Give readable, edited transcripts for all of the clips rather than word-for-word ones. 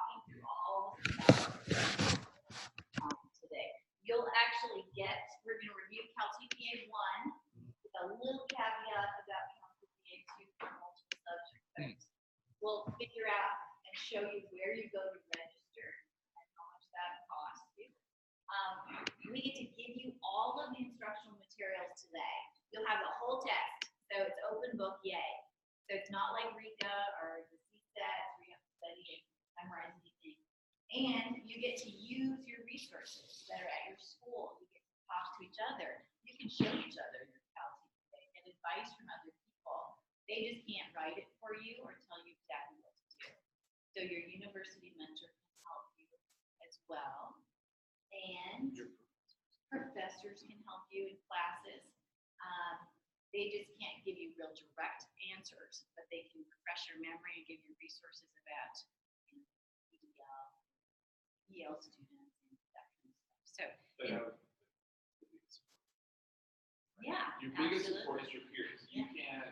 walking through all the steps today. You'll actually get, we're going to review CalTPA 1 with a little caveat about CalTPA 2 for multiple subjects. We'll figure out and show you where you go to register and how much that costs you. We get to give you all of the instructional materials today. You'll have the whole text, so it's open book, yay. So it's not like RICA or the CSETs where you have to study and memorize anything. And you get to use your resources that are at your school. You get to talk to each other. You can show each other your CalTPA, get advice from other people. They just can't write it for you or tell you exactly what to do. So your university mentor can help you as well. And professors can help you in classes. They just can't give you real direct answers, but they can refresh your memory and give you resources about EL students and that kind of stuff. So, yeah, your biggest support is your peers. You can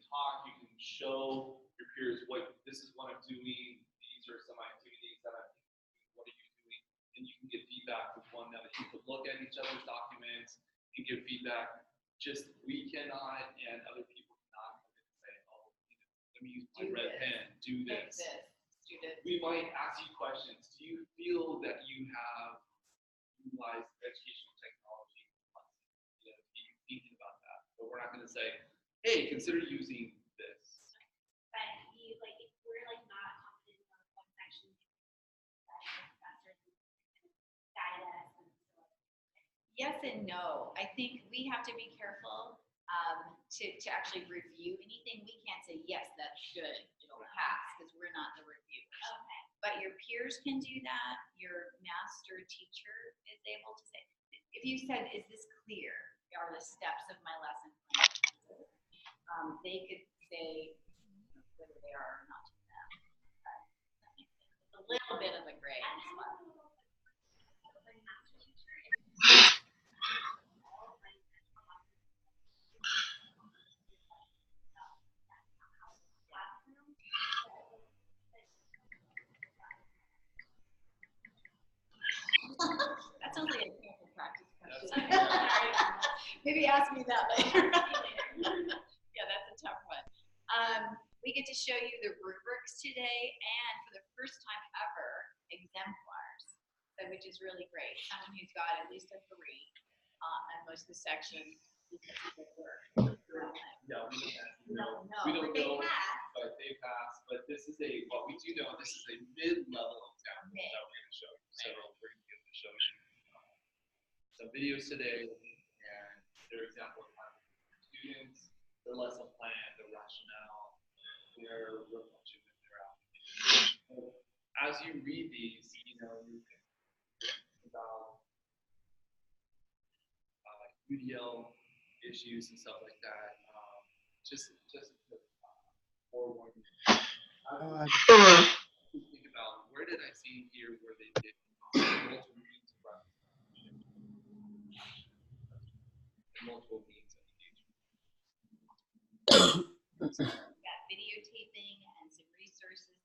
talk, you can show your peers what this is what I'm doing. These are some activities that I'm doing. What are you doing? And you can get feedback with one another. You can look at each other's documents and give feedback. Just we cannot, and other people cannot come in and say, oh, let me use my red pen, do this. We might ask you questions. Do you feel that you have utilized educational technology? Thinking about that, but we're not going to say, hey, consider using this. But if we're not confident in one section, professors guide us. Yes and no. I think we have to be careful to actually review anything. We can't say, yes, that should, it'll pass, because we're not the reviewers. Okay. But your peers can do that. Your master teacher is able to say, if you said, is this clear? Are the steps of my lesson plan? They could say whether they are or not to them. It's a little bit of a gray spot. That sounds like a careful practice question. Maybe ask me that later. Yeah, that's a tough one. We get to show you the rubrics today, and for the first time ever, exemplars, which is really great. Someone who's got at least a 3 on most of the sections. Yeah, we don't know, but but they pass. But this is what we do know. This is a mid-level exam that we're going to show you. So we're going to get to show you some videos today, and their example of how students, their lesson plan, their rationale, their reflection, and their application. As you read these, you think about UDL issues and stuff like that. Just forewarn you. Think about where did I see here where they did multiple means of representation, multiple means of engagement. Got videotaping and some resources,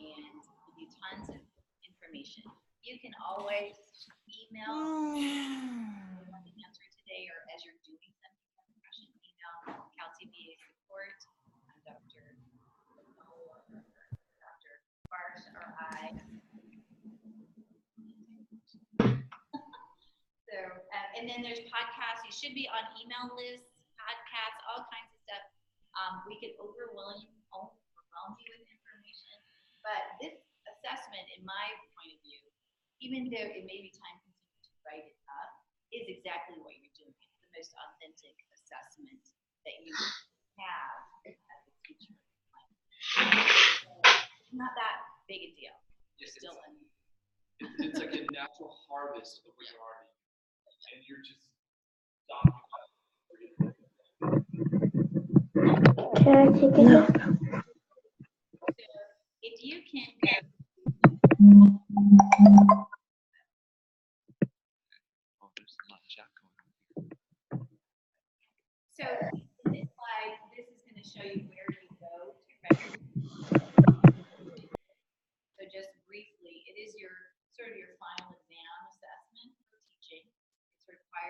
and give you tons of information. You can always email the answer today, or as you're doing something, email CalTPA support. Dr. Barsh or I. So, and then there's podcasts. You should be on email lists, podcasts, all kinds of stuff. We could overwhelm you with information, but this assessment, in my point of view, even though it may be time-consuming to write it up, is exactly what you're doing. It's the most authentic assessment that you have as a teacher. It's not that big a deal. Yes, Still, it's like a natural harvest of what you're already doing, and you're just stopping that. Can I take it? No. So if you can go. Oh, there's a lot of chat going on. So in this slide, this is going to show you where you go to register.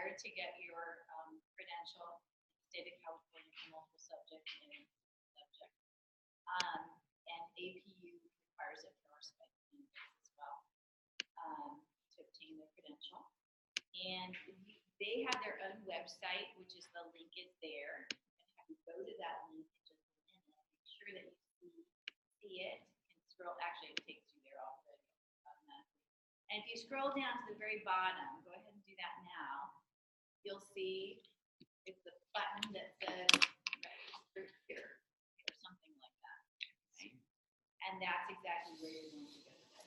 there to get your credential, state of California for multiple subject and subject. And APU requires it for our sped candidates as well to obtain their credential. And they have their own website, which is the link is there. And have you go to that link in just a minute, make sure that you see it, and scroll. Actually, it takes you there already automatically. And if you scroll down to the very bottom, go ahead and do that now. You'll see it's the button that says register here or something like that. Right? And that's exactly where you're going to go.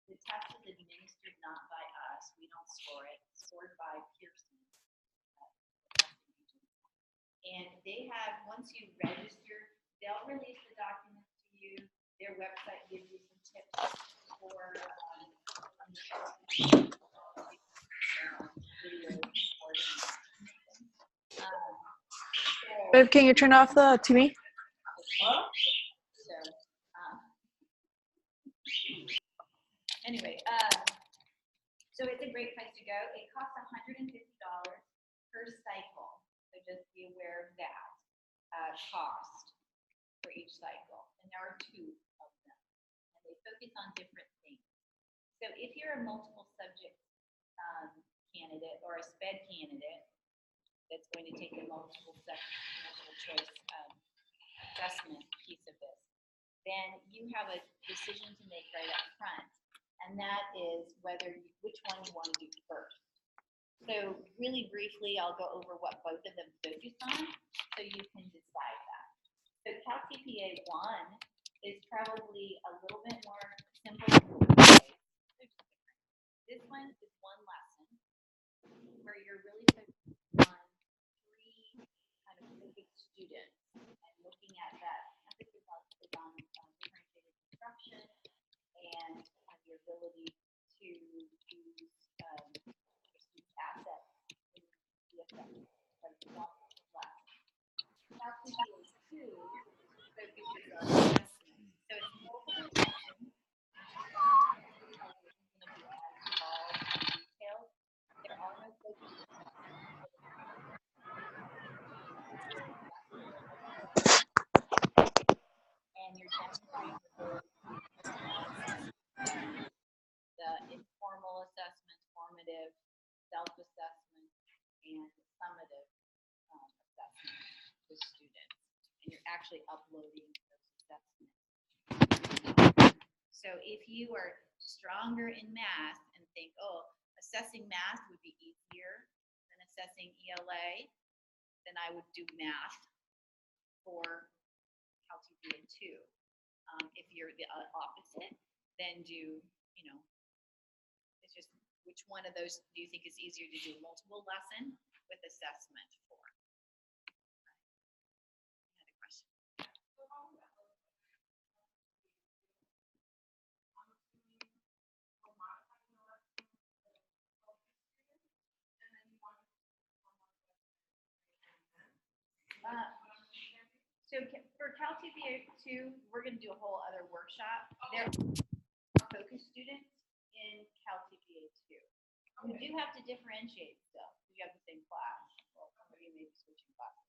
The test is administered not by us. We don't score it. It's scored by Pearson. And they have, once you register, they'll release the documents to you. Their website gives you some tips for Babe, can you turn off the TV? Anyway, so it's a great place to go. It costs $150 per cycle, so just be aware of that cost for each cycle. And there are 2 of them, and they focus on different things. So if you're a multiple subject candidate or a SPED candidate that's going to take the multiple choice assessment piece of this, then you have a decision to make right up front, and that is which one you want to do first. So really briefly, I'll go over what both of them focus on, so you can decide that. So CalTPA 1 is probably a little bit more simple. This one is one lesson where you're really focused on 3 kind of focused students and looking at that emphasis on differentiated instruction and your ability to use your students' assets in the assessment. Like one lesson. CalTPA 2 focuses on assessment. So it's multiple lessons. There are no focus. And you're demonstrating the informal assessment, formative, self-assessment, and summative assessment with students. And you're actually uploading those assessments. So if you are stronger in math and think, oh, assessing math would be easier than assessing ELA, then I would do math for CalTPA 2. If you're the opposite, then do, it's just which one of those do you think is easier to do, multiple lesson with assessment for? You had a question. So for CalTPA 2, we're going to do a whole other workshop. There are focus students in CalTPA 2. We do have to differentiate still. We have the same class. Well, some of you may be switching classes.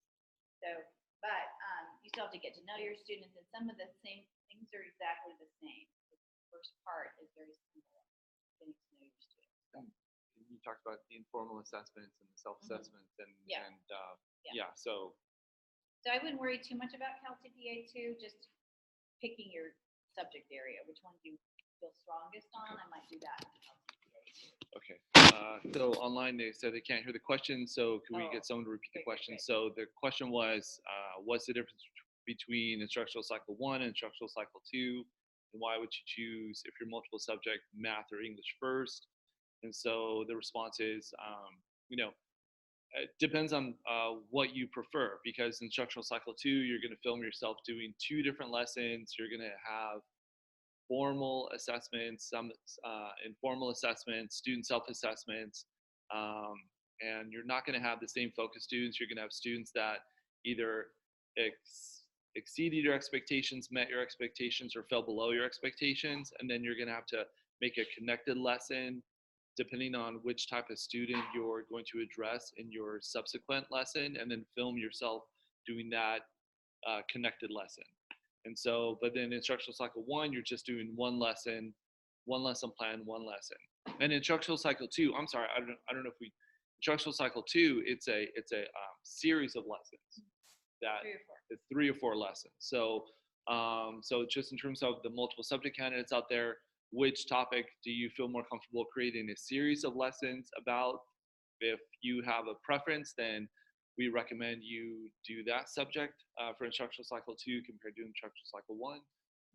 So, but you still have to get to know your students, and some of the same things are exactly the same. The first part is very similar, getting to know your students. You talked about the informal assessments and the self-assessments, So I wouldn't worry too much about CalTPA 2, just picking your subject area. Which one do you feel strongest on? I might do that in CalTPA 2. Okay. So online they said they can't hear the question, so can we get someone to repeat the question? Okay. So the question was, what's the difference between instructional cycle 1 and instructional cycle 2? And why would you choose, if you're multiple subject, math or English first? And so the response is, it depends on what you prefer, because instructional cycle 2, you're going to film yourself doing 2 different lessons. You're going to have formal assessments, some informal assessments, student self-assessments, and you're not going to have the same focus students. You're going to have students that either exceeded your expectations, met your expectations, or fell below your expectations, and then you're going to have to make a connected lesson depending on which type of student you're going to address in your subsequent lesson, and then film yourself doing that connected lesson. And so, but then instructional cycle 1, you're just doing one lesson plan, one lesson. And instructional cycle 2, I'm sorry, I don't know if we, instructional cycle 2, it's a series of lessons that 3 or 4. it's 3 or 4 lessons. So so just in terms of the multiple subject candidates out there, which topic do you feel more comfortable creating a series of lessons about? If you have a preference, then we recommend you do that subject for instructional cycle 2 compared to instructional cycle 1.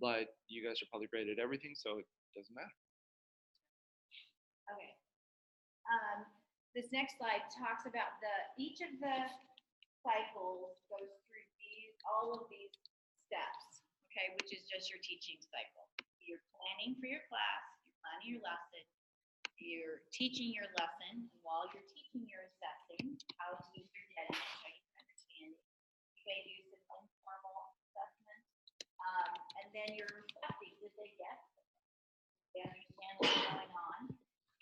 But you guys are probably great at everything, so it doesn't matter. Okay. This next slide talks about each of the cycles goes through all of these steps, okay, which is just your teaching cycle. You're planning for your class, you're planning your lesson, you're teaching your lesson, and while you're teaching, you're assessing how students are getting it, how you can understand it. You may do some informal assessment, and then you're reflecting, did they get it? They understand what's going on?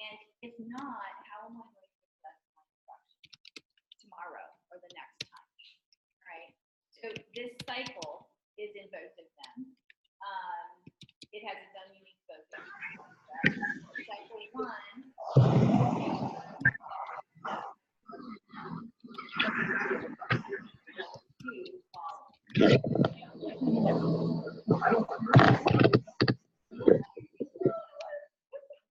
And if not, how am I going to assess my instruction tomorrow or the next time, right? So this cycle is in both of them. It has its own unique focus. Cycle 1,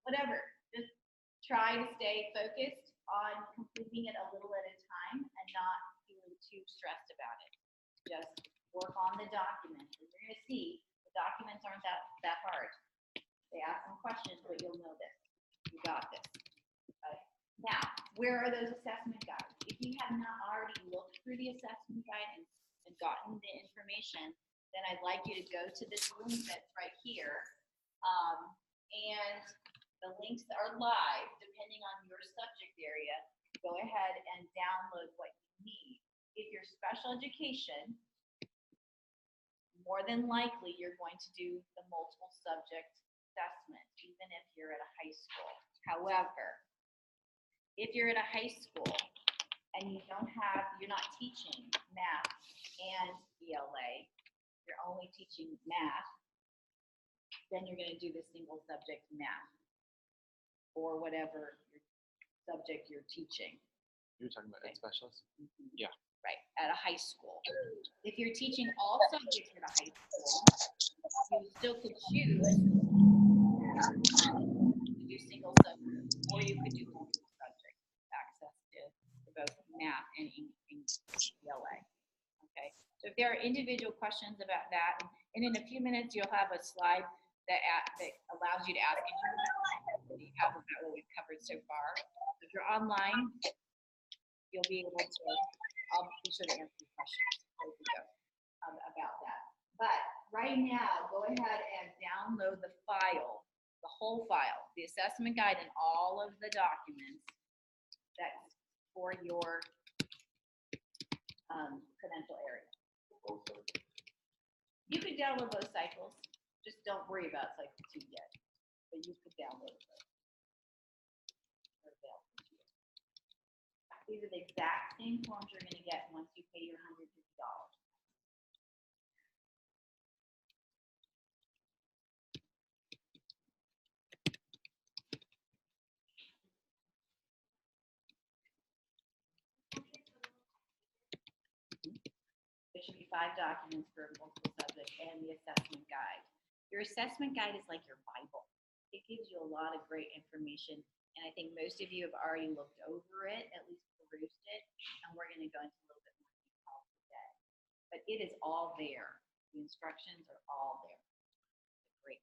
whatever, just try to stay focused on completing it a little at a time and not feeling too stressed about it. Just work on the documents, and you're going to see the documents aren't that hard. They ask some questions, but you'll know this. You got this. Okay. Now, where are those assessment guides? If you have not already looked through the assessment guide and gotten the information, then I'd like you to go to this link that's right here. And the links are live, depending on your subject area. Go ahead and download what you need. If you're special education, more than likely you're going to do the multiple subject assessment, even if you're at a high school. However, if you're at a high school and you're not teaching math and ELA, you're only teaching math, then you're going to do the single subject math or whatever your subject you're teaching. You're talking about ed specialists? Mm-hmm. Yeah. Right, at a high school. If you're teaching all subjects at a high school, you still could choose to do single subject, or you could do multiple subject access to both math and ELA. Okay, so if there are individual questions about that, and in a few minutes you'll have a slide that allows you to ask any about what we've covered so far. If you're online, you'll be able to. I'll be sure to answer your questions about that. But right now, go ahead and download the file, the whole file, the assessment guide and all of the documents that's for your credential area. You could download those cycles. Just don't worry about cycle 2 yet, but you could download those. These are the exact same forms you're going to get once you pay your $150. There should be 5 documents for multiple subject and the assessment guide. Your assessment guide is like your Bible. It gives you a lot of great information, and I think most of you have already looked over it, at least perused it, and we're going to go into a little bit more detail today. But it is all there. The instructions are all there. Great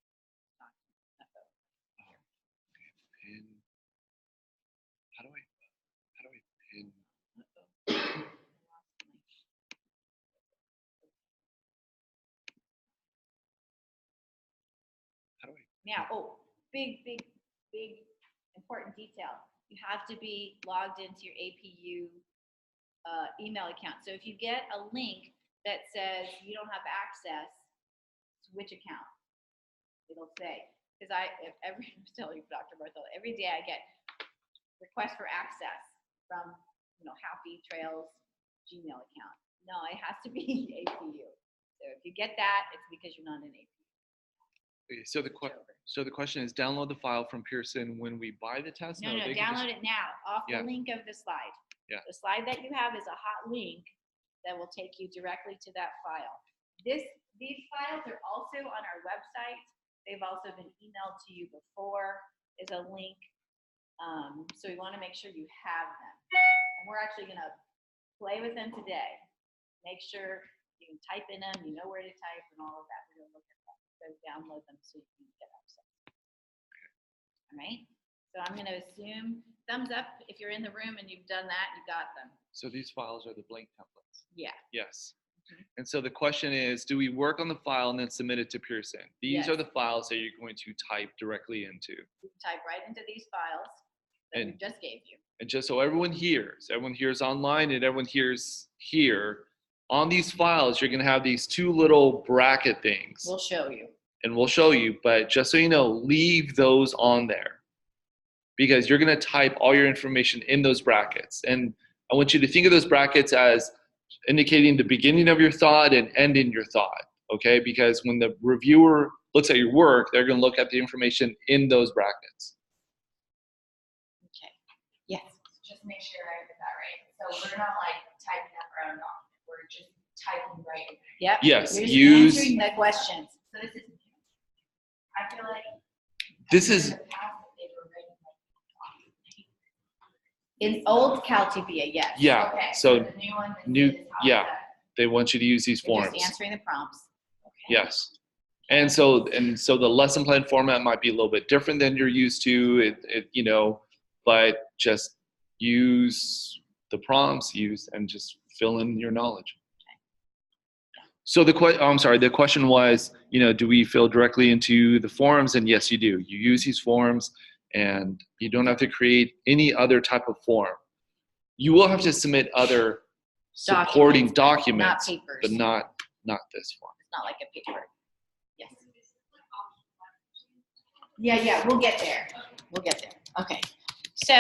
document. Pin. How do I pin? How do I? Now, big important detail. You have to be logged into your APU email account. So if you get a link that says you don't have access, switch account. It'll say, because I'm telling you, Dr. Barthel, every day I get request for access from, Happy Trails Gmail account. No, it has to be APU. So if you get that, it's because you're not an APU. Okay, so the question is, download the file from Pearson when we buy the test? No, they can download it now off Yeah. the link of the slide. Yeah. The slide that you have is a hot link that will take you directly to that file. These files are also on our website. They've also been emailed to you before. There's a link. So we want to make sure you have them. And we're actually going to play with them today. Make sure you can type in them, you know where to type and all of that. We're going to look at that. So download them so you can get access. All right. So I'm going to assume thumbs up if you're in the room and you've done that, you got them. So these files are the blank templates? Yeah. Yes. And so the question is, do we work on the file and then submit it to Pearson? These are Yes. the files that you're going to type directly into. You can type right into these files that we And- just gave you. And just so everyone hears online and everyone hears here, on these files, you're going to have these two little bracket things. We'll show you. And we'll show you, but just so you know, leave those on there because you're going to type all your information in those brackets. And I want you to think of those brackets as indicating the beginning of your thought and ending your thought, okay? Because when the reviewer looks at your work, they're going to look at the information in those brackets. Okay. Yes. Just make sure I get that right. So we're not like typing up our own document. We're just typing right in there. Yep. Yes, You're just use- answering the questions. So this is, I feel like. This is- in the past, they were writing like. In old CalTPA, yes. Yeah, Okay, so the new one. this new- is how yeah. it's done. they want you to use these You're forms. just answering the prompts. Okay. Yes. And so the lesson plan format might be a little bit different than you're used to, but just use the prompts, and just fill in your knowledge. So the question was, do we fill directly into the forms? And yes, you do. You use these forms and you don't have to create any other type of form. You will have to submit other supporting documents, Not papers. but not this form. It's not like a paper. Yes. Yeah, we'll get there. Okay. So,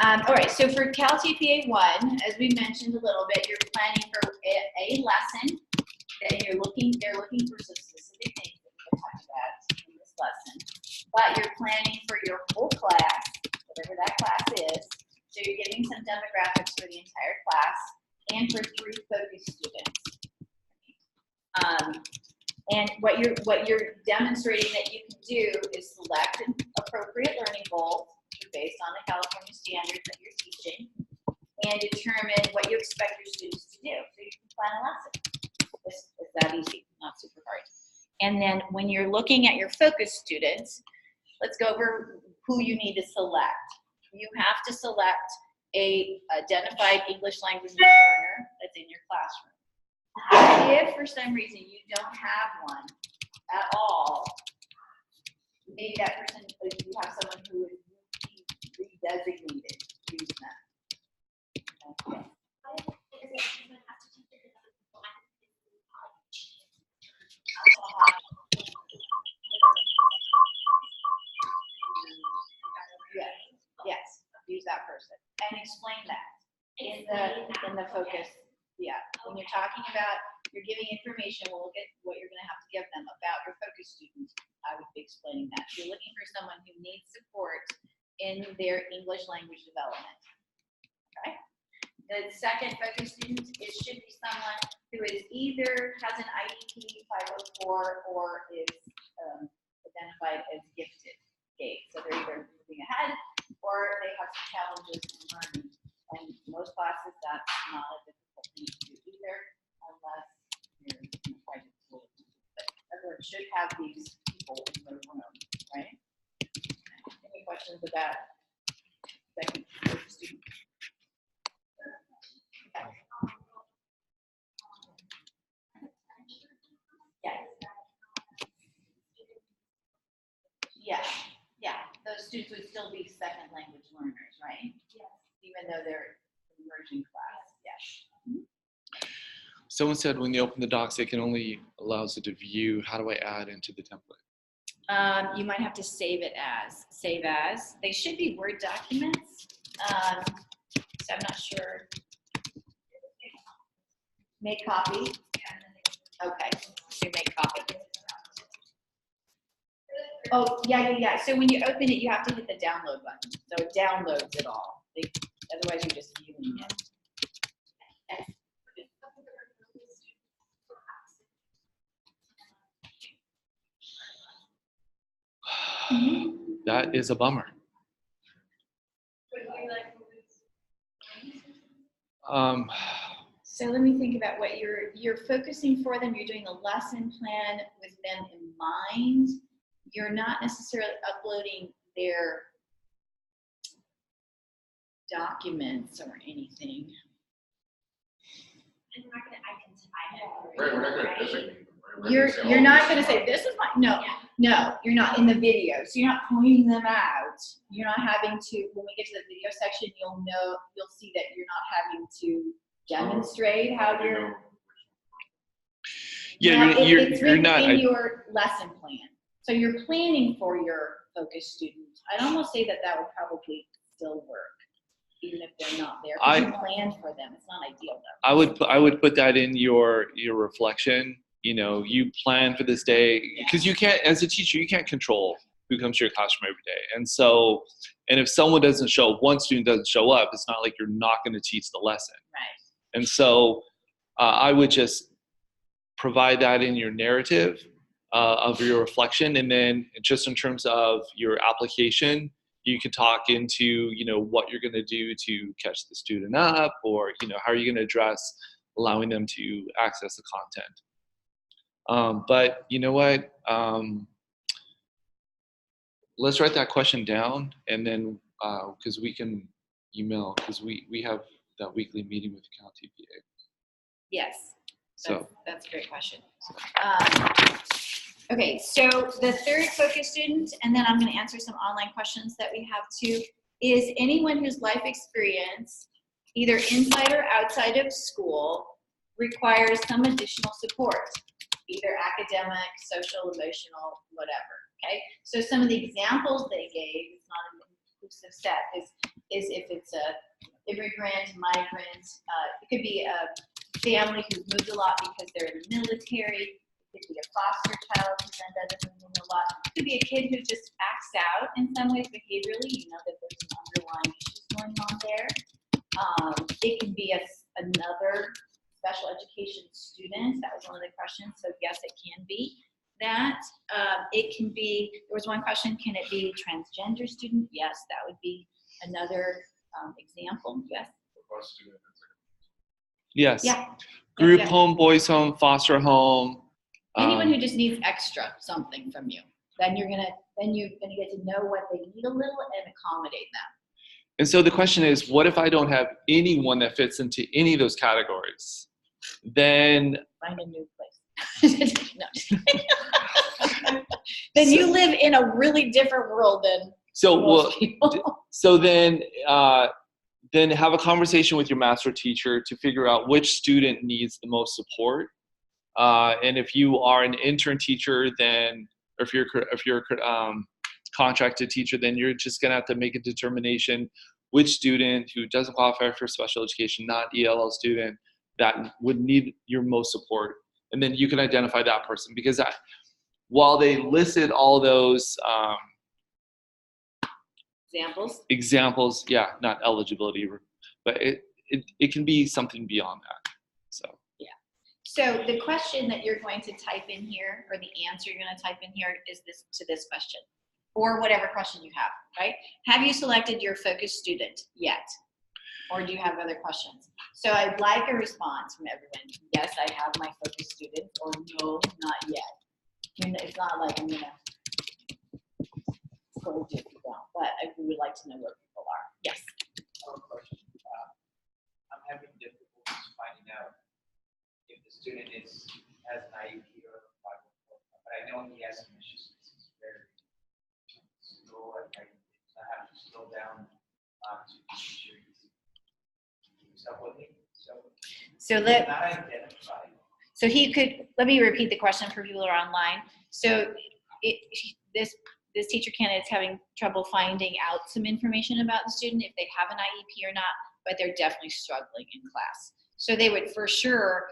all right, so for CalTPA 1, as we mentioned a little bit, you're planning for a lesson that they're looking for some specific things that we're talking about in this lesson, but you're planning for your whole class, whatever that class is. So you're giving some demographics for the entire class and for 3 focus students. And what you're demonstrating that you can do is select an appropriate learning goal based on the California standards that you're teaching and determine what you expect your students to do. So you can plan a lesson. It's that easy, not super hard. And then when you're looking at your focus students, let's go over who you need to select. You have to select a identified English language learner that's in your classroom. If for some reason you don't have one at all, maybe that person, you have someone who is redesignated to use that. Okay. Yes, use that person and explain that in the focus. Yeah, when you're talking about, you're giving information, we'll look at what you're going to have to give them about your focus students. I would be explaining that. You're looking for someone who needs support in their English language development. Okay. The second focus student, it should be someone who is either has an IEP 504 or is identified as gifted. So they're either moving ahead or they have some challenges in learning. And most classes, that's not a difficult thing to do either, unless you're in a private school. But everyone should have these people in their room, right? Any questions about second student? Yeah. Those students would still be second language learners, right? Yes. Even though they're immersion class, yes. Someone said when they open the docs, it can only allows it to view. How do I add into the template? You might have to save it as. They should be Word documents. So I'm not sure. Make copy. Okay, so make copy. Oh, yeah. So when you open it, you have to hit the download button. So it downloads it all. Otherwise, you're just viewing it. That is a bummer. So let me think about what you're focusing for them. You're doing a lesson plan with them in mind. You're not necessarily uploading their documents or anything. And we're not gonna identify them. Right, we're not gonna right? designate them, right? We're gonna say, You're oh, not this going to is say mine. this is my no, you're not in the video. So you're not pointing them out. You're not having to, when we get to the video section, you'll see that you're not having to demonstrate how You you're. know, Yeah, No, it's you're not. in your lesson plan. So you're planning for your focus students. I'd almost say that would probably still work, even if they're not there. 'Cause you planned for them. It's not ideal though. I would put that in your reflection. You know, you plan for this day because you can't, as a teacher, you can't control who comes to your classroom every day. And so, and if someone doesn't show up, one student doesn't show up, it's not like you're not going to teach the lesson. Right. And so, I would just provide that in your narrative of your reflection, and then just in terms of your application, you could talk into, you know, what you're going to do to catch the student up, or, you know, how are you going to address allowing them to access the content. But you know what? Let's write that question down, and then because we can email, because we have that weekly meeting with CalTPA. Yes. So That's a great question. Okay, so the third focus student, and then I'm going to answer some online questions that we have too, is anyone whose life experience, either inside or outside of school, requires some additional support, either academic, social, emotional, whatever. Okay, so some of the examples they gave, it's not an inclusive set, is if it's a immigrant, migrant, it could be a family who's moved a lot because they're in the military. It could be a foster child who then doesn't move a lot. It could be a kid who just acts out in some ways behaviorally. You know that there's some underlying issues going on there. It can be another special education student. That was one of the questions. So yes, it can be that. It can be. There was one question. Can it be transgender student? Yes, that would be another example. Yes. bus student, it's yes, Yeah. group Yeah. home, boys home, foster home. Anyone who just needs extra something from you, then you're gonna get to know what they need a little and accommodate them. And so the question is, what if I don't have anyone that fits into any of those categories? Then Find a new place. No, just kidding. Then you live in a really different world than most people. So then have a conversation with your master teacher to figure out which student needs the most support. And if you are an intern teacher, then, or if you're contracted teacher, then you're just gonna have to make a determination which student who doesn't qualify for special education, not ELL student, that would need your most support. And then you can identify that person, because while they listed all those examples, yeah, not eligibility, but it can be something beyond that. So. So the question that you're going to type in here, or the answer you're going to type in here, is this question, or whatever question you have, right? Have you selected your focus student yet? Or do you have other questions? So I'd like a response from everyone. Yes, I have my focus student, or no, not yet. I mean, it's not like I'm going to scold you if you don't, but we would like to know where people are. Yes. I have a question. I'm having difficulties finding out if the student has an IEP or a 504, but I know he has some issues. He's very slow. I have to slow down to make sure he's up with me. So not identified. So he could, let me repeat the question for people who are online. So this this teacher candidate's having trouble finding out some information about the student, if they have an IEP or not, but they're definitely struggling in class. So they would for sure,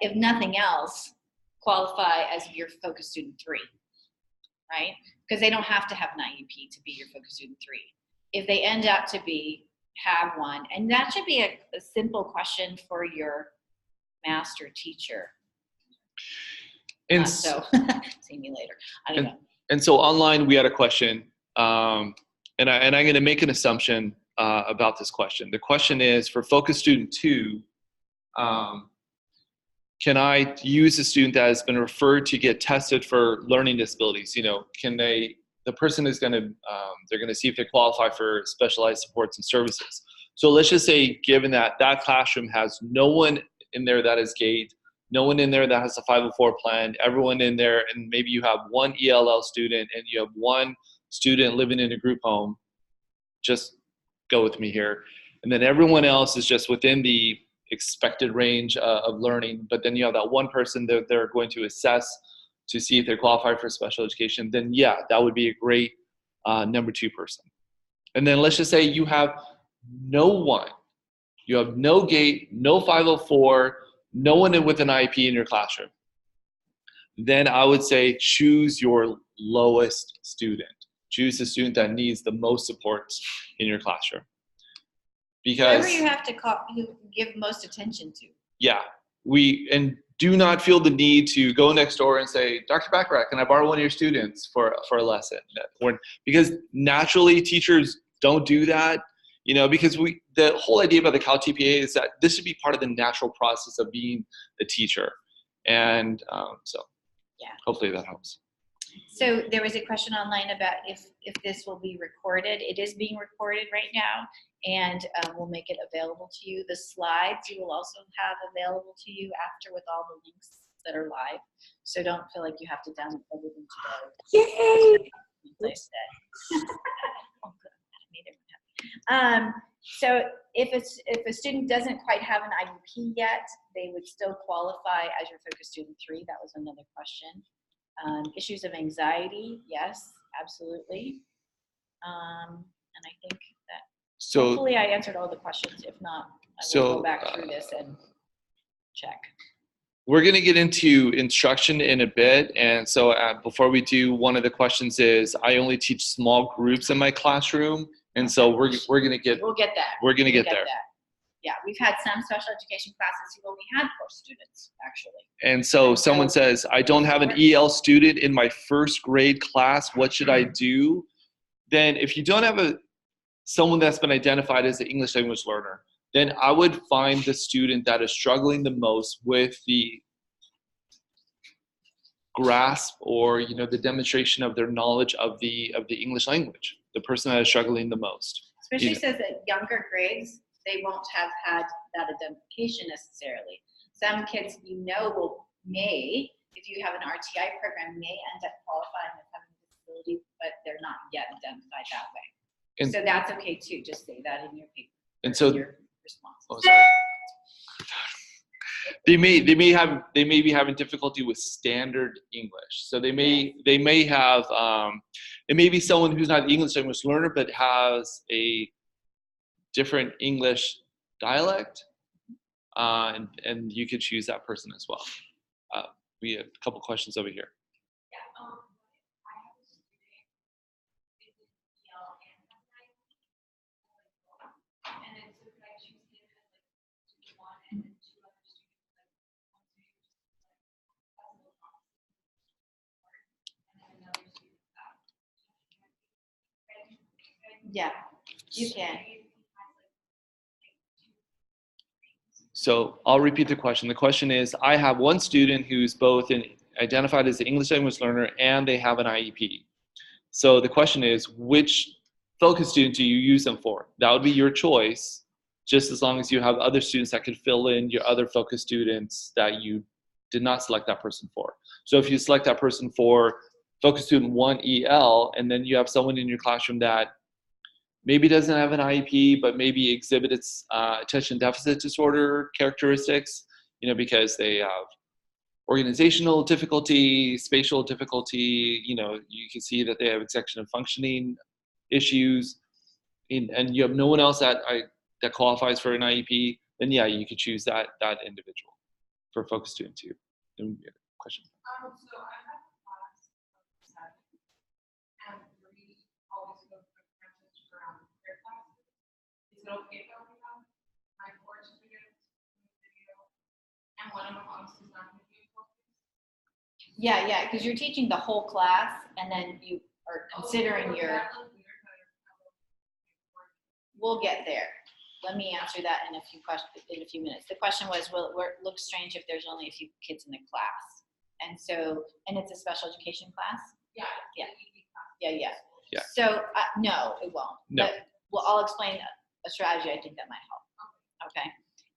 if nothing else, qualify as your focus student 3, right? Because they don't have to have an IEP to be your focus student 3. If they end up to have one, and that should be a simple question for your master teacher. And So see me later. I don't know. And so online we had a question, and I'm going to make an assumption about this question. The question is for focus student 2, can I use a student that has been referred to get tested for learning disabilities? You know, the person is going to, they're going to see if they qualify for specialized supports and services. So let's just say, given that that classroom has no one in there that is gate, no one in there that has a 504 plan, everyone in there, and maybe you have one ELL student and you have one student living in a group home, just go with me here. And then everyone else is just within the expected range of learning, but then you have that one person that they're going to assess to see if they're qualified for special education, then yeah, that would be a great number 2 person. And then let's just say you have no one. You have no gate, no 504, no one with an IEP in your classroom. Then I would say choose your lowest student. Choose the student that needs the most support in your classroom. Because whoever you have to call, you give most attention to. Yeah, and do not feel the need to go next door and say, Dr. Bacharach, can I borrow one of your students for a lesson? Because naturally teachers don't do that, you know, because the whole idea about the CalTPA is that this should be part of the natural process of being a teacher. And so yeah, hopefully that helps. So there was a question online about if this will be recorded. It is being recorded right now, and we'll make it available to you. The slides you will also have available to you after with all the links that are live. So don't feel like you have to download everything today. Yay! Oh, good. I made everyone happy. So if a student doesn't quite have an IEP yet, they would still qualify as your focus student 3. That was another question. Issues of anxiety, yes, absolutely. And I think that hopefully I answered all the questions. If not, I will go back through this and check. We're going to get into instruction in a bit. And so before we do, one of the questions is, I only teach small groups in my classroom. And so we'll get there. We're going to get there. That. Yeah, we've had some special education classes who only had 4 students, actually. And so someone says, I don't have an EL student in my first grade class. What should I do? Then if you don't have someone that's been identified as an English language learner, then I would find the student that is struggling the most with the grasp or, you know, the demonstration of their knowledge of the English language, the person that is struggling the most. Especially says that younger grades, they won't have had that identification necessarily. Some kids, may, if you have an RTI program, may end up qualifying as having a disability, but they're not yet identified that way. And so that's okay too. Just say that in your paper. And so your response. Oh, sorry. They may be having difficulty with standard English. So they may have it may be someone who's not an English language learner but has a different English dialect, and you could choose that person as well. We have a couple questions over here. Yeah, you can. So I'll repeat the question. The question is, I have one student who's both identified as an English language learner and they have an IEP. So the question is, which focus student do you use them for? That would be your choice, just as long as you have other students that could fill in your other focus students that you did not select that person for. So if you select that person for focus student 1 EL, and then you have someone in your classroom that maybe doesn't have an IEP, but maybe exhibits attention deficit disorder characteristics, you know, because they have organizational difficulty, spatial difficulty, you know, you can see that they have executive functioning issues, and you have no one else that qualifies for an IEP, then yeah, you could choose that individual for focus student 2. And question. So I have a class of 7, and we always go through message around their classes. Is it okay if I have my 4 students in the video, and one of them obviously is not going to be focused? Yeah, because you're teaching the whole class, and then you are considering your. We'll get there. Let me answer that in a few minutes. The question was, will it look strange if there's only a few kids in the class? And it's a special education class? Yeah. Yeah. Yeah. So, no, it won't. No. But I'll explain a strategy I think that might help. Okay.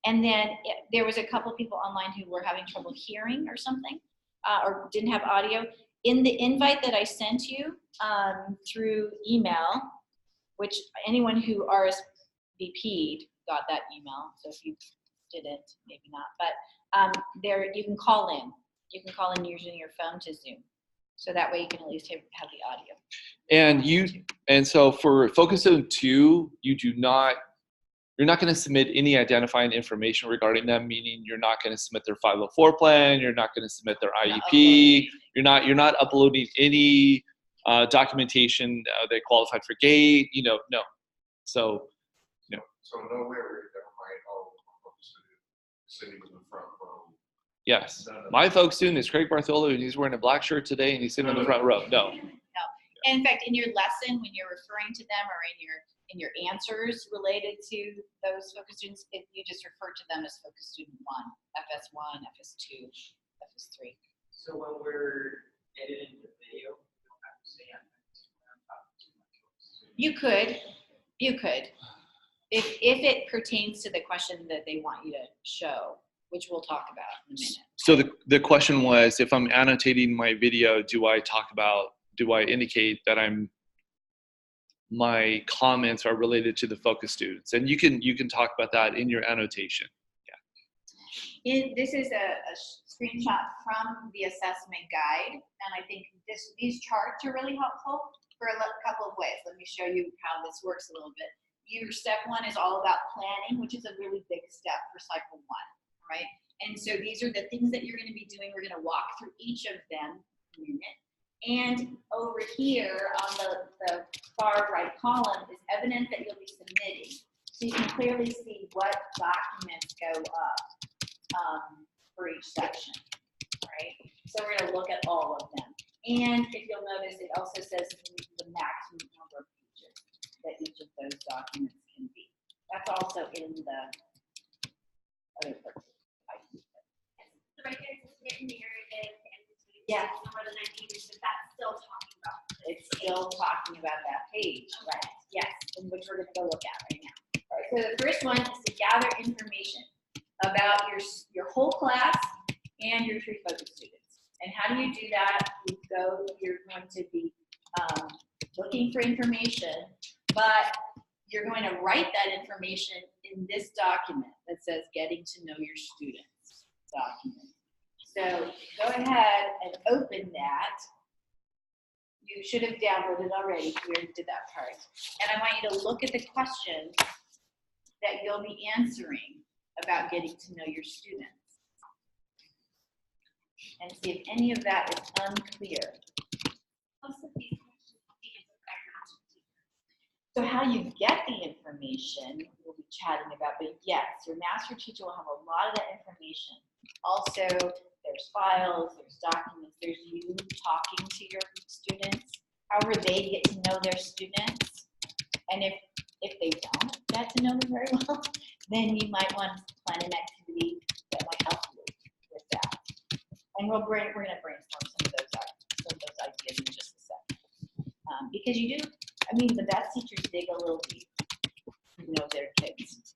And then there was a couple of people online who were having trouble hearing or something, or didn't have audio. In the invite that I sent you through email, which anyone who RSVP'd got that email. So if you didn't, maybe not. But there, you can call in. You can call in using your phone to Zoom. So that way you can at least have the audio. And so for Focus Zone 2, you're not going to submit any identifying information regarding them, meaning you're not going to submit their 504 plan, you're not going to submit their IEP, you're not uploading any documentation that qualified for GATE, no. So, So nowhere where never mind all sitting in the front row. yes. My Focus student is Craig Bartholo, and he's wearing a black shirt today, and he's sitting in the front row. No. And in fact, in your lesson, when you're referring to them, or in your answers related to those focus students, you just refer to them as focus student 1, FS1, FS2, FS3. So when we're editing the video, we don't have to say I'm talking too much. You could, if it pertains to the question that they want you to show, which we'll talk about in a minute. So the question was, if I'm annotating my video, do I indicate that my comments are related to the focus students? And you can talk about that in your annotation. This is a screenshot from the assessment guide, and I think these charts are really helpful for a couple of ways. Let me show you how this works a little bit. Your step 1 is all about planning, which is a really big step for cycle 1, right? And so these are the things that you're going to be doing. We're going to walk through each of them in a minute. And over here on the far right column is evidence that you'll be submitting. So you can clearly see what documents go up for each section, right? So we're going to look at all of them. And if you'll notice, it also says the maximum number of pages that each of those documents can be. That's also in the other part. So right there, it's written narrative and Yeah. more than 90 pages, but that's still talking about. It's still talking about that page, right? Yes, and which we're going to go look at right now. All right, so the first one is to gather information about your whole class and your 3 focus students. And how do you do that? You're going to be looking for information, but you're going to write that information in this document that says Getting to Know Your Students document. So go ahead and open that. You should have downloaded already. We already did that part. And I want you to look at the questions that you'll be answering about getting to know your students. And see if any of that is unclear. Most of these questions will be answered by your master teacher. So how you get the information, we'll be chatting about, but yes, your master teacher will have a lot of that information. Also, there's files, there's documents, there's you talking to your students, however they get to know their students. And if they don't get to know them very well, then you might want to plan an activity that might help you with that. And we're going to brainstorm some of those ideas in just a second. Because the best teachers dig a little deep to know their kids.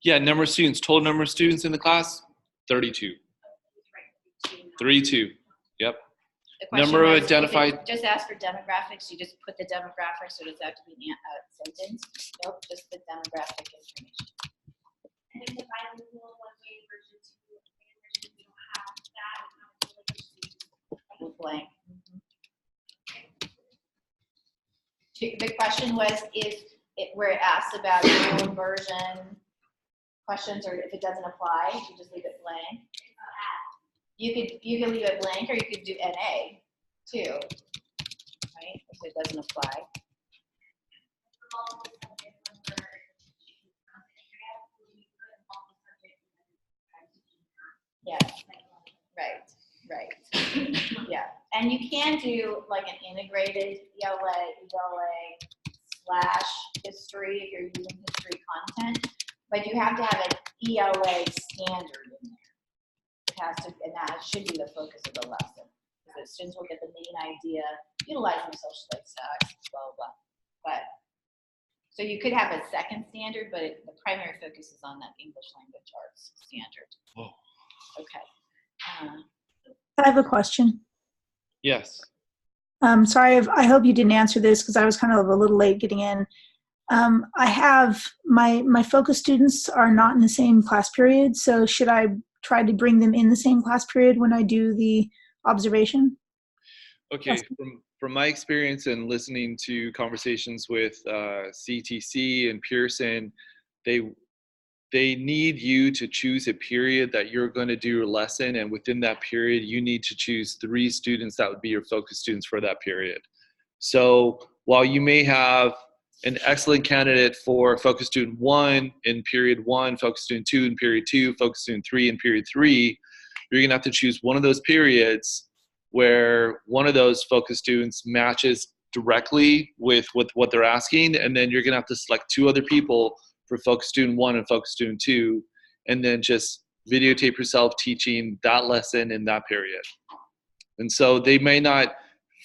Yeah, number of students, total number of students in the class. 32. Right, 32. Yep. The question Number of was, if it identified- just ask for demographics, you just put the demographics, or does that have to be a sentence? Nope, just the demographic information. And if the bilingual one way version 2, version, we don't have that, we don't have to With blank. The question was where it asks about your version questions, or if it doesn't apply, you just leave it blank. You could leave it blank, or you could do NA too, right? If it doesn't apply. Yeah. Right. Yeah, and you can do like an integrated ELA / history if you're using history content, but you have to have an ELA standard in there. It has to, and that should be the focus of the lesson. So that students will get the main idea, utilizing social studies, blah, blah, blah. But, so you could have a second standard, but the primary focus is on that English language arts standard. Whoa. Okay. I have a question. Yes. Sorry, I hope you didn't answer this because I was kind of a little late getting in. I have my focus students are not in the same class period, so should I try to bring them in the same class period when I do the observation? Okay, from my experience and listening to conversations with CTC and Pearson, they need you to choose a period that you're going to do your lesson, and within that period, you need to choose 3 students that would be your focus students for that period. So while you may have an excellent candidate for focus student 1 in period 1, focus student 2 in period 2, focus student 3 in period 3, you're going to have to choose one of those periods where one of those focus students matches directly with what they're asking, and then you're going to have to select 2 other people for focus student 1 and focus student 2, and then just videotape yourself teaching that lesson in that period. And so they may not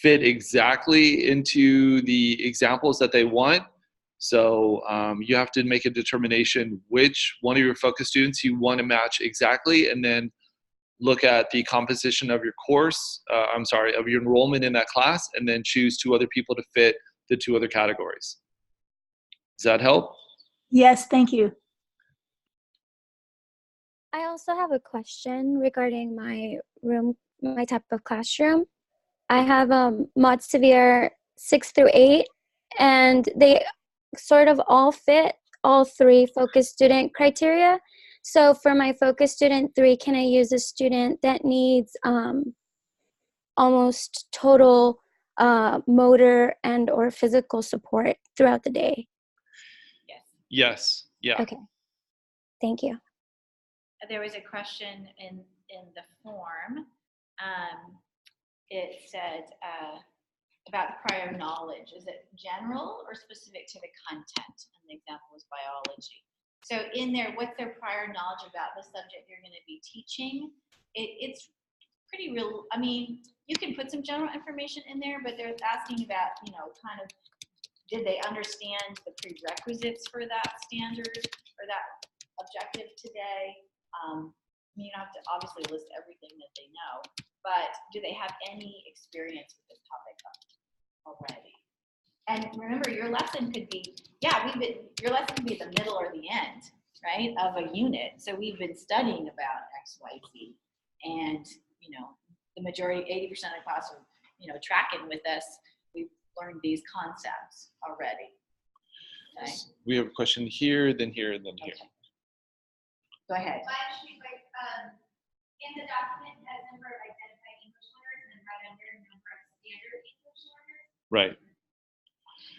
fit exactly into the examples that they want. So you have to make a determination which one of your focus students you want to match exactly, and then look at the composition of your course, of your enrollment in that class, and then choose 2 other people to fit the 2 other categories. Does that help? Yes, thank you. I also have a question regarding my room, my type of classroom. I have mod severe 6 through 8, and they sort of all fit all 3 focus student criteria. So for my focus student 3, can I use a student that needs almost total motor and or physical support throughout the day? Yes. Yeah. Okay. Thank you. There was a question in the form. It said about prior knowledge. Is it general or specific to the content? And the example was biology. So in there, what's their prior knowledge about the subject you're going to be teaching? It's pretty real. I mean, you can put some general information in there, but they're asking about, kind of, did they understand the prerequisites for that standard or that objective today? You don't have to obviously list everything that they know, but do they have any experience with this topic already? And remember, your lesson could be, your lesson could be the middle or the end, right, of a unit. So we've been studying about X, Y, Z, and the majority, 80% of the class are, tracking with us. We've learned these concepts already. Okay. We have a question here, then here, and then here. Okay. Go ahead. in the document, it has number of identified English learners, and then right under number of standard English learners. Right.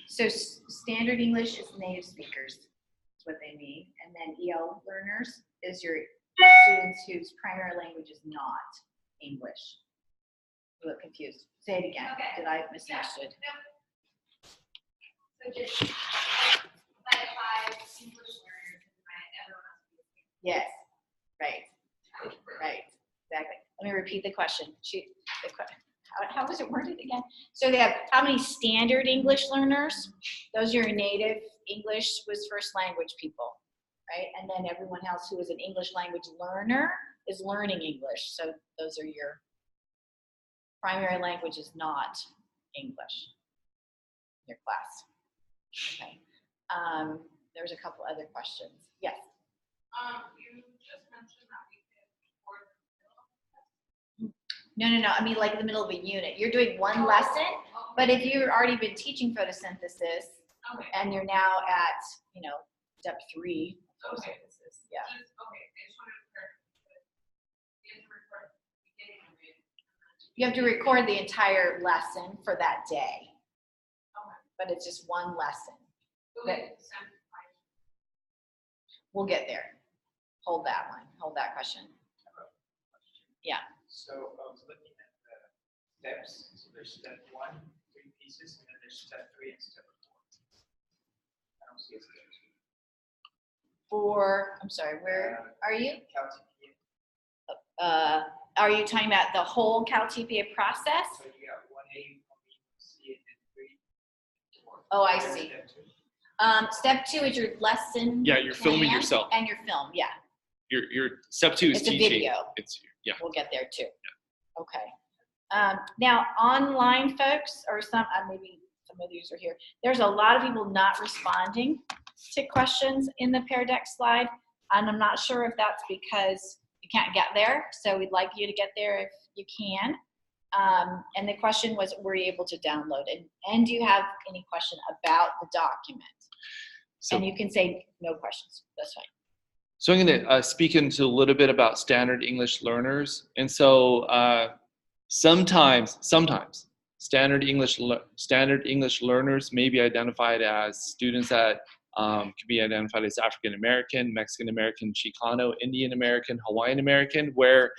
So standard English is native speakers, is what they mean. And then EL learners is your students whose primary language is not English. You look confused. Say it again. Okay. Did I misunderstood? Yeah, no. So just like 5 English learners, and everyone else. Yes. Right. Right. Exactly. Let me repeat the question. How was it worded again? So they have how many standard English learners? Those are your native English was first language people. right? And then everyone else who is an English language learner is learning English. So those are your primary language is not English in your class. Okay. There's a couple other questions. Yes. You just mentioned that we could record the No. I mean, like in the middle of a unit. You're doing one lesson, but if you've already been teaching photosynthesis Okay. and you're now at, step 3 of Okay. photosynthesis, yeah. Okay, I just wanted to clarify. You have to record the beginning of it. You have to record the entire lesson for that day, Okay. but it's just one lesson. Will That- it send my We'll get there. Hold that one. Hold that question. Yeah. So I was looking at the steps. So there's step 1, 3 pieces, and then there's step 3 and step 4. I don't see a step 2. I'm sorry, where are you? CalTPA. Are you talking about the whole CalTPA process? So you got 1A, 1B, C, and then 3, 4. Oh, I There's see. Step 2. Step 2 is your lesson. Yeah, you're filming plan yourself. And your film, yeah. Your step 2 is It's a teaching. video. Yeah. We'll get there too. Okay. Now, online folks, or maybe some of these are here, there's a lot of people not responding to questions in the Pear Deck slide, and I'm not sure if that's because you can't get there, so we'd like you to get there if you can. And the question was, were you able to download it? And do you have any question about the document? So, And you can say no questions, that's fine. So I'm going to speak into a little bit about standard English learners. And so sometimes standard English learners may be identified as students that can be identified as African American, Mexican American, Chicano, Indian American, Hawaiian American, where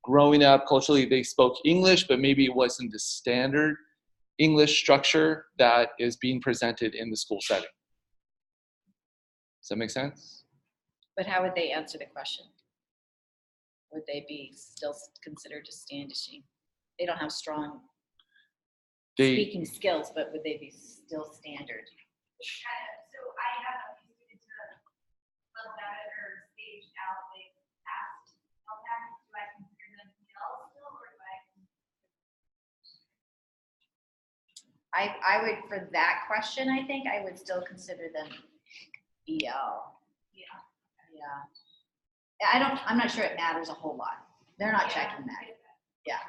growing up culturally they spoke English, but maybe it wasn't the standard English structure that is being presented in the school setting. Does that make sense? But how would they answer the question? Would they be still considered distinguishing? They don't have strong speaking skills, but would they be still standard? So I have a few students who have leveled out or staged out, they passed LPAC. Do I consider them EL still, or do I? I would, for that question, I think I would still consider them EL. Yeah. I'm not sure it matters a whole lot. They're not checking that. Yeah.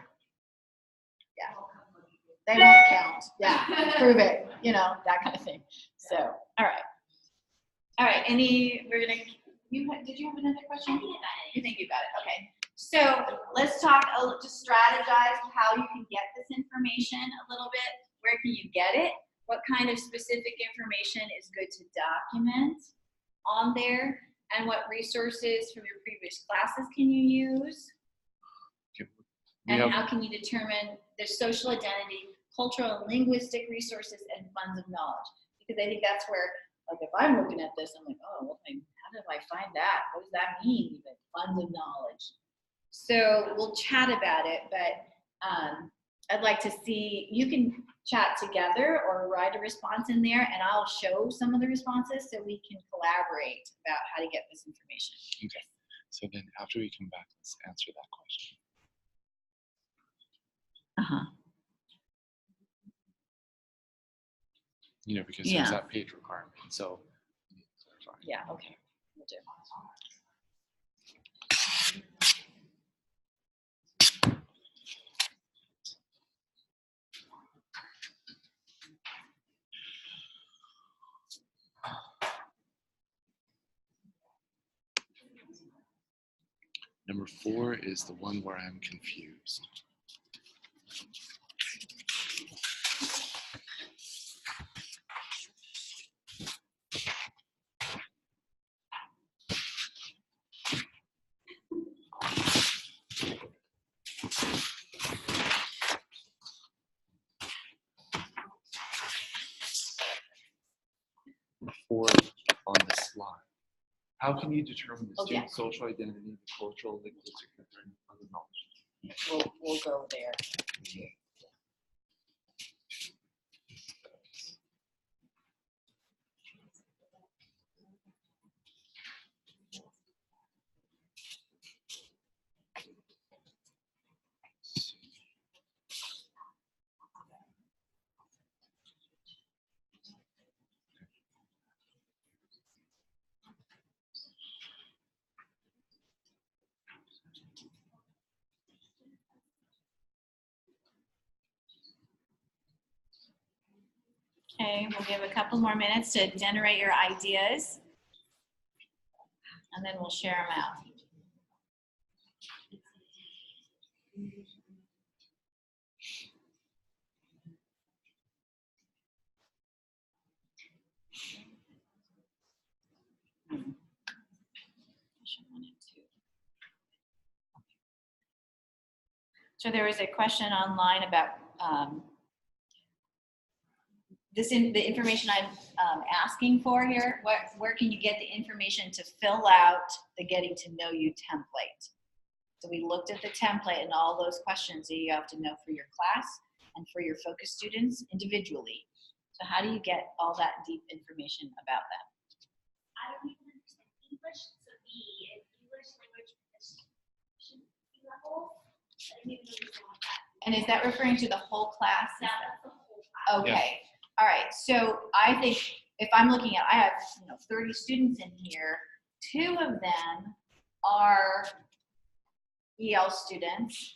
They won't count. Yeah. Prove it. That kind of thing. So, all right. Did you have another question? I think I got it. You think you got it? Okay. So let's talk, just strategize how you can get this information a little bit. Where can you get it? What kind of specific information is good to document on there? And what resources from your previous classes can you use? And how can you determine their social identity, cultural and linguistic resources, and funds of knowledge? Because I think that's where, like, if I'm looking at this, I'm like, oh, well, how do I find that? What does that mean, even? Funds of knowledge. So we'll chat about it, but I'd like to see, you can chat together or write a response in there, and I'll show some of the responses so we can collaborate about how to get this information. Okay. So then after we come back, let's answer that question. Because there's that page requirement. So Yeah, okay. We'll do. Number 4 is the one where I'm confused. Four on the slide. How can you determine the student's social identity, the cultural, linguistic, and other knowledge? We'll go there. Okay, we'll give a couple more minutes to generate your ideas. And then we'll share them out. So there was a question online about the information I'm asking for here. Where can you get the information to fill out the getting to know you template? So we looked at the template and all those questions that you have to know for your class and for your focus students individually. So how do you get all that deep information about them? I don't even understand English, so the English language proficiency level, I don't even understand what that is. And is that referring to the whole class? Yeah, that's the whole class. Okay. All right. So I think if I'm looking at, I have 30 students in here. 2 of them are EL students,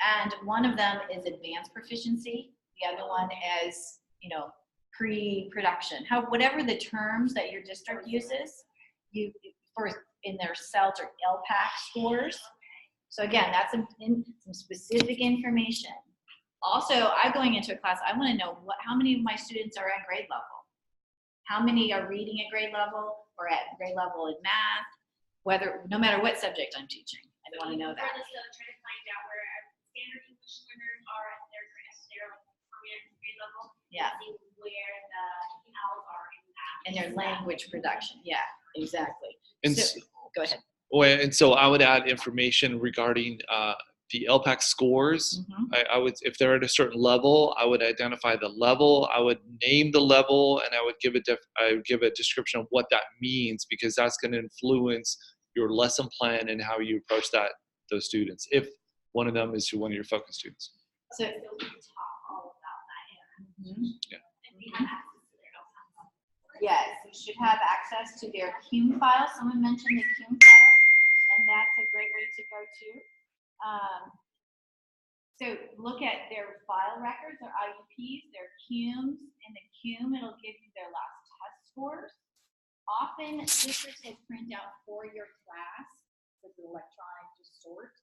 and one of them is advanced proficiency. The other one is, pre-production. Whatever the terms that your district uses, in their CELT or LPAC scores. So again, that's some specific information. Also, I'm going into a class, I want to know how many of my students are at grade level. How many are reading at grade level or at grade level in math, no matter what subject I'm teaching. I want to know that. Try to find out where standard English learners are at their permanent grade level. Yeah. See where the ELs are in that. And their language production. Yeah, exactly. And Go ahead. and so I would add information regarding the LPAC scores. I would, if they're at a certain level, I would identify the level. I would name the level, and I would give a description of what that means, because that's going to influence your lesson plan and how you approach those students. If one of them is one of your focus students. So we can talk all about that. Yeah. And we have access to their LPAC. Yes, you should have access to their CUME file. Someone mentioned the CUME file, and that's a great way to go to. So look at their file records, their IEPs, their CUMEs. In the CUME, it'll give you their last test scores. Often districts will print out for your class with the electronic to sort,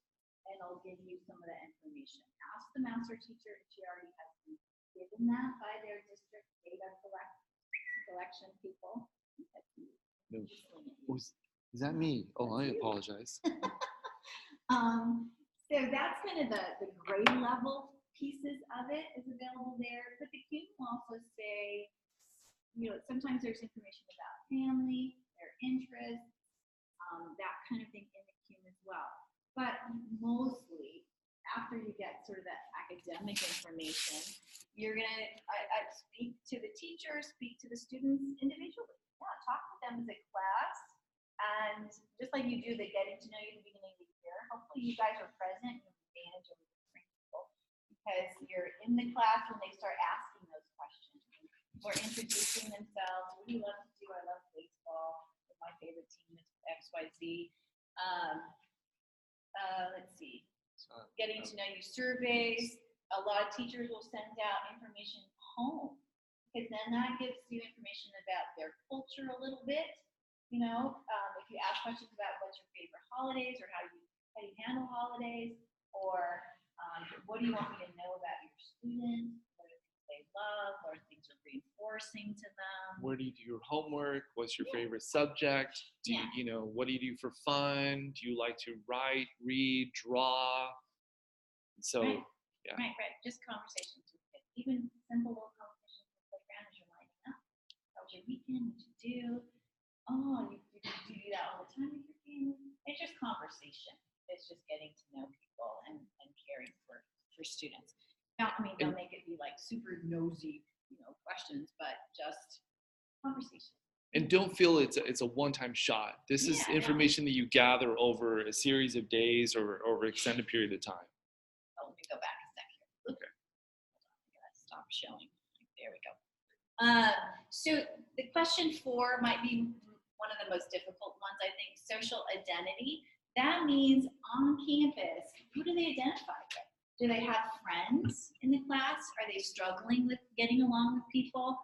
and it'll give you some of that information. Ask the master teacher if she already has been given that by their district data collection people. No. Is that me? Oh, I apologize. So that's kind of the grade level pieces of it is available there. But the CUME will also say, sometimes there's information about family, their interests, that kind of thing in the CUME as well. But mostly, after you get sort of that academic information, you're gonna speak to the teacher, speak to the students individually. Yeah, talk with them as a class, and just like you do the getting to know you at the beginning of the year, hopefully you guys are present and manage over the principal, because you're in the class when they start asking those questions or introducing themselves. What do you love to do? I love baseball. My favorite team is XYZ. Let's see. Getting to know you surveys. A lot of teachers will send out information home, because then that gives you information about their culture a little bit. If you ask questions about what's your favorite holidays, or how you handle holidays, or what do you want me to know about your students, what they love, what things are reinforcing to them. Where do you do your homework? What's your favorite subject? What do you do for fun? Do you like to write, read, draw? So, Right. yeah. Right. Just conversations with kids. Even simple little conversations with playground as you're lining up. How was your weekend? What you do? Oh, you do that all the time with your family? It's just conversation. It's just getting to know people and caring for students. Now, don't make it be like super nosy, questions, but just conversation. And don't feel it's a one-time shot. This is information that you gather over a series of days or over an extended period of time. Oh, let me go back a second. Okay. I gotta stop showing. There we go. So the question 4 might be one of the most difficult ones, I think. Social identity. That means on campus, who do they identify with? Do they have friends in the class? Are they struggling with getting along with people?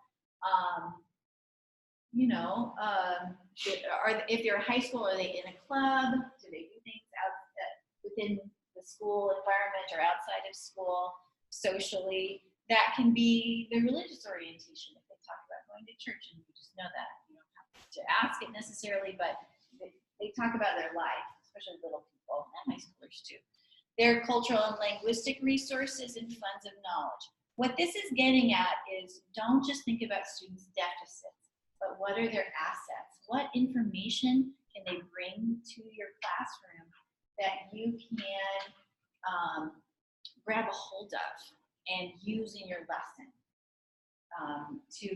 You know, if they're in high school, are they in a club? Do they do things within the school environment or outside of school socially? That can be the religious orientation if they talk about going to church, and you just know that. You don't have to ask it necessarily, but they talk about their life, especially little people and high schoolers too. Their cultural and linguistic resources and funds of knowledge. What this is getting at is don't just think about students' deficits, but what are their assets? What information can they bring to your classroom that you can grab a hold of and use in your lesson to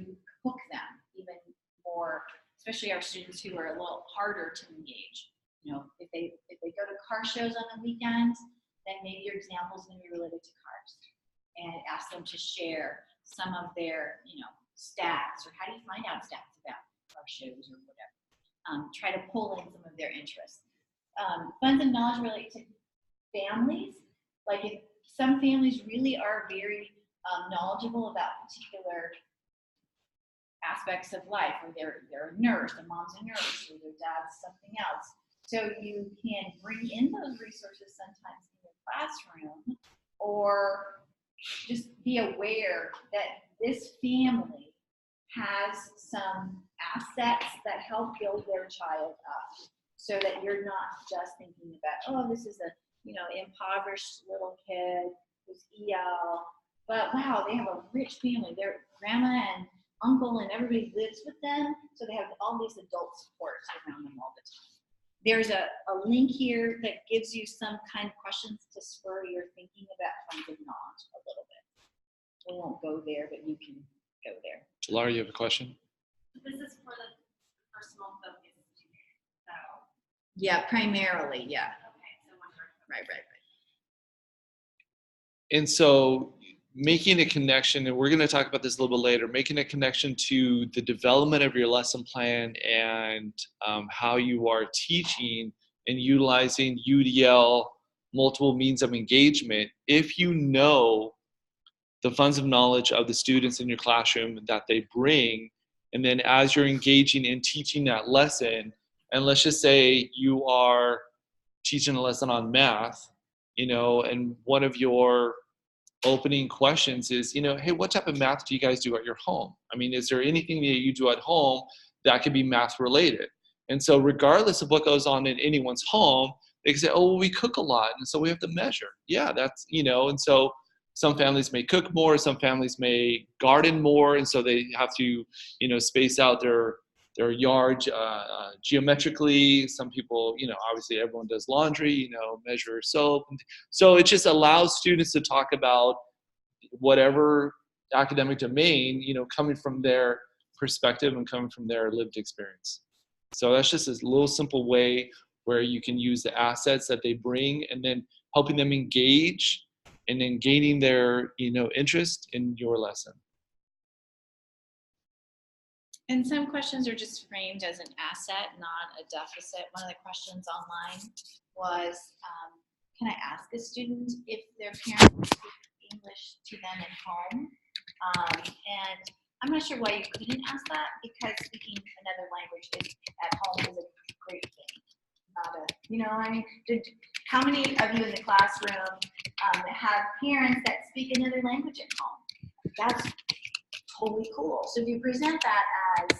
hook them even more, especially our students who are a little harder to engage. You know, if they go to car shows on the weekends, then maybe your example is going to be related to cars, and ask them to share some of their, you know, stats, or how do you find out stats about car shows or whatever. Try to pull in some of their interests. Funds of knowledge relate to families. Like if some families really are very knowledgeable about particular aspects of life, or they're a nurse, their mom's a nurse, or their dad's something else. So you can bring in those resources sometimes in your classroom, or just be aware that this family has some assets that help build their child up, so that you're not just thinking about, oh, this is a, you know, impoverished little kid who's EL, but wow, they have a rich family. Their grandma and uncle and everybody lives with them, so they have all these adult supports around them all the time. There's a link here that gives you some kind of questions to spur your thinking about funds of knowledge a little bit. We won't go there, but you can go there. Laura, you have a question? This is for the personal focus. So, Yeah, primarily, yeah. okay, so one person. Right. And so making a connection, and we're going to talk about this a little bit later, making a connection to the development of your lesson plan and how you are teaching and utilizing UDL, multiple means of engagement. If you know the funds of knowledge of the students in your classroom that they bring, and then as you're engaging in teaching that lesson, and let's just say you are teaching a lesson on math, you know, and one of your opening questions is, you know, hey, what type of math do you guys do at your home? I mean, is there anything that you do at home that could be math related? And so regardless of what goes on in anyone's home, they can say, oh, well, we cook a lot, and so we have to measure. Yeah, that's, you know, and so some families may cook more, some families may garden more, and so they have to, you know, space out their yard geometrically. Some people, you know, obviously everyone does laundry, you know, measure soap. So it just allows students to talk about whatever academic domain, you know, coming from their perspective and coming from their lived experience. So that's just a little simple way where you can use the assets that they bring and then helping them engage and then gaining their, you know, interest in your lesson. And some questions are just framed as an asset, not a deficit. One of the questions online was, can I ask a student if their parents speak English to them at home? And I'm not sure why you couldn't ask that, because speaking another language at home is a great thing. You know, I mean, how many of you in the classroom have parents that speak another language at home? That's totally cool. So if you present that as,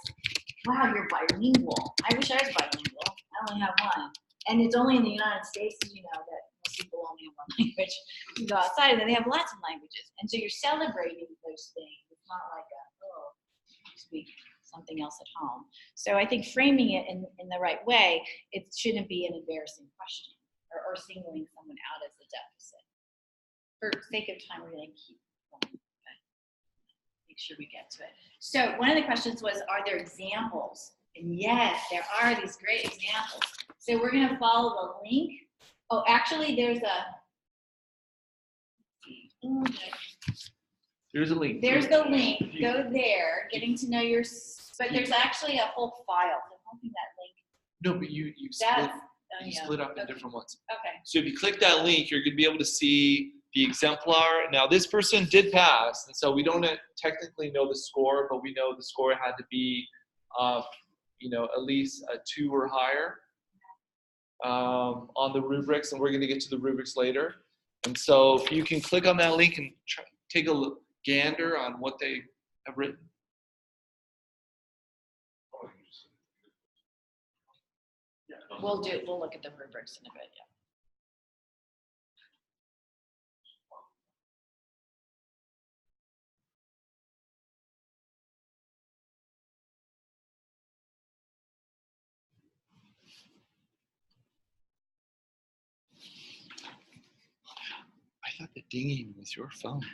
wow, you're bilingual. I wish I was bilingual. I only have one. And it's only in the United States, you know, that most people only have one language. You go outside and then they have lots of languages. And so you're celebrating those things. It's not like you speak something else at home. So I think framing it in the right way, it shouldn't be an embarrassing question or singling someone out as a deficit. For sake of time, we're going to keep going. Make sure we get to it. So one of the questions was, are there examples? And yes, there are these great examples. So we're going to follow the link. Oh, actually, there's There's a link. There's the link. Go there. Getting to know your. But there's actually a whole file. So I'm hoping that link. No, but you split up in different ones. Okay. So if you click that link, you're going to be able to see the exemplar. Now this person did pass, and so we don't technically know the score, but we know the score had to be, at least a 2 or higher on the rubrics, and we're going to get to the rubrics later. And so if you can click on that link and take a look, gander on what they have written. We'll look at the rubrics in a bit, yeah. I thought the dinging was your phone.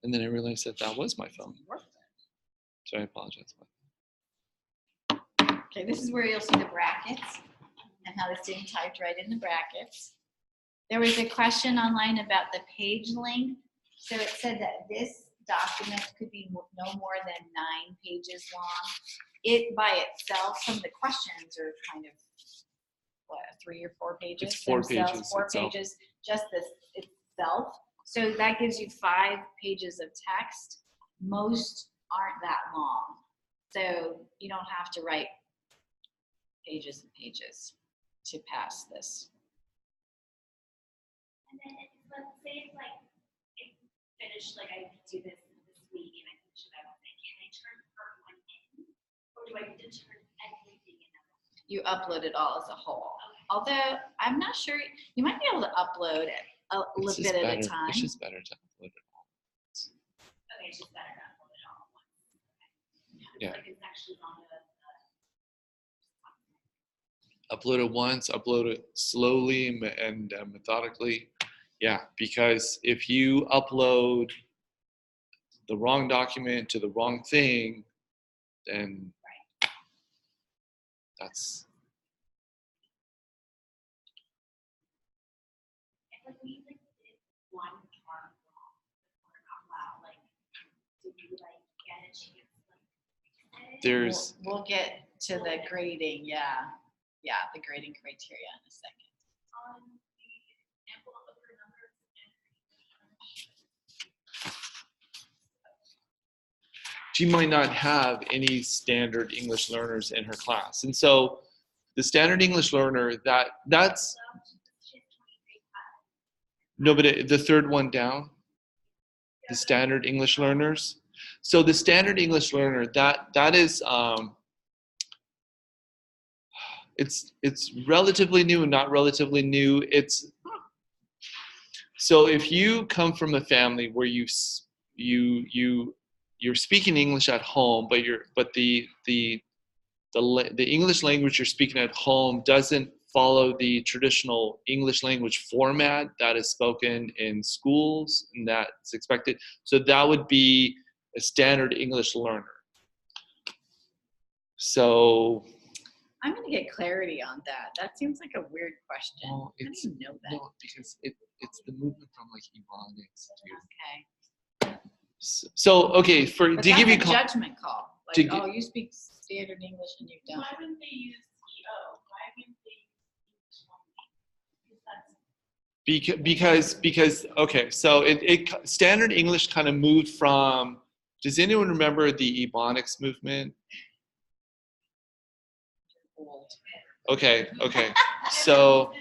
And then I realized that was my phone. So I apologize. Okay, this is where you'll see the brackets and how the student typed right in the brackets. There was a question online about the page length. So it said that this document could be no more than 9 pages long. It by itself, some of the questions are kind of, 3 or 4 pages? It's 4 themselves, pages 4 itself. pages, just this itself. So that gives you 5 pages of text. Most aren't that long. So you don't have to write pages and pages to pass this. And then let's say it's like, it finished, like I do this week and I finish it out, can I turn part 1 in? Or do I need to turn everything in? You upload it all as a whole. Although I'm not sure, you might be able to upload it a little bit at a time. It's just better to upload it all. Okay, it's just better to upload it all at once. Okay. Yeah. Like it's actually on the. Upload it once, upload it slowly and methodically. Yeah, because if you upload the wrong document to the wrong thing, then that's. Like we like did one part wrong, or not loud, like did you like get a chance like There's. We'll get to the grading, yeah. Yeah, the grading criteria in a second. on the envelope of your numbers She might not have any standard English learners in her class, and so the standard English learner that's no, but the third one down, the standard English learners. So the standard English learner that is it's relatively new and not relatively new. It's so if you come from a family where you're speaking English at home, but the English language you're speaking at home doesn't follow the traditional English language format that is spoken in schools and that's expected. So that would be a standard English learner. So I'm gonna get clarity on that. That seems like a weird question. well, How do you know that? no, because it's the movement from like Ebonics to. Okay. So okay, But to give you that's a judgment call. to Like, gi- oh, you speak standard English and you don't. Why wouldn't they use EO? Why wouldn't they use English only? because okay, so it standard English kind of moved from. Does anyone remember the Ebonics movement? Old. Okay. So,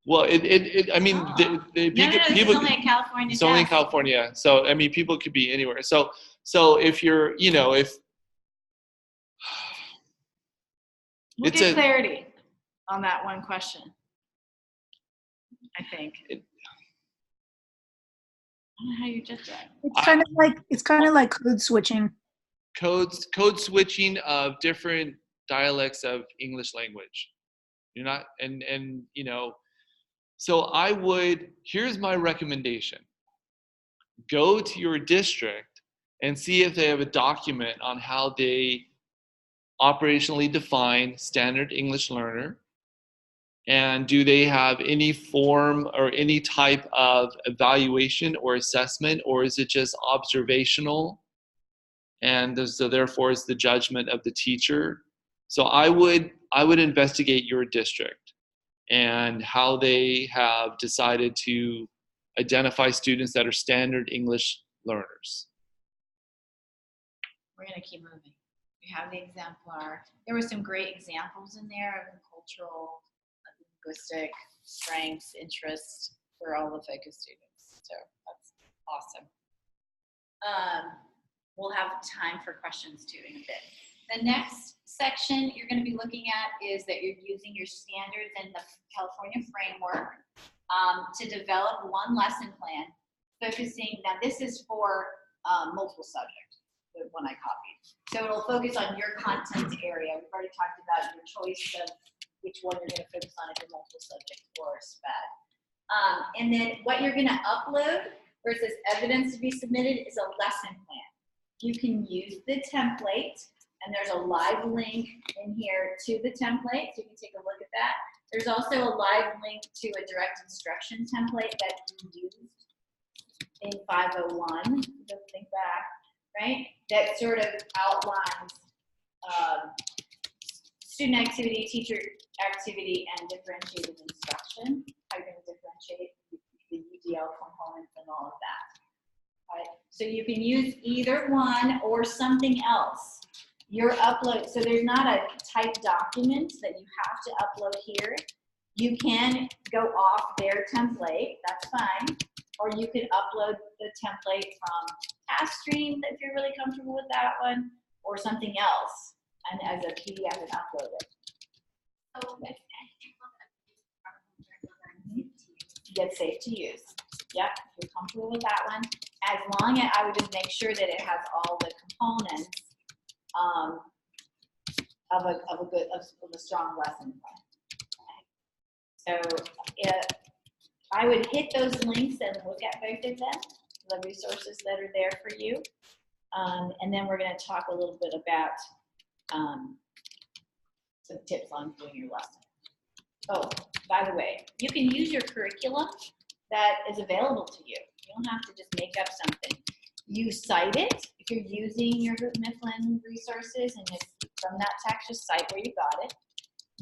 well, I mean, Oh. the No, people, this is only in California. it's only in Jeff. California. So, I mean, people could be anywhere. So if you're, if We'll it's get a- clarity on that one question. I think. I don't know how you judge that. It's kind of like code switching. code switching of different dialects of English language. You're not, and so here's my recommendation. Go to your district and see if they have a document on how they operationally define standard English learner. And do they have any form or any type of evaluation or assessment, or is it just observational? And so therefore it's the judgment of the teacher. So I would investigate your district and how they have decided to identify students that are standard English learners. We're gonna keep moving. We have the exemplar. There were some great examples in there of the cultural, linguistic strengths, interests for all the focus students. So that's awesome. We'll have time for questions too in a bit. The next section you're going to be looking at is that you're using your standards and the California framework to develop one lesson plan focusing, now this is for multiple subjects, the one I copied. So it'll focus on your content area. We've already talked about your choice of which one you're going to focus on if you're multiple subject or SPED. And then what you're going to upload versus evidence to be submitted is a lesson plan. You can use the template, and there's a live link in here to the template, so you can take a look at that. There's also a live link to a direct instruction template that you used in 501. Don't think back, right? That sort of outlines student activity, teacher activity, and differentiated instruction. How you're going to differentiate the UDL components and all of that. Right? So you can use either one or something else. Your upload, so there's not a typed document that you have to upload here. You can go off their template, that's fine. Or you could upload the template from TaskStream if you're really comfortable with that one, or something else, and as a PDF and upload it. Get safe to use. Yep, if you're comfortable with that one. As long as I would just make sure that it has all the components of a strong lesson plan. So I would hit those links and look at both of them, the resources that are there for you. And then we're going to talk a little bit about some tips on doing your lesson. Oh, by the way, you can use your curriculum that is available to you. You don't have to just make up something. You cite it if you're using your Hoop Mifflin resources, and if from that text, just cite where you got it.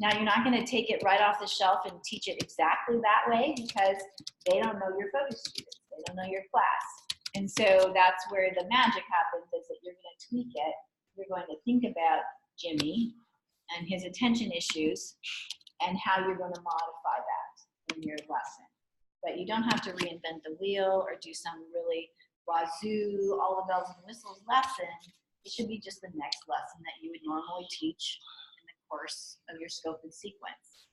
Now, you're not going to take it right off the shelf and teach it exactly that way because they don't know your focus students. They don't know your class. And so that's where the magic happens, is that you're going to tweak it. You're going to think about Jimmy and his attention issues and how you're going to modify that in your lesson. But you don't have to reinvent the wheel or do some really wazoo, all the bells and whistles lesson. It should be just the next lesson that you would normally teach in the course of your scope and sequence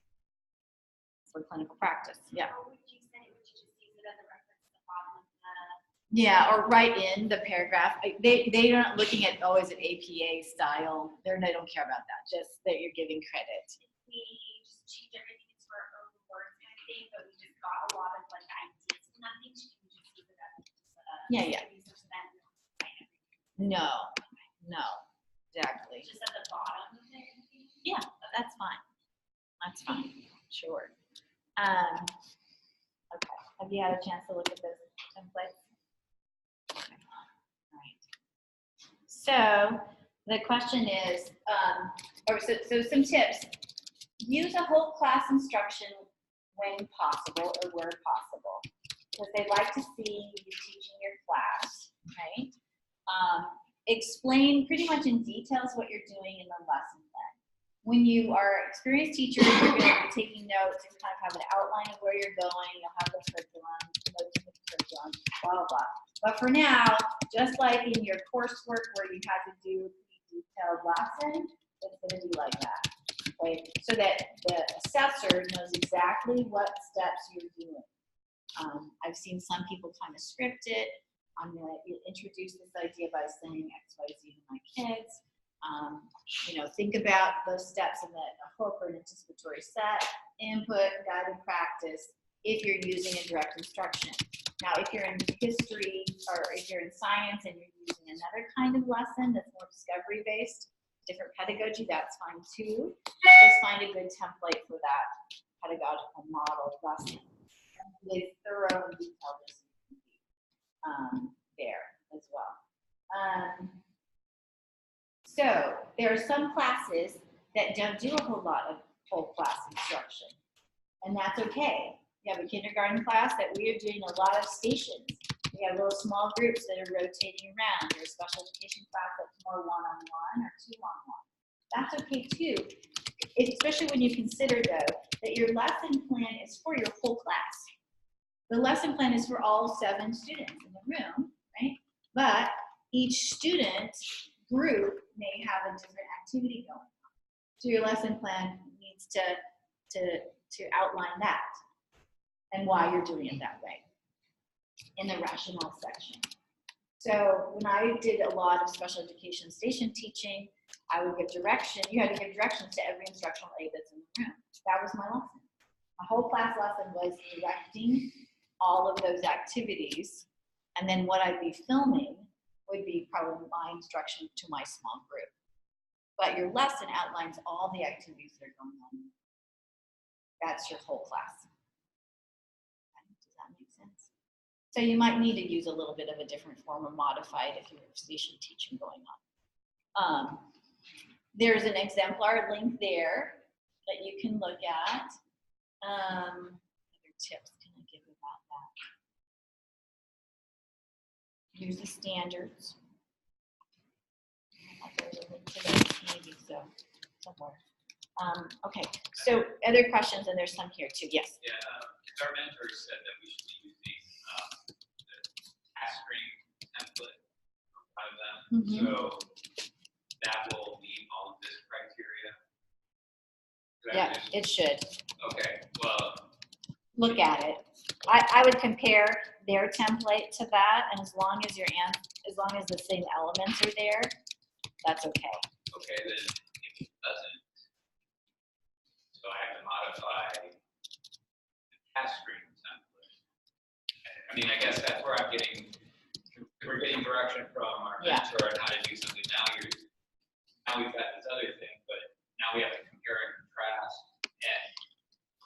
for clinical practice. Yeah. How would you say, would you just use it as a reference at the bottom of the? Yeah, or right in the paragraph. They're not looking at, oh, is it APA style? They don't care about that. Just that you're giving credit. We just change everything into our own words kind of thing, but we just got a lot of like ideas. Nothing to do, just use it as Yeah. resource then. No, exactly. Just at the bottom of it. Yeah, that's fine. That's fine. Sure. Okay. Have you had a chance to look at those templates? Okay. All right. So the question is, so some tips. Use a whole class instruction when possible or where possible, because they like to see you teaching your class, right? Explain pretty much in details what you're doing in the lesson plan. When you are experienced teachers, you're going to be taking notes and kind of have an outline of where you're going. You'll have the curriculum, notes of the curriculum, blah, blah, blah. But for now, just like in your coursework where you had to do a detailed lesson, it's going to be like that. Right? So that the assessor knows exactly what steps you're doing. I've seen some people kind of script it. I'm going to introduce this idea by saying X, Y, Z to my kids. Think about those steps in a hook or an anticipatory set, input, guided practice, if you're using a direct instruction. Now, if you're in history or if you're in science and you're using another kind of lesson that's more discovery-based, different pedagogy, that's fine too. Just find a good template for that pedagogical model lesson with thorough and detailed there as well. So there are some classes that don't do a whole lot of whole class instruction. And that's okay. You have a kindergarten class that we are doing a lot of stations. We have little small groups that are rotating around. There's a special education class that's more one-on-one or two-on-one. That's okay too. Especially when you consider though, that your lesson plan is for your whole class. The lesson plan is for all 7 students in the room, right? But each student group may have a different activity going on. So your lesson plan needs to outline that and why you're doing it that way in the rationale section. So when I did a lot of special education station teaching, I would give direction. You had to give directions to every instructional aide that's in the room. That was my lesson. My whole class lesson was directing all of those activities, and then what I'd be filming would be probably my instruction to my small group. But your lesson outlines all the activities that are going on. That's your whole class. Does that make sense? So you might need to use a little bit of a different form or modify it if you have station teaching going on. There's an exemplar link there that you can look at. Other tips can I give about that? Here's the standards. There's a link to those, maybe so, somewhere. Okay, so other questions, and there's some here too. Yes. Yeah, our mentor said that we should be using the task stream template out of them. So that will meet all of this criteria. Yeah, it should. Okay, well. Look at it. I would compare their template to that, and as long as the same elements are there, that's okay. Okay, then if it doesn't, so I have to modify the task stream template. I mean, I guess that's where I'm getting, we're getting direction from our mentor on how to do something. Now we've got this other thing, but now we have to compare and contrast. And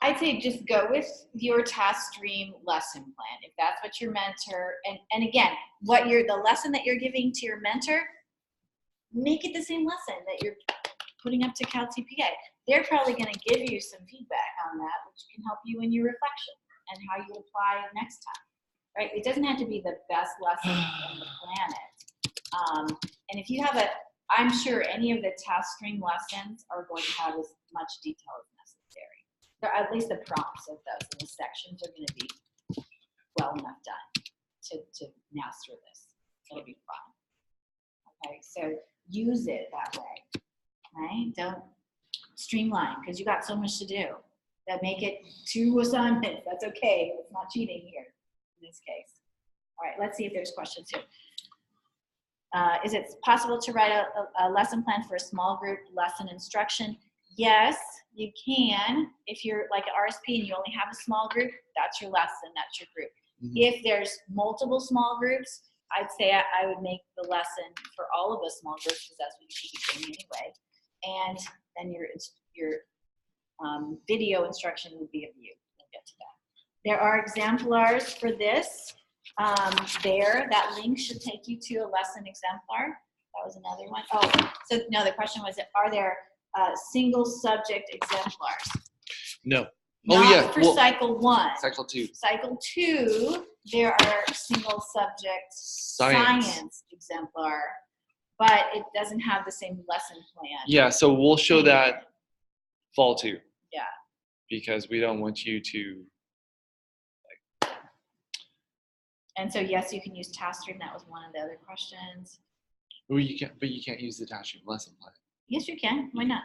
I'd say just go with your task stream lesson plan. If that's what your mentor, and again, the lesson that you're giving to your mentor, make it the same lesson that you're putting up to CalTPA. They're probably going to give you some feedback on that, which can help you in your reflection and how you apply next time, right? It doesn't have to be the best lesson on the planet. And if you have I'm sure any of the task stream lessons are going to have as much detail as necessary. At least the prompts of those and the sections are going to be well enough done to master this. It'll be fun. Okay, so use it that way, right? Don't streamline because you got so much to do. That make it 2 assignments. That's okay. It's not cheating here in this case. All right, let's see if there's questions here. Is it possible to write a lesson plan for a small group lesson instruction? Yes, you can. If you're like an RSP and you only have a small group, that's your lesson, that's your group. If there's multiple small groups, I'd say I would make the lesson for all of the small groups because that's what you should be doing anyway. And then your video instruction would be of you. We'll get to that. There are exemplars for this. That link should take you to a lesson exemplar. That was another one. Oh, so no, the question was, are there single subject exemplars? No. Not for cycle 1. Cycle 2. Cycle 2, there are single subject science exemplar, but it doesn't have the same lesson plan. Yeah, so we'll show that fall 2. Yeah. Because we don't want you to. And so yes, you can use task stream. That was one of the other questions. Well, you can't use the task stream lesson plan. Yes, you can. Why not?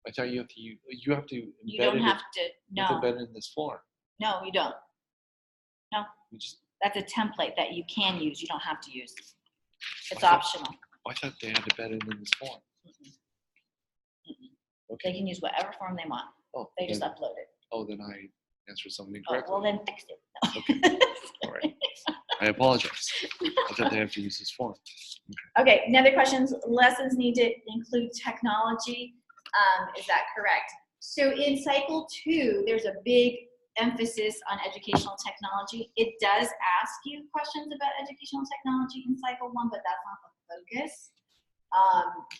I thought you have to embed You don't have to. No. embed it in this form. No, you don't. No. That's a template that you can use. You don't have to use. It's optional. I thought they had to embed it in this form. Okay. They can use whatever form they want. Oh, they just upload it. Oh, then I answered something Oh, incorrectly. well, then fix it. No. Okay. All right. I apologize. I thought they have to use this form. Okay, another question. Lessons need to include technology. Is that correct? So in cycle 2, there's a big emphasis on educational technology. It does ask you questions about educational technology in cycle 1, but that's not the focus.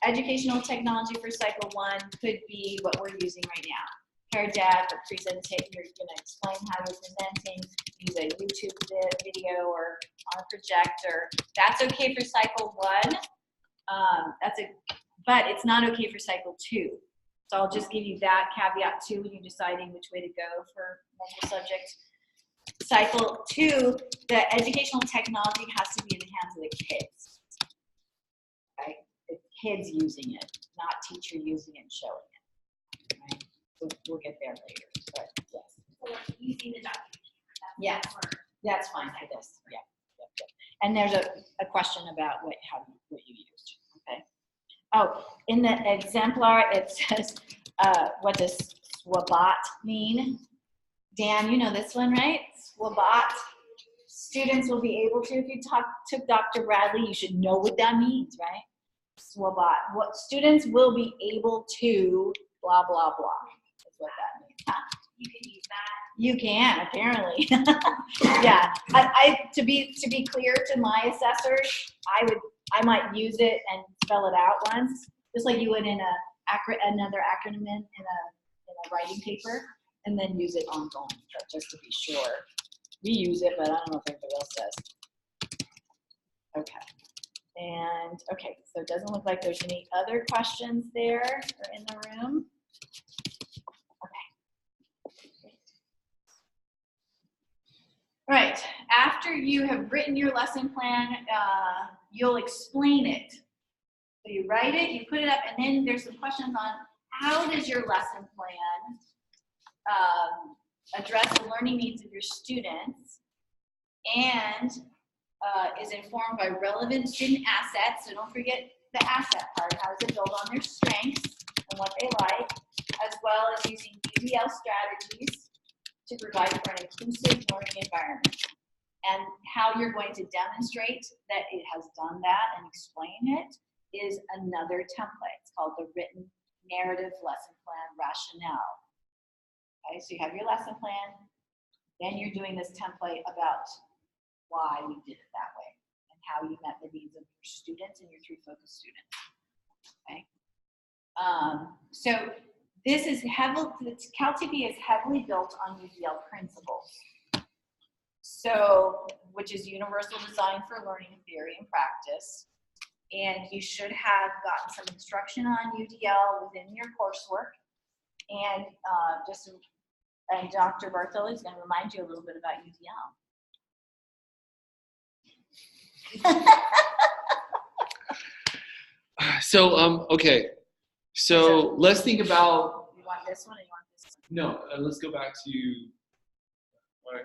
Educational technology for cycle 1 could be what we're using right now. prepared deck or presentation, you're gonna explain how you're presenting, use a YouTube video or on a projector. That's okay for cycle 1. But it's not okay for cycle 2. So I'll just give you that caveat too when you're deciding which way to go for multiple subjects. Cycle 2, the educational technology has to be in the hands of the kids. Okay? The kids using it, not teacher using it and showing it. Right? We'll get there later, but yes. So like using the document. Yes, that's fine for this. Yeah. And there's a question about what you used. Okay. Oh, in the exemplar it says, what does SWABOT mean? Dan, you know this one, right? SWABOT. Students will be able to, if you took Dr. Bradley, you should know what that means, right? SWABOT. What students will be able to blah blah blah. That's what that means. Huh? You can use that. You can, apparently. Yeah. To be clear to my assessors, I might use it and spell it out once, just like you would in another acronym in a writing paper, and then use it ongoing, but just to be sure. We use it, but I don't know if everybody else does. Okay. And okay, so it doesn't look like there's any other questions there or in the room. All right, after you have written your lesson plan, you'll explain it. So you write it, you put it up, and then there's some questions on how does your lesson plan address the learning needs of your students and is informed by relevant student assets. So don't forget the asset part. How does it build on their strengths and what they like, as well as using UDL strategies to provide for an inclusive learning environment. And how you're going to demonstrate that it has done that and explain it is another template. It's called the written narrative lesson plan rationale. Okay, so you have your lesson plan, then you're doing this template about why we did it that way and how you met the needs of your students and your 3 focus students. Okay. So this is CalTPA is heavily built on UDL principles. So, which is universal design for learning theory and practice. And you should have gotten some instruction on UDL within your coursework. And and Dr. Bartoli is going to remind you a little bit about UDL. So, okay. So let's think about. You want this one or you want this one? No, let's go back to.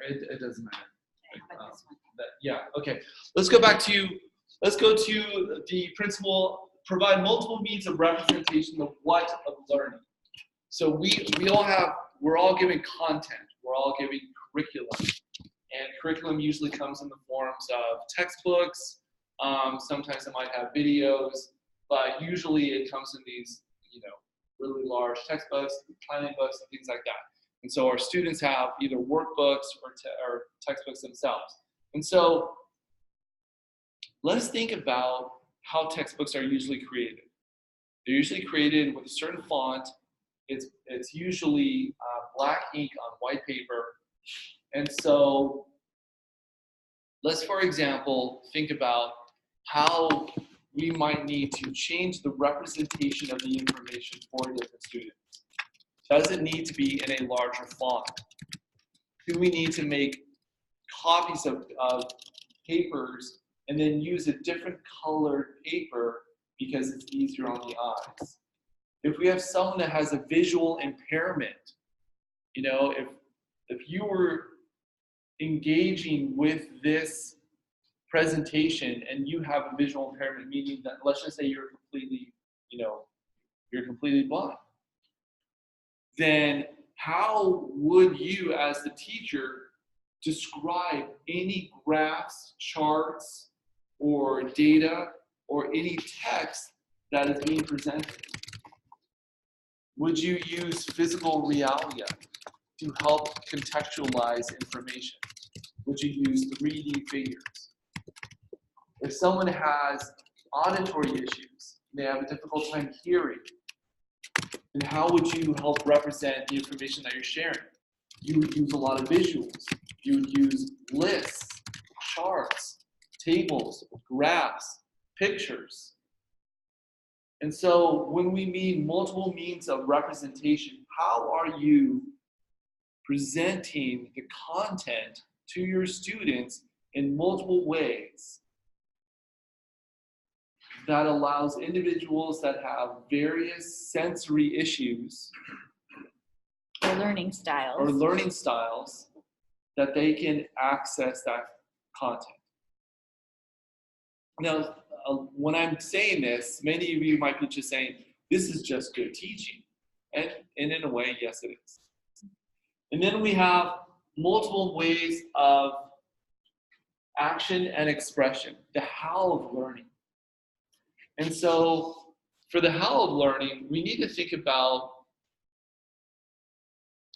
It doesn't matter. Okay, how about this one? Yeah. Okay. Let's go to the principle. Provide multiple means of representation of what of learning. So we're all given content. We're all given curriculum, and curriculum usually comes in the forms of textbooks. Sometimes it might have videos, but usually it comes in these, really large textbooks, planning books, and things like that. And so our students have either workbooks or textbooks themselves. And so let's think about how textbooks are usually created. They're usually created with a certain font. It's usually black ink on white paper. And so let's, for example, think about how we might need to change the representation of the information for different students. Does it need to be in a larger font? Do we need to make copies of papers and then use a different colored paper because it's easier on the eyes? If we have someone that has a visual impairment, if you were engaging with this presentation and you have a visual impairment, meaning that let's just say you're completely blind, then how would you as the teacher describe any graphs, charts, or data, or any text that is being presented? Would you use physical realia to help contextualize information? Would you use 3D figures? If someone has auditory issues, they have a difficult time hearing, And how would you help represent the information that you're sharing? You would use a lot of visuals. You would use lists, charts, tables, graphs, pictures. And so when we mean multiple means of representation, how are you presenting the content to your students in multiple ways that allows individuals that have various sensory issues Or learning styles. that they can access that content? Now, when I'm saying this, many of you might be just saying, this is just good teaching. And in a way, yes, it is. And then we have multiple ways of action and expression, the how of learning. And so for the how of learning, we need to think about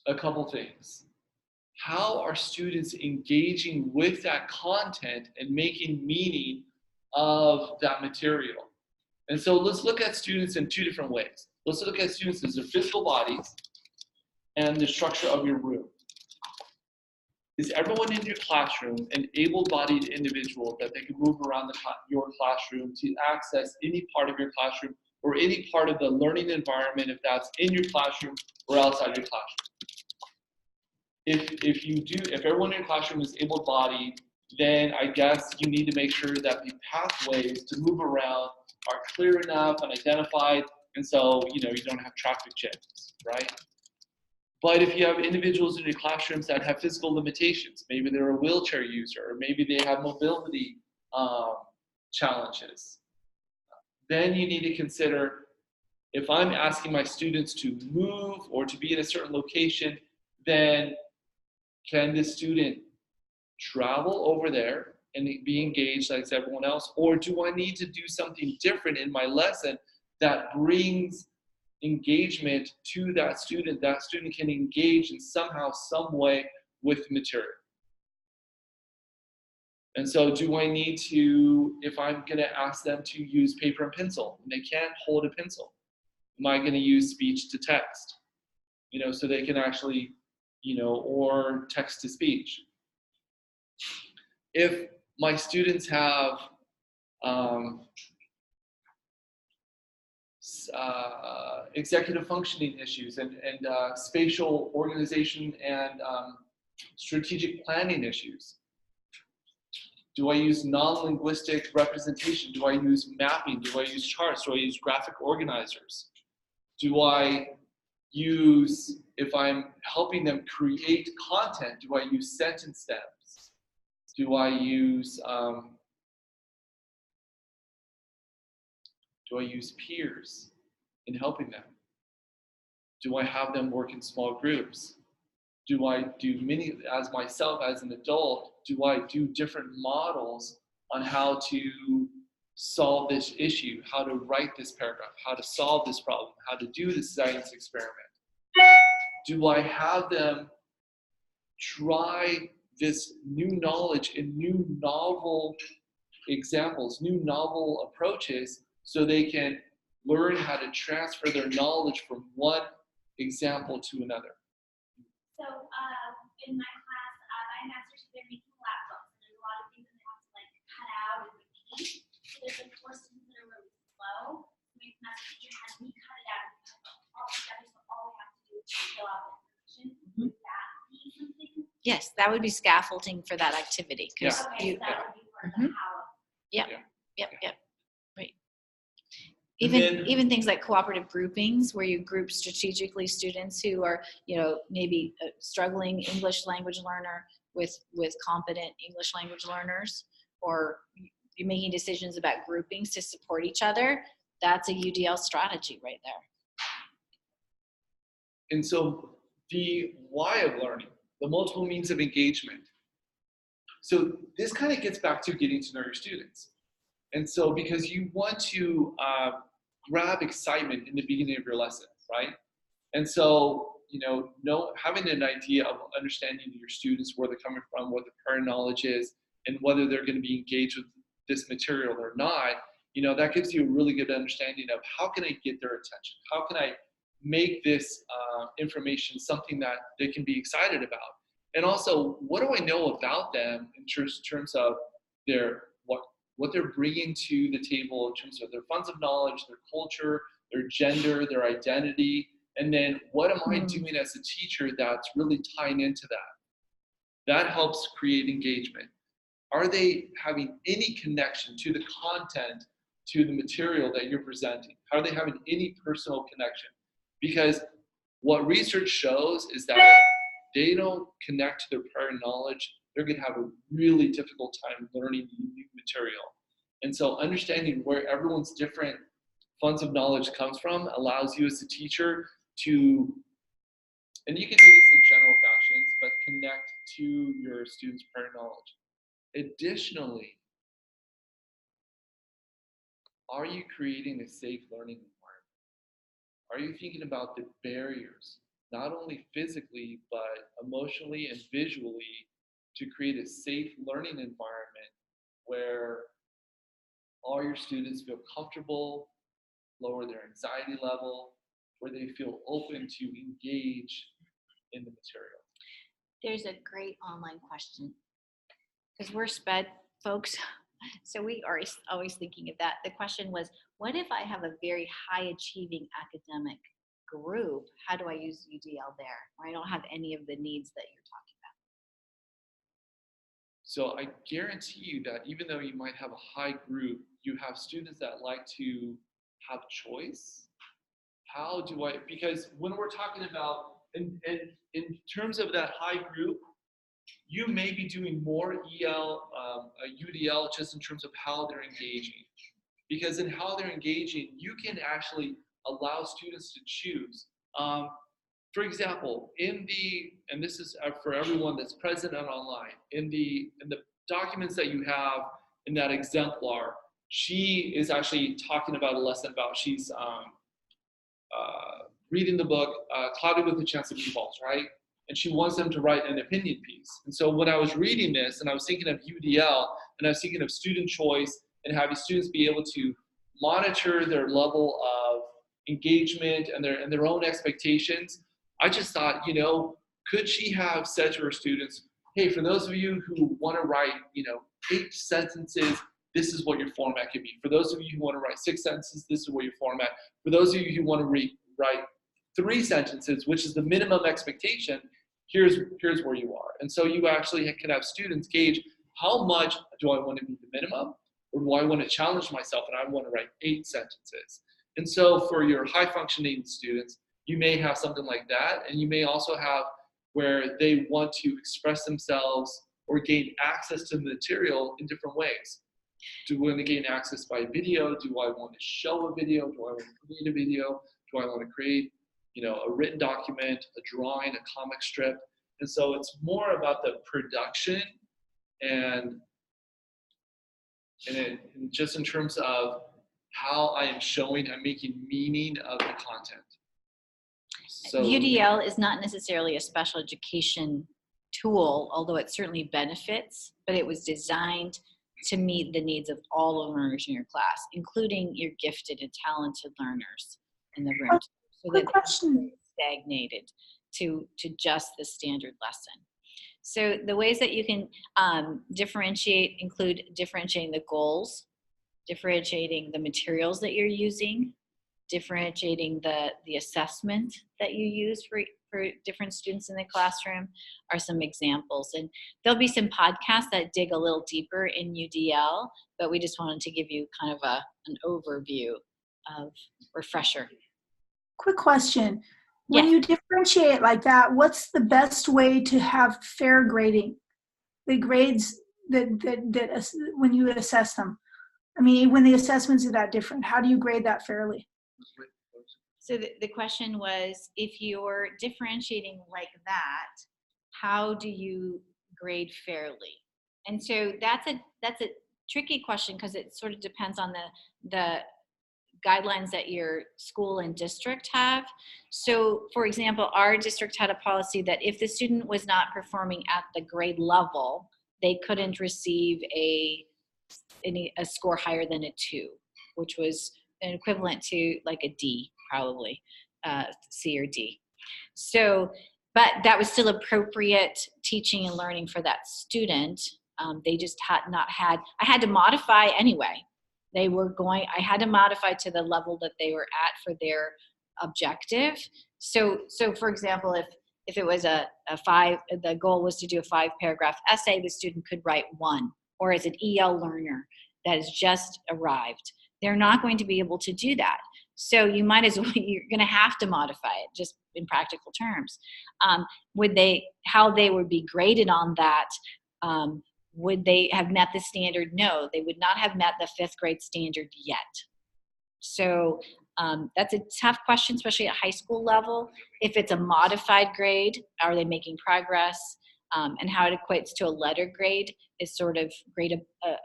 a couple things. How are students engaging with that content and making meaning of that material? And so let's look at students in two different ways. Let's look at students as their physical bodies and the structure of your room. Is everyone in your classroom an able-bodied individual that they can move around your classroom to access any part of your classroom or any part of the learning environment, if that's in your classroom or outside your classroom? If everyone in your classroom is able-bodied, then I guess you need to make sure that the pathways to move around are clear enough and identified, and so you don't have traffic jams, right? But if you have individuals in your classrooms that have physical limitations, maybe they're a wheelchair user, or maybe they have mobility challenges, then you need to consider, if I'm asking my students to move or to be in a certain location, then can the student travel over there and be engaged like everyone else? Or do I need to do something different in my lesson that brings engagement to that student can engage in somehow, some way with the material? And so do I need to, if I'm gonna ask them to use paper and pencil and they can't hold a pencil, am I gonna use speech to text? So they can actually, or text to speech. If my students have executive functioning issues and spatial organization and strategic planning issues, do I use non-linguistic representation? Do I use mapping? Do I use charts? Do I use graphic organizers? Do I use, if I'm helping them create content, do I use sentence stems? Do I use peers in helping them? Do I have them work in small groups? Do I do as myself as an adult, do I do different models on how to solve this issue, how to write this paragraph, how to solve this problem, how to do this science experiment? Do I have them try this new knowledge in new novel examples, new novel approaches, so they can learn how to transfer their knowledge from one example to another? So in my class, my master's, they're making laptops, and there's a lot of things that they have to like cut out and repeat. So there's like 4 students that are really slow. My master teacher had me cut it out and cut it all together, so all we have to do is fill out the information. Would that be something? Yes, that would be scaffolding for that activity. Yeah. Okay, so that would be part of the how. Yep. Right. And Even things like cooperative groupings, where you group strategically students who are, maybe a struggling English language learner with competent English language learners, or you're making decisions about groupings to support each other. That's a UDL strategy right there. And so the why of learning, the multiple means of engagement. So this kind of gets back to getting to know your students. And so because you want to grab excitement in the beginning of your lesson, right? And so, having an idea of understanding your students, where they're coming from, what the current knowledge is, and whether they're going to be engaged with this material or not, that gives you a really good understanding of how can I get their attention? How can I make this information something that they can be excited about? And also, what do I know about them in terms of their what they're bringing to the table in terms of their funds of knowledge, their culture, their gender, their identity, and then what am I doing as a teacher that's really tying into that? That helps create engagement. Are they having any connection to the content, to the material that you're presenting? How are they having any personal connection? Because what research shows is that if they don't connect to their prior knowledge, they're going to have a really difficult time learning new material. And so understanding where everyone's different funds of knowledge comes from allows you as a teacher to, and you can do this in general fashions, but connect to your students' prior knowledge. Additionally, are you creating a safe learning environment? Are you thinking about the barriers, not only physically, but emotionally and visually, to create a safe learning environment where all your students feel comfortable, lower their anxiety level, where they feel open to engage in the material? There's a great online question, because we're SPED folks, so we are always thinking of that. The question was, what if I have a very high achieving academic group? How do I use UDL there? Or I don't have any of the needs that you're talking about. So I guarantee you that even though you might have a high group, you have students that like to have choice. How do I, because when we're talking about, in terms of that high group, you may be doing more UDL just in terms of how they're engaging. Because in how they're engaging, you can actually allow students to choose. For example, and this is for everyone that's present and online, in the documents that you have in that exemplar, she is actually talking about a lesson about, she's reading the book, Cloudy with a Chance of Meatballs, right? And she wants them to write an opinion piece. And so when I was reading this and I was thinking of UDL and I was thinking of student choice and having students be able to monitor their level of engagement and their own expectations, I just thought, could she have said to her students, hey, for those of you who want to write, 8 sentences, this is what your format could be. For those of you who want to write 6 sentences, this is what your format. For those of you who want to write 3 sentences, which is the minimum expectation, here's where you are. And so you actually can have students gauge, how much do I want to be the minimum, or do I want to challenge myself and I want to write 8 sentences? And so for your high functioning students, you may have something like that, and you may also have where they want to express themselves or gain access to the material in different ways. Do I want to gain access by video? Do I want to show a video? Do I want to create a video? Do I want to create, a written document, a drawing, a comic strip? And so it's more about the production and just in terms of how I am showing, I'm making meaning of the content. So UDL is not necessarily a special education tool, although it certainly benefits, but it was designed to meet the needs of all the learners in your class, including your gifted and talented learners in the room, so that they're stagnated to just the standard lesson. So the ways that you can differentiate include differentiating the goals, differentiating the materials that you're using, differentiating the assessment that you use for different students in the classroom are some examples. And there'll be some podcasts that dig a little deeper in UDL, but we just wanted to give you kind of an overview of refresher. Quick question. When Yes. you differentiate like that, what's the best way to have fair grading? The grades that when you assess them. I mean, when the assessments are that different, how do you grade that fairly? So the question was, if you're differentiating like that, how do you grade fairly? And so that's a tricky question, because it sort of depends on the guidelines that your school and district have. So for example, our district had a policy that if the student was not performing at the grade level, they couldn't receive a score higher than a 2, which was an equivalent to like a D probably. C or D. So, but that was still appropriate teaching and learning for that student. They just had not had, I had to modify anyway. I had to modify to the level that they were at for their objective. So for example, if it was the goal was to do a 5-paragraph essay, the student could write 1, or as an EL learner that has just arrived. They're not going to be able to do that. So you might as well, you're going to have to modify it just in practical terms. How they would be graded on that, would they have met the standard? No, they would not have met the 5th grade standard yet. So that's a tough question, especially at high school level. If it's a modified grade, are they making progress? And how it equates to a letter grade is sort of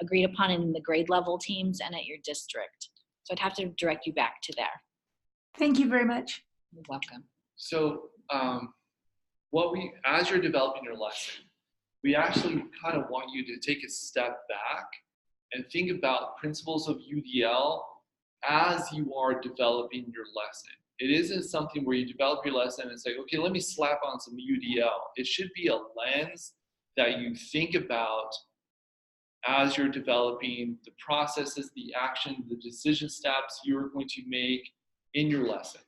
agreed upon in the grade level teams and at your district. So I'd have to direct you back to there. Thank you very much. You're welcome. So as you're developing your lesson, we actually kind of want you to take a step back and think about principles of UDL as you are developing your lesson. It isn't something where you develop your lesson and say, okay, let me slap on some UDL. It should be a lens that you think about as you're developing the processes, the action, the decision steps you're going to make in your lesson.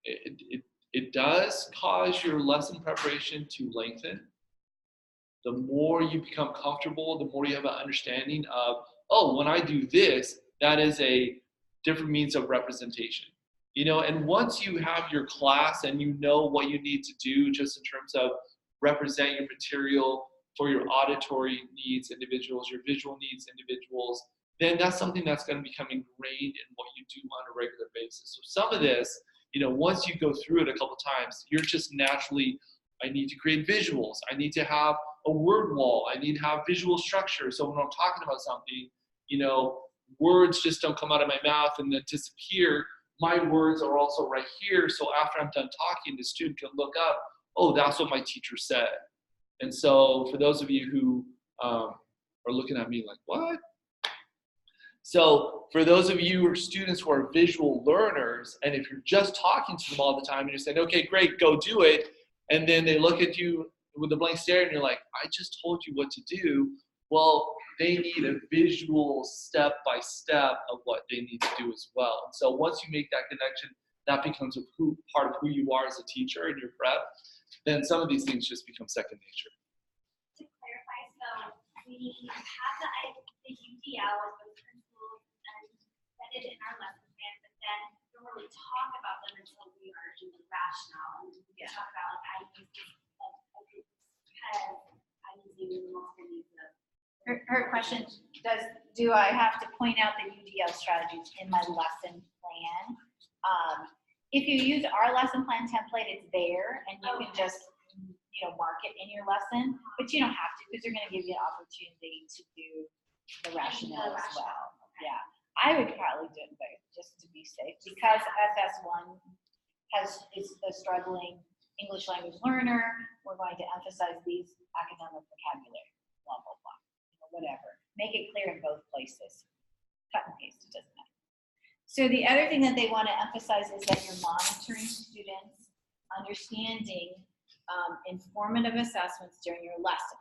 It does cause your lesson preparation to lengthen. The more you become comfortable, the more you have an understanding of, oh, when I do this, that is a different means of representation. And once you have your class and you know what you need to do just in terms of represent your material for your auditory needs individuals, your visual needs individuals, then that's something that's going to become ingrained in what you do on a regular basis. So some of this, once you go through it a couple times, you're just naturally, I need to create visuals. I need to have a word wall. I need to have visual structure. So when I'm talking about something, words just don't come out of my mouth and then disappear. My words are also right here. So after I'm done talking, the student can look up, oh, that's what my teacher said. And so for those of you who are looking at me like, what? So for those of you who are students who are visual learners, and if you're just talking to them all the time and you're saying, okay, great, go do it. And then they look at you with a blank stare and you're like, I just told you what to do. Well, they need a visual step-by-step of what they need to do as well. And so once you make that connection, that becomes part of who you are as a teacher and your prep, then some of these things just become second nature. To clarify, so we have the UDL with those principles and embedded in our lesson plan, but then we don't really talk about them until we are doing rationale. And we talk about like I use this because I'm using the most needs of. Her question, do I have to point out the UDL strategies in my lesson plan? If you use our lesson plan template, it's there, and you can just mark it in your lesson, but you don't have to because they're going to give you an opportunity to do the rationale as well. Yeah, I would probably do it both just to be safe because FS1 is a struggling English language learner. We're going to emphasize these academic vocabulary, blah, blah, blah. Whatever. Make it clear in both places. Cut and paste, it doesn't matter. So the other thing that they want to emphasize is that you're monitoring students' understanding informative assessments during your lesson.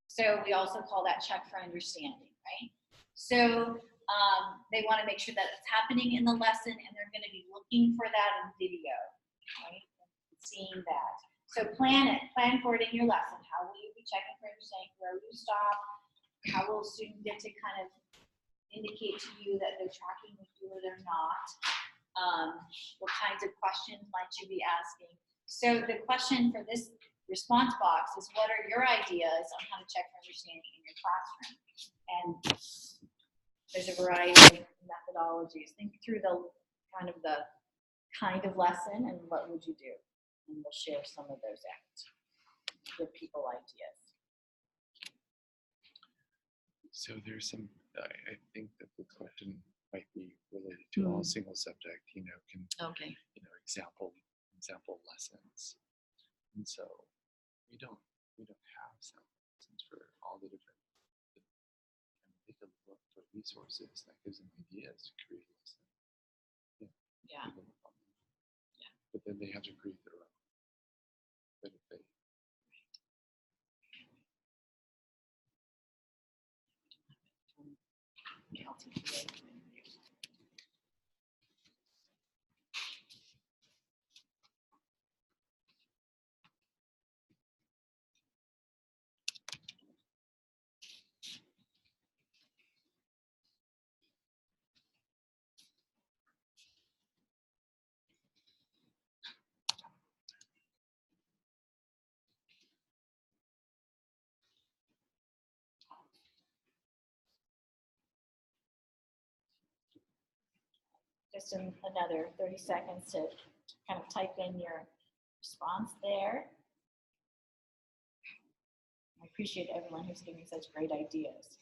So we also call that check for understanding, right? So they want to make sure that it's happening in the lesson and they're going to be looking for that in video, right? Seeing that. So plan it. Plan for it in your lesson. How will you be checking for understanding? Where will you stop? How will a student get to kind of indicate to you that they're tracking with you or they're not? What kinds of questions might you be asking? So the question for this response box is, what are your ideas on how to check for understanding in your classroom? And there's a variety of methodologies. Think through the kind of lesson and what would you do? And we'll share some of those out. Give people ideas. So there's some, I think that the question might be related to all single subject, Okay. example lessons. And so we don't have sample lessons for all the different, they can look for resources that gives them ideas to create a lesson. Yeah. Take a look on then they have to create their own. But if they, Just another 30 seconds to kind of type in your response there. I appreciate everyone who's giving such great ideas.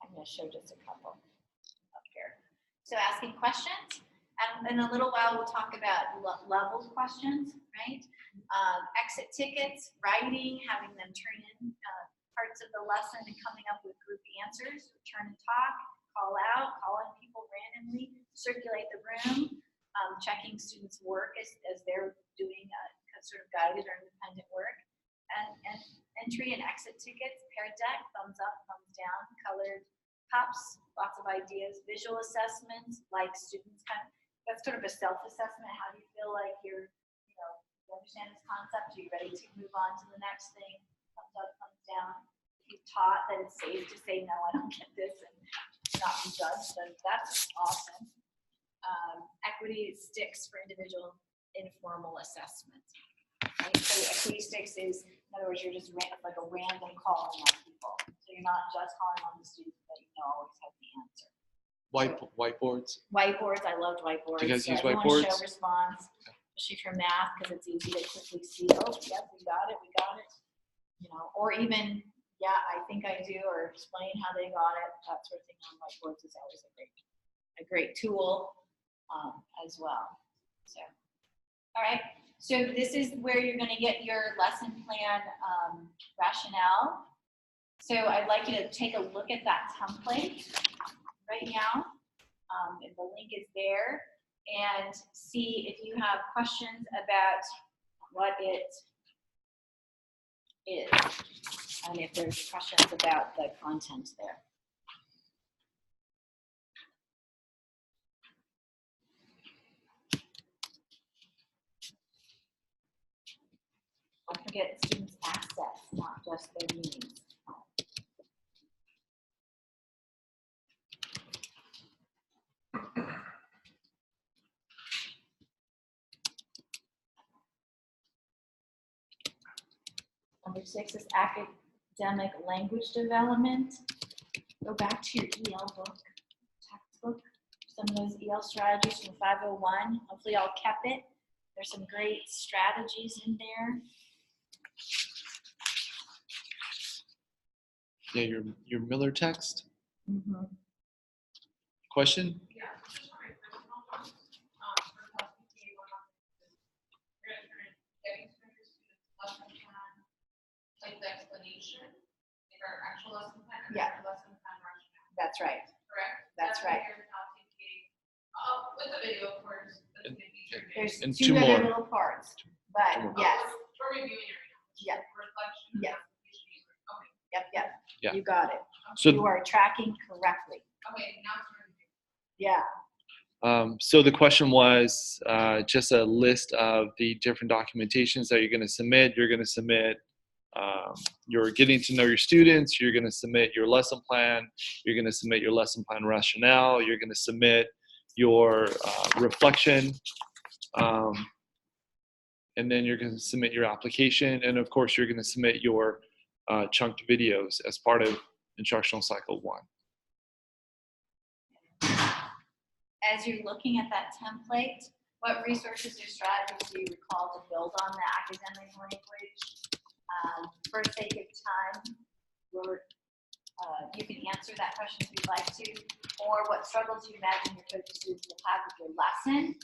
I'm going to show just a couple up here. So asking questions, and in a little while we'll talk about level questions, right? Exit tickets, writing, having them turn in parts of the lesson and coming up with group answers, return and talk, call out, call in people randomly, circulate the room, checking students' work as they're doing sort of guided or independent work, and entry and exit tickets, paired deck, thumbs up, thumbs down, colored cups, lots of ideas, visual assessments, like students kind of, that's sort of a self-assessment. How do you feel like you're, you understand this concept? Are you ready to move on to the next thing? Thumbs up, thumbs down. If you've taught that it's safe to say, no, I don't get this, and not be judged, then that's awesome. Equity sticks for individual informal assessment. Right? So equity sticks is, in other words, you're just like a random calling on people. So you're not just calling on the students that you know always have the answer. whiteboards. Whiteboards, I loved whiteboards. Do you guys use Everyone whiteboards? show response, especially for math, because it's easy to quickly see, oh, yep, we got it. Or even, yeah, I think I do, or explain how they got it. That sort of thing on whiteboards is always a great tool as well. So, all right. So this is where you're going to get your lesson plan rationale. So I'd like you to take a look at that template right now. And the link is there, and see if you have questions about what it is, and if there's questions about the content there. Don't forget students' access, not just their needs. Number 6 is academic language development. Go back to your EL book, textbook, some of those EL strategies from 501. Hopefully y'all kept it. There's some great strategies in there. Yeah, your Miller text. Mm-hmm. Question? Yeah, just my personal thoughts. For CalTPA, getting students lesson plan, like the explanation, like our actual lesson plan, and Yeah. our lesson plan rationale. That's right. Correct? That's right. what your CalTPA, with the video, of course, that's gonna be your There's And two two other more. little parts, but Two more. yes, We're reviewing it right now. Yeah. Reflection. Yeah. Okay. yep, Yeah. you got it. So You are tracking correctly. Okay, now it's review. Yeah. So the question was just a list of the different documentations that you're going to submit. You're going to submit your getting to know your students. You're going to submit your lesson plan. You're going to submit your lesson plan rationale. You're going to submit your reflection. And then you're going to submit your application. And of course, you're going to submit your chunked videos as part of instructional cycle 1. As you're looking at that template, what resources or strategies do you recall to build on the academic language? For sake of time, we're You can answer that question if you'd like to, or what struggles you imagine your coaching students will have with your lesson.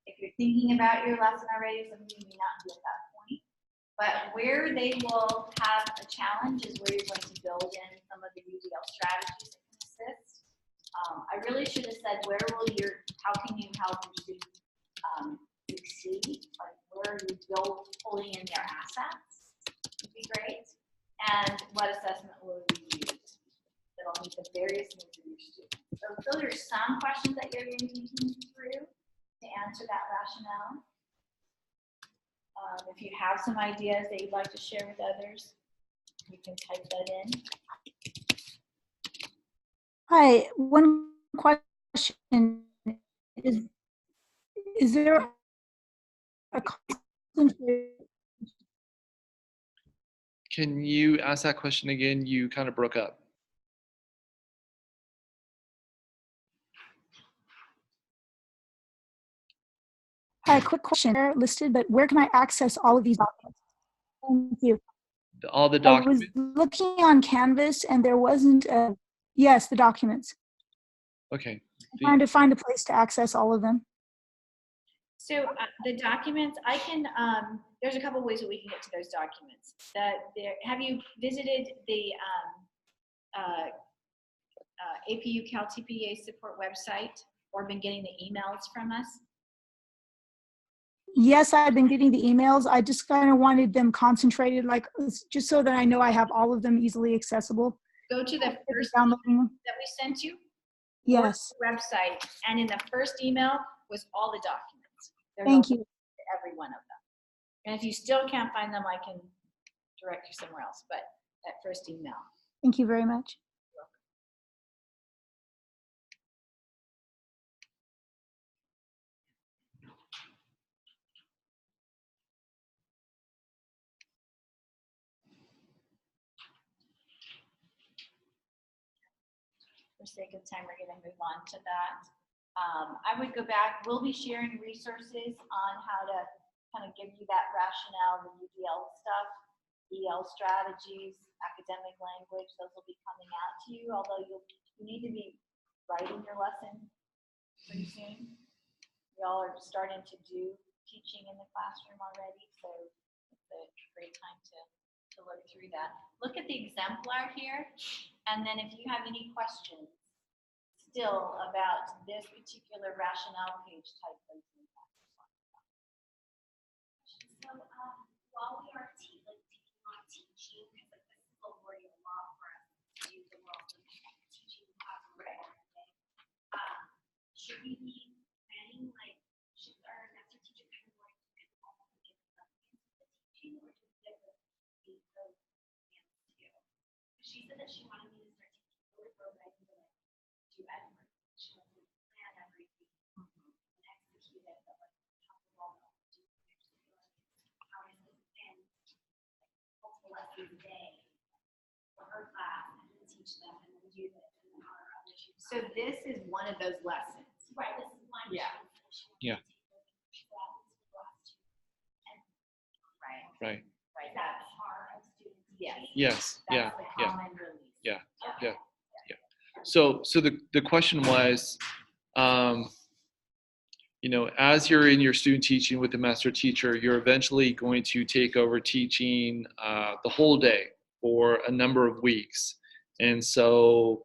If you're thinking about your lesson already, some of you may not be at that point. But where they will have a challenge is where you're going to build in some of the UDL strategies that can assist. I really should have said, how can you help your students succeed? Like, where are you pulling in their assets? Would be great. And what assessment will you use that'll meet the various needs of your students? So those are some questions that you're going to be thinking through to answer that rationale. If you have some ideas that you'd like to share with others, you can type that in. Hi, one question is there a Can you ask that question again? You kind of broke up. Hi, quick question listed, but where can I access all of these documents? Thank you. All the documents? I was looking on Canvas and there wasn't yes, the documents. Okay. I'm trying to find a place to access all of them. So the documents, I can, there's a couple ways that we can get to those documents. Have you visited the APU CalTPA support website or been getting the emails from us? Yes, I've been getting the emails. I just kind of wanted them concentrated, like just so that I know I have all of them easily accessible. Go to the first downloading them. that we sent you. Yes. Website, and in the first email was all the documents. Thank you. Every one of them. And if you still can't find them, I can direct you somewhere else. But that first email. Thank you very much. For sake of time, we're going to move on to that. I would go back. We'll be sharing resources on how to kind of give you that rationale, the UDL stuff, EL strategies, academic language. Those will be coming out to you, although you need to be writing your lesson pretty soon. We all are starting to do teaching in the classroom already, so it's a great time to look through that. Look at the exemplar here, and then if you have any questions still about this particular rationale page, type those in. So while we are taking on teaching, because like this is already a lot for us to do the world of teaching should we be planning, like, should our master teacher kind of like all the different lessons of the teaching, or do we get the those too? She said that she wanted me to start teaching but I can like do everything. She wants me to plan everything and execute it, but like top of all do how is this and multiple lessons a day for her class and then teach them and then do this and then our other students. So this is one of those lessons. Right, this is one. Yeah. Yeah. Right. Right. Right. That's part of students. Yes. Yes. Yeah. That's the Yeah. common release. Yeah. Okay. Yeah. So the question was, you know, as you're in your student teaching with the master teacher, you're eventually going to take over teaching the whole day for a number of weeks. And so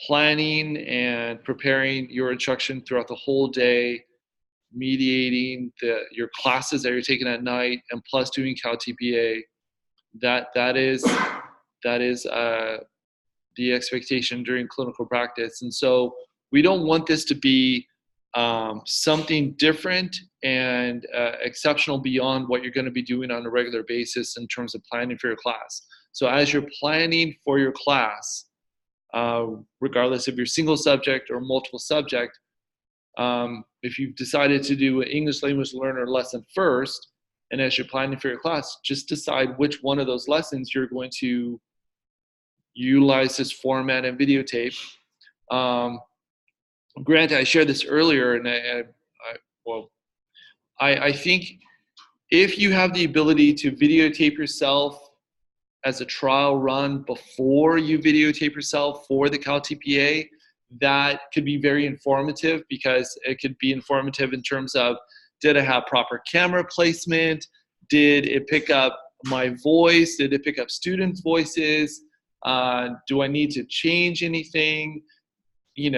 planning and preparing your instruction throughout the whole day, mediating your classes that you're taking at night, and plus doing CalTPA, that is the expectation during clinical practice. And so we don't want this to be something different and exceptional beyond what you're going to be doing on a regular basis in terms of planning for your class. So as you're planning for your class, regardless if you're single subject or multiple subject, if you've decided to do an English language learner lesson first, and as you're planning for your class, just decide which one of those lessons you're going to utilize this format and videotape. Granted, I shared this earlier, and I think if you have the ability to videotape yourself as a trial run before you videotape yourself for the CalTPA, that could be very informative, because it could be informative in terms of, did I have proper camera placement? Did it pick up my voice? Did it pick up students' voices? Do I need to change anything? Did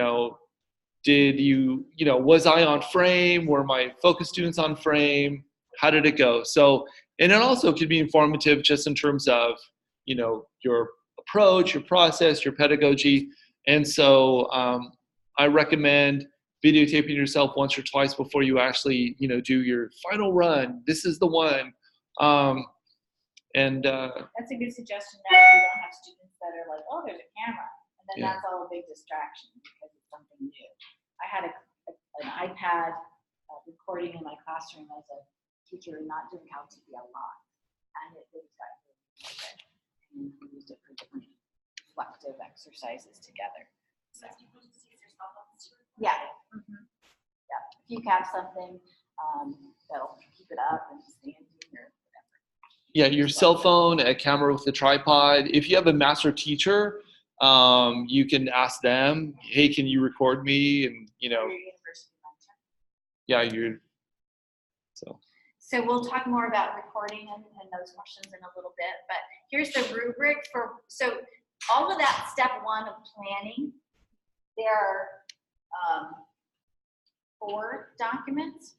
was I on frame? Were my focus students on frame? How did it go? So, and it also could be informative just in terms of, your approach, your process, your pedagogy. And so I recommend videotaping yourself once or twice before you actually, do your final run. This is the one. That's a good suggestion. Now we don't have students that are like, oh, there's a camera, and then Yeah. that's all a big distraction because it's something new. I had an iPad recording in my classroom as a teacher, not doing CalTPA a lot, and it really got really good. And we used it for different reflective exercises together. So people just use their cell phones to record. Yeah. Yeah. If you have something, that'll keep it up and stand or whatever. Yeah, your cell phone, a camera with a tripod. If you have a master teacher, you can ask them, hey, can you record me? And, Your university mentor. yeah, So we'll talk more about recording and those questions in a little bit, but here's the rubric so all of that step one of planning, there are 4 documents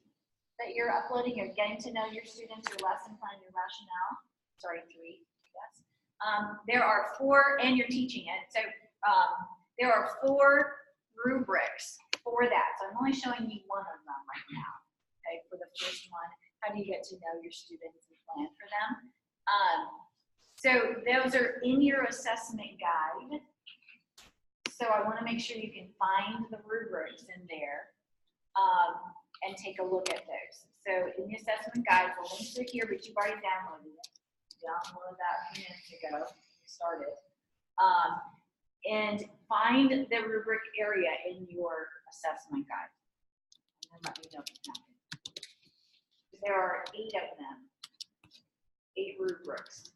that you're uploading. You're getting to know your students, your lesson plan, your rationale. Sorry, 3, yes. There are 4, and you're teaching it. So there are 4 rubrics for that. So I'm only showing you one of them right now. Okay, for the first one, how do you get to know your students and plan for them? So those are in your assessment guide. So I want to make sure you can find the rubrics in there and take a look at those. So in the assessment guide, the links are here, but you've already downloaded it. Downloaded that a few minutes ago. You started. And find the rubric area in your assessment guide. And then let me know if you found it. There are 8 of them. 8 rubrics.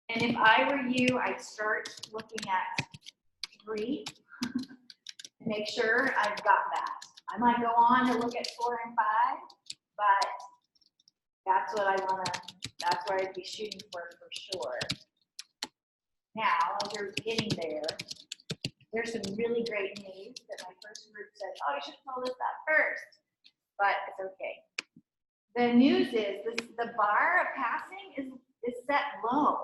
And if I were you, I'd start looking at 3. Make sure I've got that. I might go on to look at 4 and 5, but that's what that's what I'd be shooting for sure. Now, as you're getting there, there's some really great news that my first group said, oh, you should have told us that first, but it's okay. The news is the bar of passing is set low.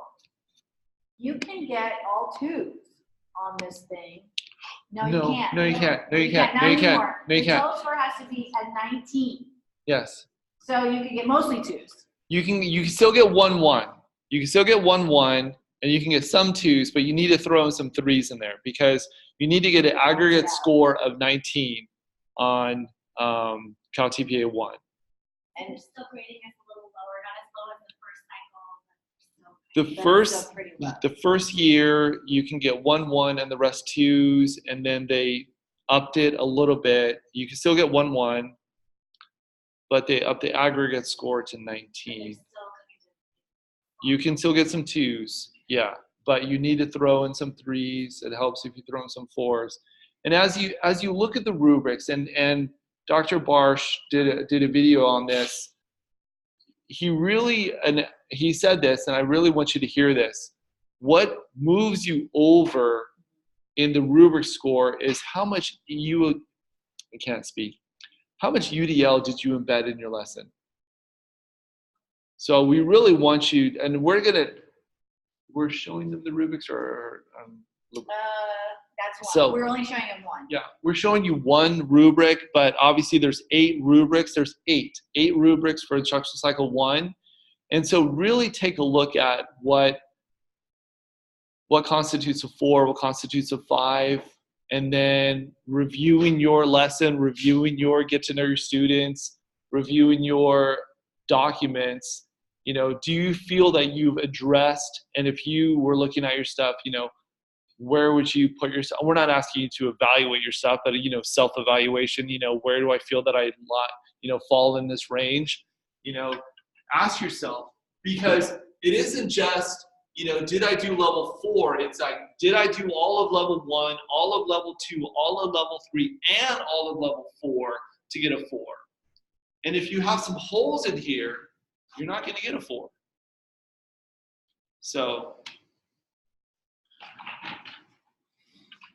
You can get all 2s on this thing. No, you can't. No, you can't. No, you can't. Not No, you can't. anymore. No, you The can't. total score has to be at 19. Yes. So you can get mostly 2s. You can still get 1-1. You can still get 1-1, and you can get some 2s, but you need to throw in some 3s in there, because you need to get an aggregate score of 19 on CalTPA 1. And you're still grading us a little lower, not as low as the first cycle. The first year you can get 1-1 and the rest 2s, and then they upped it a little bit. You can still get 1-1, but they upped the aggregate score to 19. You can still get some 2s, yeah, but you need to throw in some 3s. It helps if you throw in some 4s. And as you look at the rubrics, and Dr. Barsh did a video on this. He said this, and I really want you to hear this. What moves you over in the rubric score is how much how much UDL did you embed in your lesson? So we really want you, and we're showing them the rubrics, or That's 1. So- We're only showing them 1. yeah, we're showing you 1 rubric, but obviously there's 8 rubrics. There's 8 rubrics for instructional cycle 1. And so really take a look at what constitutes a 4, what constitutes a 5, and then reviewing your lesson, reviewing your get to know your students, reviewing your documents. Do you feel that you've addressed, and if you were looking at your stuff, where would you put yourself? We're not asking you to evaluate yourself, but self-evaluation. Where do I feel that I fall in this range? Ask yourself, because it isn't just did I do level 4? It's like, did I do all of level 1, all of level 2, all of level 3, and all of level 4 to get a 4? And if you have some holes in here, you're not going to get a 4. So.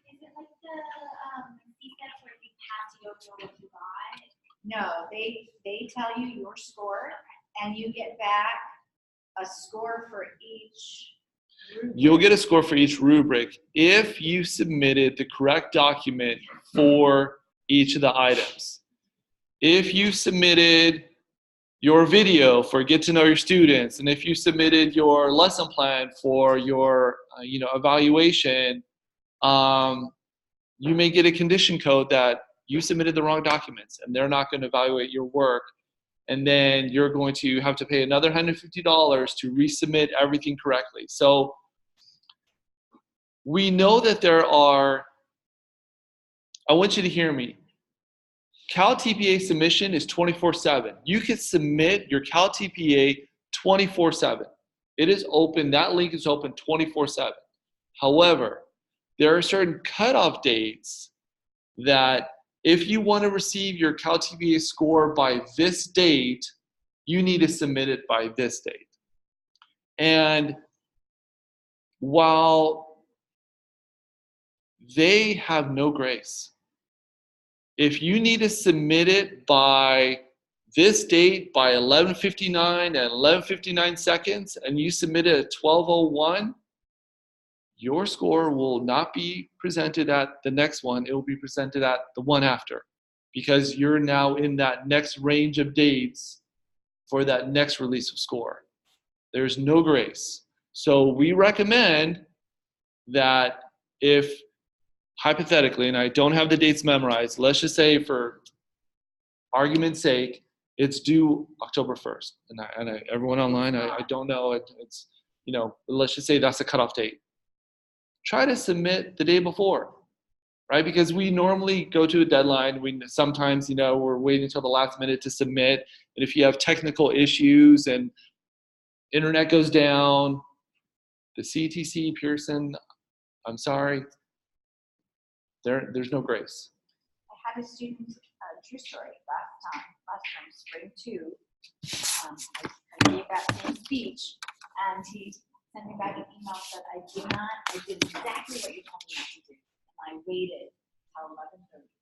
Is it like the C-steps where you have to go through what you got? No, they tell you your score, and you get back a score for each rubric. You'll get a score for each rubric if you submitted the correct document for each of the items. If you submitted your video for get to know your students, and if you submitted your lesson plan for your evaluation, you may get a condition code that you submitted the wrong documents and they're not going to evaluate your work, and then you're going to have to pay another $150 to resubmit everything correctly. So we know that there are, I want you to hear me, CalTPA submission is 24/7. You can submit your CalTPA 24/7. It is open, that link is open 24/7. However, there are certain cutoff dates that if you want to receive your CalTPA score by this date, you need to submit it by this date. And while they have no grace, if you need to submit it by this date, by 11:59 and 11:59 seconds, and you submit it at 12:01, your score will not be presented at the next one. It will be presented at the one after, because you're now in that next range of dates for that next release of score. There's no grace. So we recommend that if, hypothetically, and I don't have the dates memorized, let's just say for argument's sake, it's due October 1st. And everyone online, I don't know, it's, let's just say that's the cutoff date. Try to submit the day before, right? Because we normally go to a deadline. Sometimes, we're waiting until the last minute to submit. And if you have technical issues and internet goes down, the CTC, Pearson, I'm sorry, there's no grace. I had a student, true story, last term, spring 2. I gave that same speech, and he sent me back an email that I did exactly what you told me not to do. And I waited till 11:30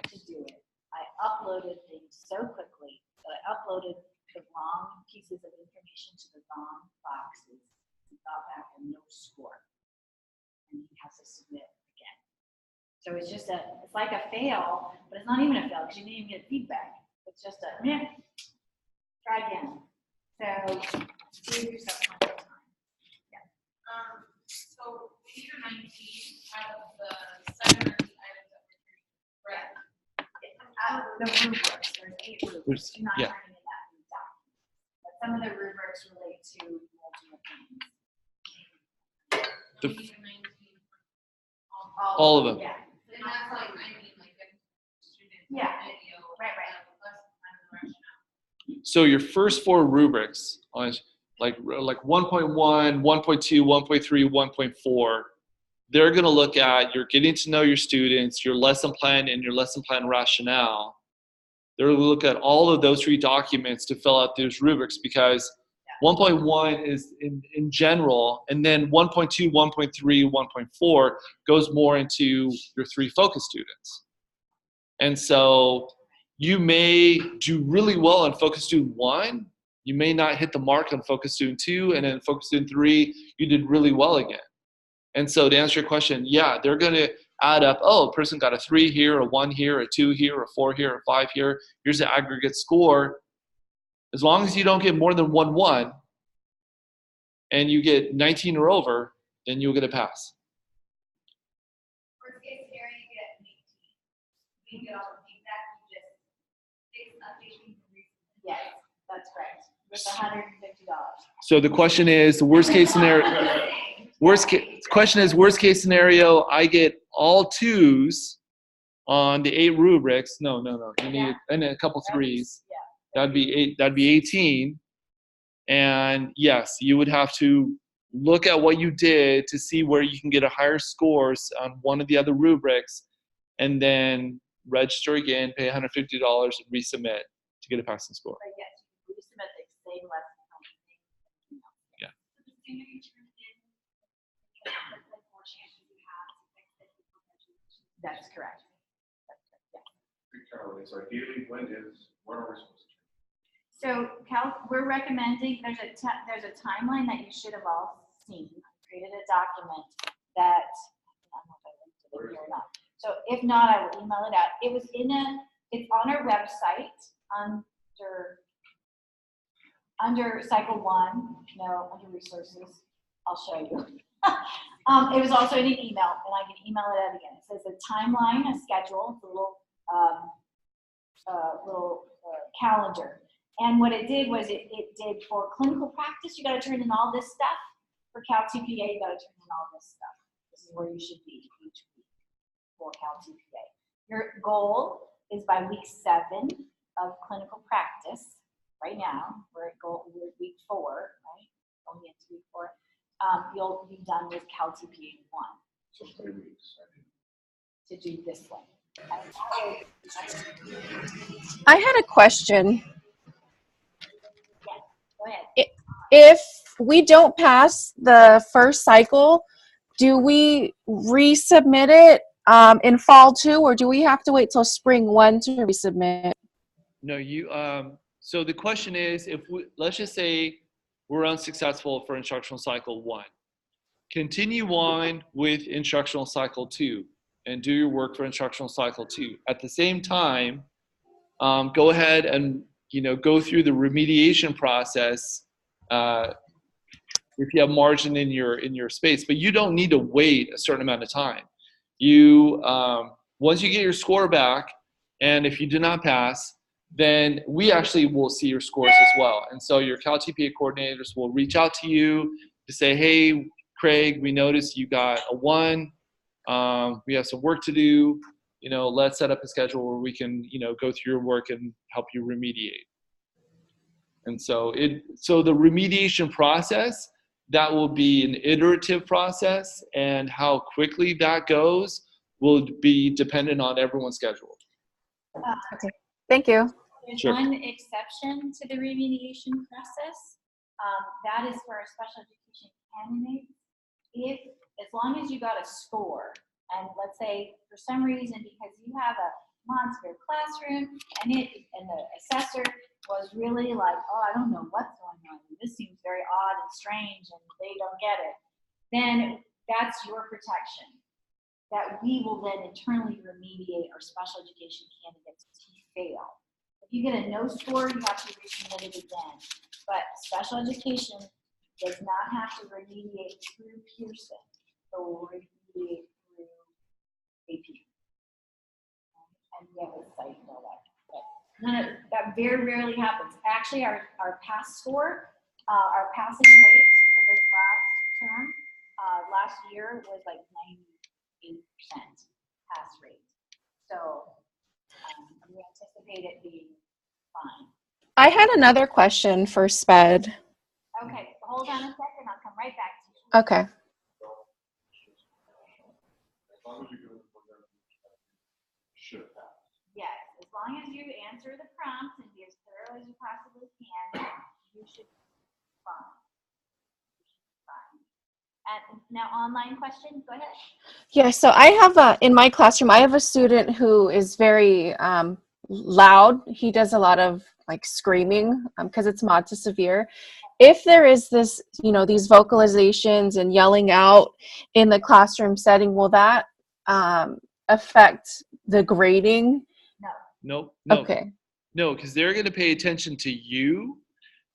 to do it. I uploaded things so quickly that I uploaded the wrong pieces of information to the wrong boxes and got back a no score. And he has to submit again. So it's just it's like a fail, but it's not even a fail because you didn't even get feedback. It's just a meh. Try again. So give yourself plenty of time. Yeah. So 8 or 19 out of the 7 or 8 items that we're treating, correct? Out of the rubrics, there's 8 rubrics. You're not Yeah. turning in that new document. But some of the rubrics relate to multiple things. The 8 or 19. All of them. Yeah. And that's like, I mean, like, students. Yeah. Video. Right. So your first 4 rubrics on like 1.1, 1.2, 1.3, 1.4, they're going to look at your getting to know your students, your lesson plan, and your lesson plan rationale. They're going to look at all of those 3 documents to fill out those rubrics, because 1.1 is in general, and then 1.2, 1.3, 1.4 goes more into your 3 focus students. And so you may do really well on focus student 1. You may not hit the mark on focus student 2, and then focus student 3, you did really well again. And so to answer your question, yeah, they're going to add up, oh, a person got a 3 here, a 1 here, a 2 here, a 4 here, a 5 here. Here's the aggregate score. As long as you don't get more than 1 and you get 19 or over, then you'll get a pass. Worst case scenario, you get 18. We get all the feedback, you just fix updating. Yes, that's correct. With $150. So the question is, the worst case scenario, Worst case, question is, worst case scenario, I get all 2s on the 8 rubrics. No. You need and a couple 3s. Yeah. That'd be 8. That'd be 18. And yes, you would have to look at what you did to see where you can get a higher scores on one of the other rubrics, and then register again, pay $150, and resubmit to get a passing score. But yes, you can resubmit the same lesson. Yeah. So the sooner you turn it in, the more chances you have to fix it before graduation. That's correct. That's correct, yeah. Good, Carol. So ideally, when are we supposed to? So we're recommending, there's a timeline that you should have all seen. I created a document that, I don't know if I linked it in here or not. So if not, I will email it out. It's on our website under cycle 1, under resources. I'll show you. It was also in an email, and I can email it out again. It says a timeline, a schedule, it's a little calendar. And what it did was it did for clinical practice, you got to turn in all this stuff. For CalTPA, you got to turn in all this stuff. This is where you should be each week for CalTPA. Your goal is by week 7 of clinical practice. Right now, we're week 4, right? Only into week 4. You'll be done with CalTPA 1. So 3 weeks. To do this one. I had a question. Go ahead. If we don't pass the first cycle, do we resubmit it in fall 2, or do we have to wait till spring 1 to resubmit? No, so the question is, let's just say we're unsuccessful for instructional cycle 1. Continue on with instructional cycle 2 and do your work for instructional cycle 2. At the same time, go ahead and go through the remediation process if you have margin in your space, but you don't need to wait a certain amount of time. Once you get your score back, and if you do not pass, then we actually will see your scores as well. And so your CalTPA coordinators will reach out to you to say, hey, Craig, we noticed you got a 1. We have some work to do. Let's set up a schedule where we can, go through your work and help you remediate. And so the remediation process, that will be an iterative process, and how quickly that goes will be dependent on everyone's schedule. Okay, thank you. There's Sure. one exception to the remediation process. That is for our special education candidates. As long as you got a score, and let's say for some reason, because you have a monster classroom, and the assessor was really like, oh, I don't know what's going on. This seems very odd and strange, and they don't get it. Then that's your protection. That we will then internally remediate our special education candidates to fail. If you get a no score, you have to resubmit it again. But special education does not have to remediate through Pearson. It will remediate through AP. And we have a site and all that. But that very rarely happens. Actually, our pass score, our passing rate for this last term, last year was like 98% pass rate. So we anticipate it being fine. I had another question for SPED. Okay, hold on a second. I'll come right back to you. Okay. As long as you do it for them, should pass. Yes, as long as you answer the prompts and be as thorough as you possibly can, you should be fine. And now online question, go ahead. Yeah, so I have in my classroom, I have a student who is very loud. He does a lot of screaming because it's mod to severe. If there is this, these vocalizations and yelling out in the classroom setting, will that affect the grading? No. Okay. No, because they're going to pay attention to you.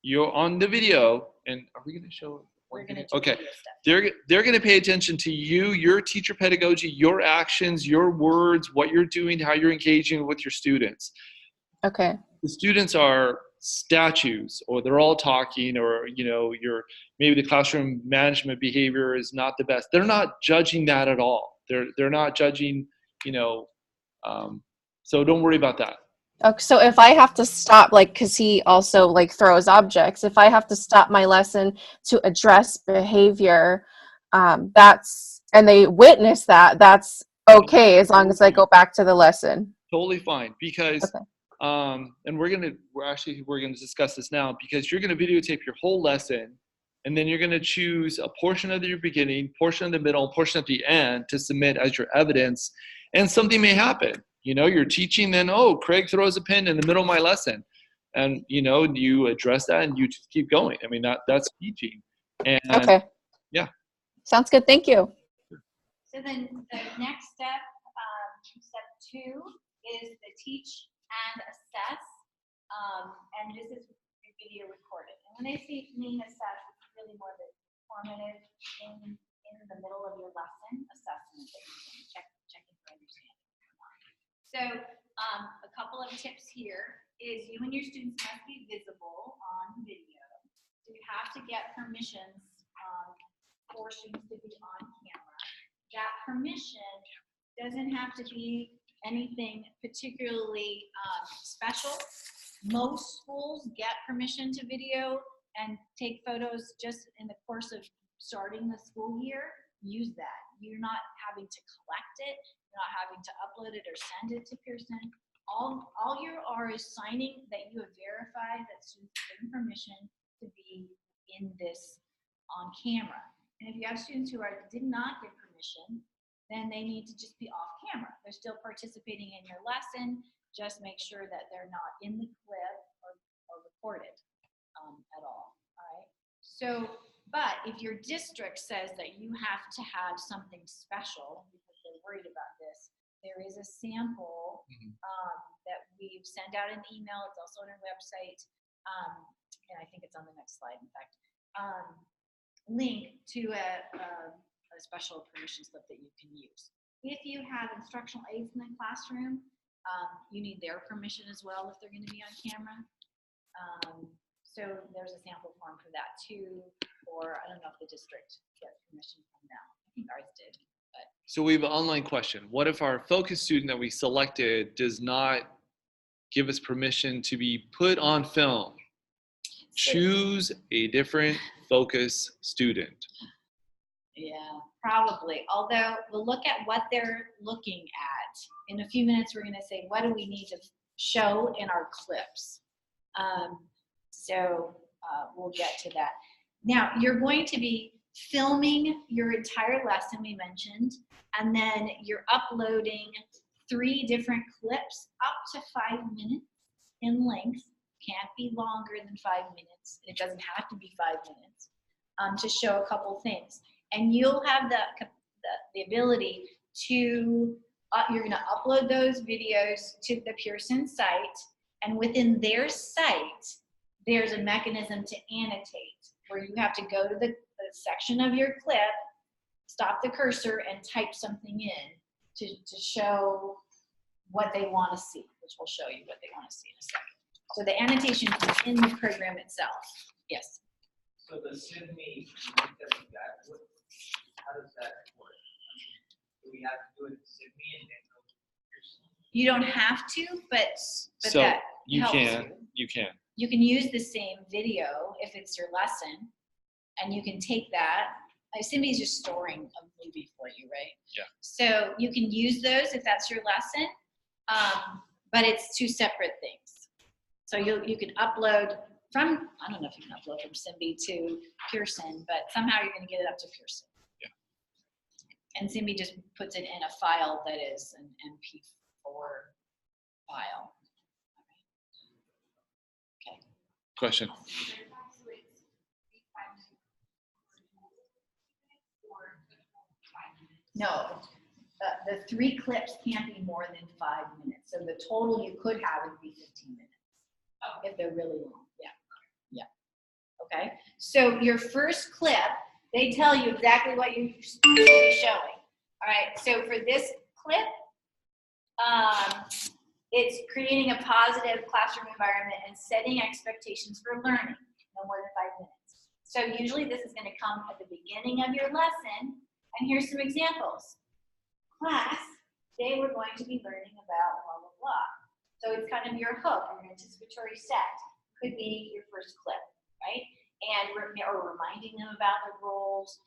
You're on the video, and are we going to show? We're going to do Okay. video stuff. They're going to pay attention to you, your teacher pedagogy, your actions, your words, what you're doing, how you're engaging with your students. Okay. The students are statues, or they're all talking, or maybe the classroom management behavior is not the best. They're not judging that at all. They're not judging, so don't worry about that. Okay, so if I have to stop, like, because he also like throws objects, if I have to stop my lesson to address behavior, and they witness that, that's okay as long as I go back to the lesson. Totally fine, because Okay. and we're gonna discuss this now, because you're gonna videotape your whole lesson, and then you're gonna choose a portion of your beginning, portion of the middle, portion at the end to submit as your evidence, and something may happen. You're teaching, then Craig throws a pin in the middle of my lesson, and you address that and you just keep going. I mean, that's teaching. And Okay. yeah. Sounds good. Thank you. So then the next step, step 2, is the teach and assess. And this is video recorded. And when they mean assess, it's really more the formative in the middle of your lesson assessment that you can checking for understanding. So a couple of tips here is you and your students must be visible on video. So you have to get permissions for students to be on camera. That permission doesn't have to be anything particularly special. Most schools get permission to video and take photos just in the course of starting the school year. Use that. You're not having to collect it. You're not having to upload it or send it to Pearson. All you are is signing that you have verified that students have given permission to be in this on camera. And if you have students who did not get permission, then they need to just be off camera. They're still participating in your lesson. Just make sure that they're not in the clip or recorded at all. All right. So, but if your district says that you have to have something special because they're worried about this, there is a sample that we've sent out an email. It's also on our website, and I think it's on the next slide. In fact, link to a special permission slip that you can use. If you have instructional aides in the classroom, you need their permission as well if they're going to be on camera. So there's a sample form for that too, or I don't know if the district gets permission from them. I think ours did. But. So we have an online question. What if our focus student that we selected does not give us permission to be put on film? Choose a different focus student. Yeah, probably. Although we'll look at what they're looking at. In a few minutes, we're going to say, what do we need to show in our clips? So we'll get to that. Now, you're going to be filming your entire lesson, we mentioned, and then you're uploading 3 different clips up to 5 minutes in length. Can't be longer than 5 minutes. It doesn't have to be 5 minutes to show a couple things. And you'll have the ability to, you're going to upload those videos to the Pearson site, and within their site, there's a mechanism to annotate, where you have to go to the section of your clip, stop the cursor, and type something in to show what they want to see, which will show you what they want to see in a second. So the annotation is in the program itself. Yes? So the SIDME, how does that work? Do we have to do it in SIDME and then go to Pearson? You don't have to, but So that you helps can. You can. You can use the same video if it's your lesson, and you can take that. Somebody's just storing a movie for you, right? Yeah. So you can use those if that's your lesson, but it's 2 separate things. So you can upload from, I don't know if you can upload from Simbi to Pearson, but somehow you're going to get it up to Pearson. Yeah. And Simbi just puts it in a file that is an MP4 file. Okay. Question. No, the 3 clips can't be more than 5 minutes. So the total you could have would be 15 minutes. If they're really long. Yeah. Yeah. Okay. So your first clip, they tell you exactly what you should be showing. All right. So for this clip, It's creating a positive classroom environment and setting expectations for learning, no more than 5 minutes. So usually this is going to come at the beginning of your lesson, and here's some examples. Class, today we're going to be learning about blah, blah, blah. So it's kind of your hook, your anticipatory set. Could be your first clip, right? And or reminding them about the rules,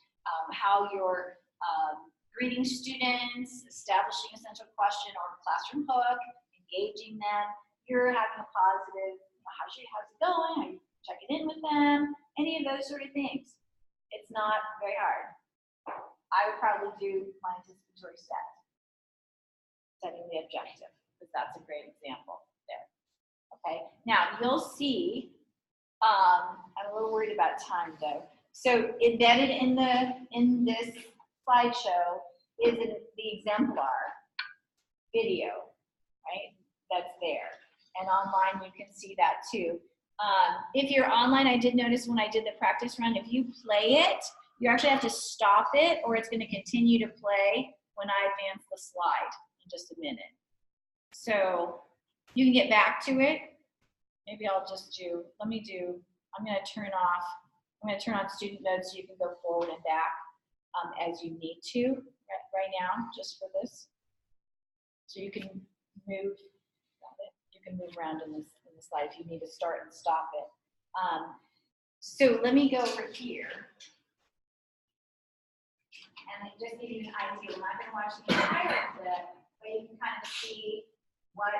how you're greeting students, establishing a central question or classroom hook, engaging them. You're having a positive, how's it going? Are you checking in with them? Any of those sort of things. It's not very hard. I would probably do my anticipatory set, setting the objective, because that's a great example there. Okay, now you'll see, I'm a little worried about time though. So embedded in this slideshow is the exemplar video, right? That's there. And online you can see that too. If you're online, I did notice when I did the practice run, if you play it, you actually have to stop it or it's going to continue to play when I advance the slide in just a minute. So you can get back to it. Maybe I'll just do, I'm going to turn on student mode so you can go forward and back as you need to right now, just for this. So you can move, around in the slide if you need to start and stop it. So let me go over here. And I just give you an idea. I'm not going to watch the entire clip, but you can kind of see what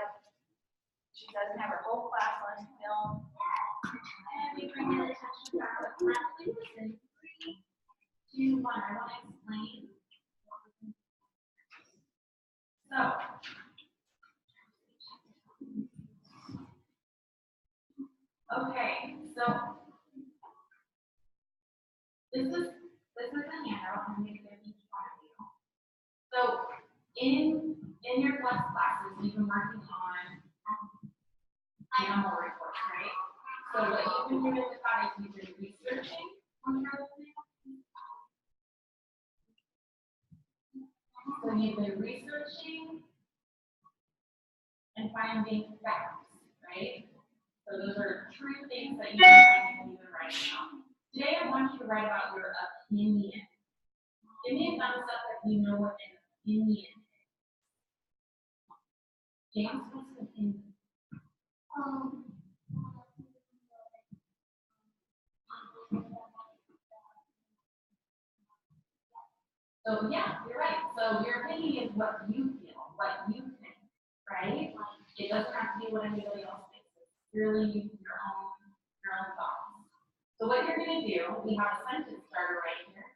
she doesn't have her whole class on film. And we bring in attention back to listen. 3, 2, 1. I want to explain. So, okay, so this is a handout I'm going to give each one of you. So in your plus classes, you've been working on animal reports, right? So what you've been doing with that is you've been researching on your So you've been researching and finding facts, right? So those are true things that you've been finding when you've been writing out. Today I want you to write about your opinion. Give me a thumbs up if you know what an opinion is. James, what's an opinion? So yeah, you're right. So your opinion is what you feel, what you think, right? It doesn't have to be what anybody else thinks. It's really your own thoughts. So what you're going to do, we have a sentence starter right here.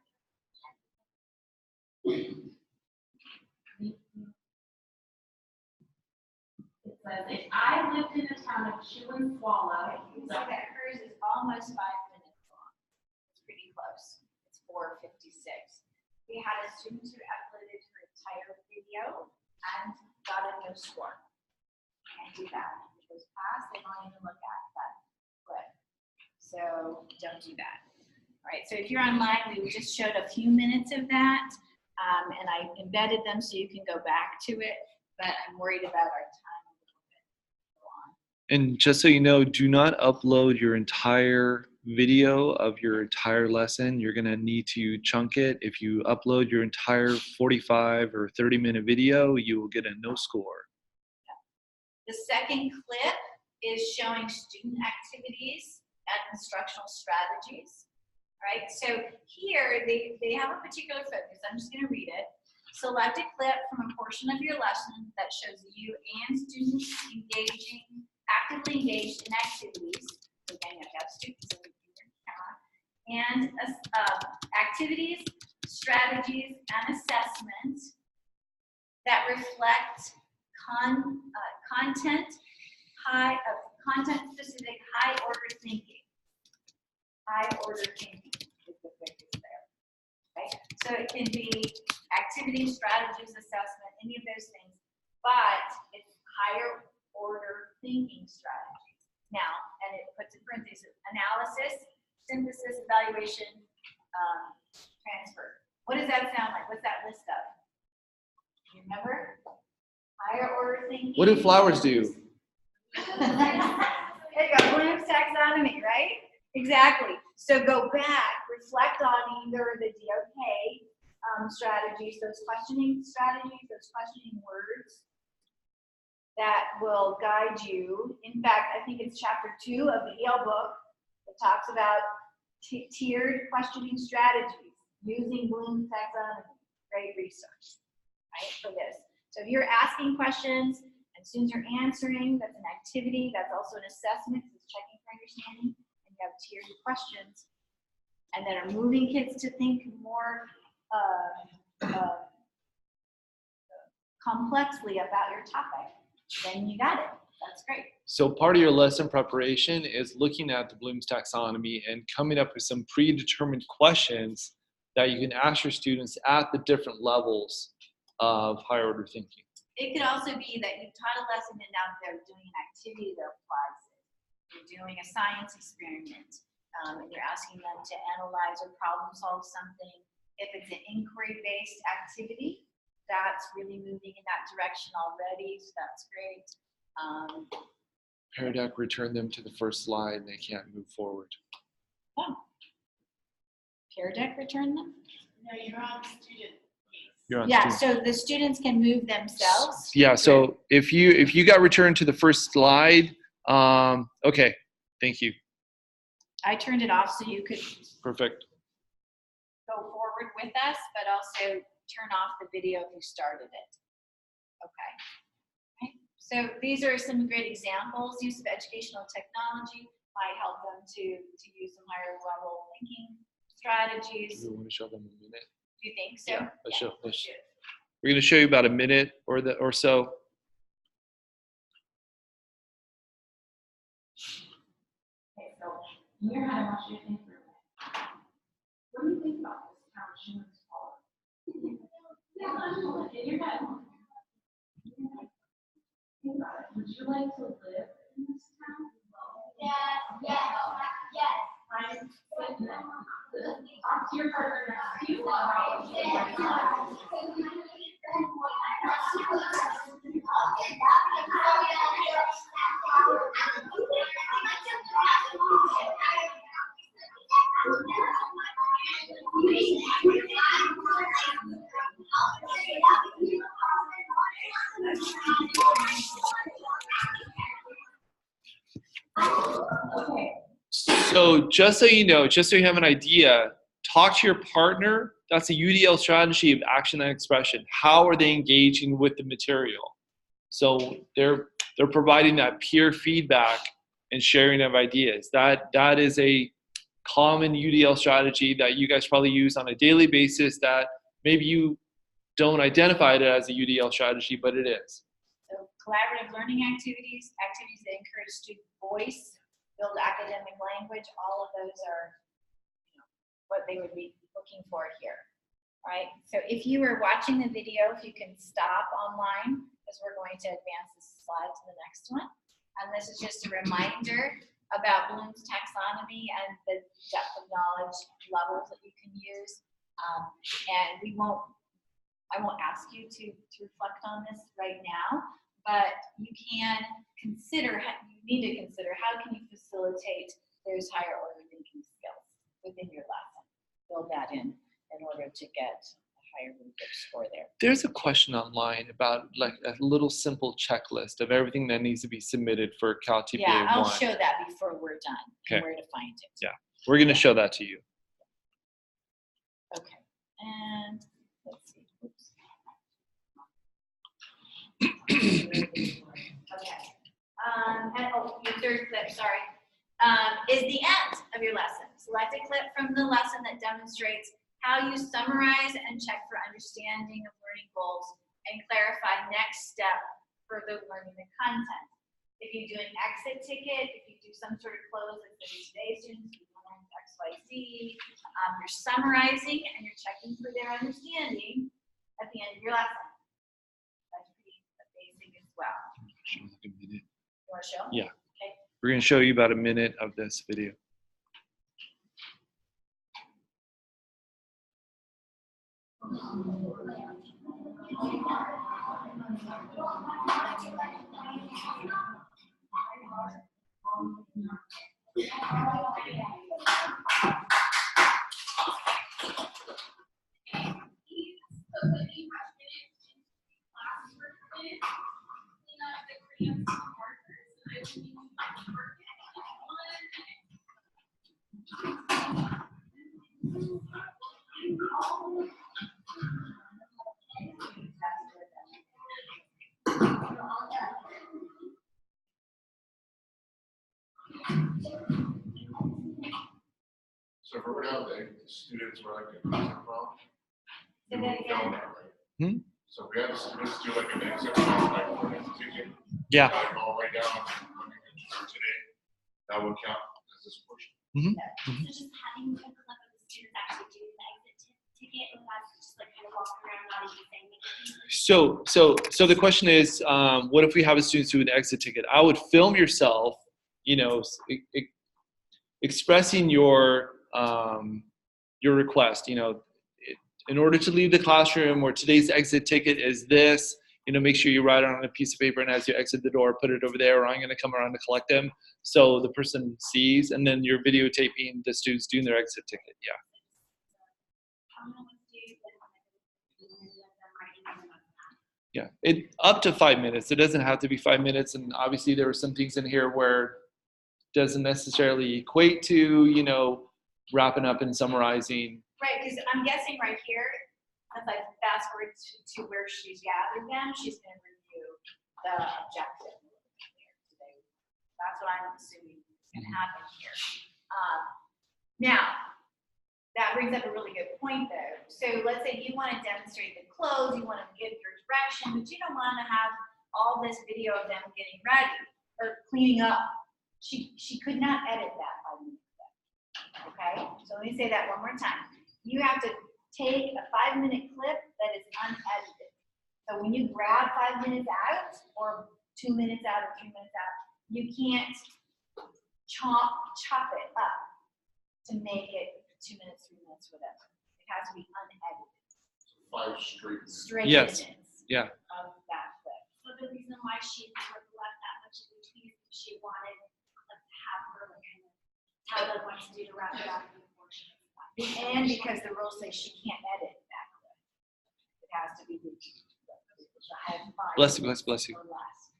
It says, if I lived in the town of Chew and Swallow, you can see that hers is almost 5 minutes long. It's pretty close. It's 4:56. We had a student who uploaded her entire video and got a no score. Can't do that. It goes past, they don't even look at that clip. So don't do that. All right, so if you're online, we just showed a few minutes of that, and I embedded them so you can go back to it, but I'm worried about our time a little bit. Go on. And just so you know, do not upload your entire video of your entire lesson. You're going to need to chunk it. If you upload your entire 45 or 30-minute video, you will get a no score. The second clip is showing student activities and instructional strategies. Right? So here they have a particular focus. I'm just going to read it. Select a clip from a portion of your lesson that shows you and students actively engaged in activities. So again, you have to have students in the camera. And activities, strategies, and assessments that reflect content-specific high-order thinking. High-order thinking is the focus there. Okay? So it can be activities, strategies, assessment, any of those things, but it's higher order thinking strategies. Now, and it puts in parentheses, analysis, synthesis, evaluation, transfer. What does that sound like? What's that list of? You remember? Higher higher order thinking. What do flowers do? There you go, Bloom's taxonomy, right? Exactly. So go back, reflect on either the DOK strategies, those questioning strategies, those questioning words that will guide you. In fact, I think it's chapter 2 of the Yale book that talks about tiered questioning strategies using Bloom's taxonomy. Great research, right, for this. So if you're asking questions and students are answering, that's an activity. That's also an assessment. It's checking for understanding. And you have tiered questions, and that are moving kids to think more complexly about your topic. Then you got it. That's great. So part of your lesson preparation is looking at the Bloom's taxonomy and coming up with some predetermined questions that you can ask your students at the different levels of higher order thinking. It could also be that you've taught a lesson and now they're doing an activity that applies it. You're doing a science experiment, and you're asking them to analyze or problem solve something. If it's an inquiry-based activity, that's really moving in that direction already, so that's great. Pear Deck returned them to the first slide and they can't move forward. Oh. Pear Deck return them? No, you're on student case. You're on Yeah, student. so the students can move themselves. Yeah, so if you got returned to the first slide, okay, thank you. I turned it off so you could Perfect. go forward with us, but also turn off the video if you started it. Okay. Right. So these are some great examples. Use of educational technology might help them to use some higher level thinking strategies. Do we want to show them a minute? Do you think so? Yeah, let's show. let's do it. We're going to show you about a minute or so. Okay, so in your head, I want you to think through it. What do you think about this town of Schuman's Falls? Yeah, in your head. Think about it. Would you like to live in this town? Yes. I'm sitting there. Talk to your partner next to you about what you like. So just so you know, just so you have an idea, talk to your partner. That's a UDL strategy of action and expression. How are they engaging with the material? So they're providing that peer feedback and sharing of ideas. That is a common UDL strategy that you guys probably use on a daily basis that maybe you don't identify it as a UDL strategy, but it is. So collaborative learning activities that encourage student voice, build academic language, all of those are what they would be looking for here. All right, so if you were watching the video, if you can stop online, because we're going to advance this slide to the next one. And this is just a reminder about Bloom's taxonomy and the depth of knowledge levels that you can use. And I won't ask you to reflect on this right now, but you can consider, you need to consider how can you facilitate those higher order thinking skills within your lesson. Build that in order to get a higher rubric score there. There's a question online about like a little simple checklist of everything that needs to be submitted for CalTPA 1. Yeah, I'll show that before we're done and Okay. where to find it. Yeah, we're going to show that to you. Okay, and let's see. Oops. Okay. And your third clip, sorry, is the end of your lesson. Select a clip from the lesson that demonstrates how you summarize and check for understanding of learning goals and clarify next step for the learning the content. If you do an exit ticket, if you do some sort of close that says today students you learned XYZ, you're summarizing and you're checking for their understanding at the end of your lesson. That's pretty basic as well. Show like a minute. You want to show? Yeah. Okay. We're going to show you about a minute of this video. So if we're down there, the students were like a concept problem. Say You that would film again. that, right? Hmm? So we had the students do like an exit problem, like for an teaching. Yeah. Like all the way down for today. That would count as this portion. Mm-hmm. So just having a clip of the students actually doing the exit ticket, and that's just like kind of walking around, not even saying anything. So the question is, what if we have a student do an exit ticket? I would film yourself, expressing your request. In order to leave the classroom, or today's exit ticket is this. Make sure you write it on a piece of paper, and as you exit the door, put it over there, or I'm going to come around to collect them, so the person sees, and then you're videotaping the students doing their exit ticket. Yeah. Yeah, up to 5 minutes. It doesn't have to be 5 minutes, and obviously there were some things in here where it doesn't necessarily equate to wrapping up and summarizing. Right, because I'm guessing right here, as I fast forward to where she's gathered them, she's going to review the objective. That's what I'm assuming is going to happen here. Now, that brings up a really good point, though. So let's say you want to demonstrate the clothes, you want to give your direction, but you don't want to have all this video of them getting ready or cleaning up. She could not edit that by me. Okay, so let me say that one more time. You have to take a 5-minute clip that is unedited. So when you grab 5 minutes out, or 2 minutes out, or 3 minutes out, you can't chop it up to make it 2 minutes, 3 minutes, whatever. It has to be unedited. 5 straight. Straight Yes. minutes Yeah. of that clip. So the reason why she sort of left that much in between is because she wanted to have her like kind of tell them what to do to wrap it up before she. And because the rules say she can't edit that clip. It has to be the high five Bless you, bless you. or less.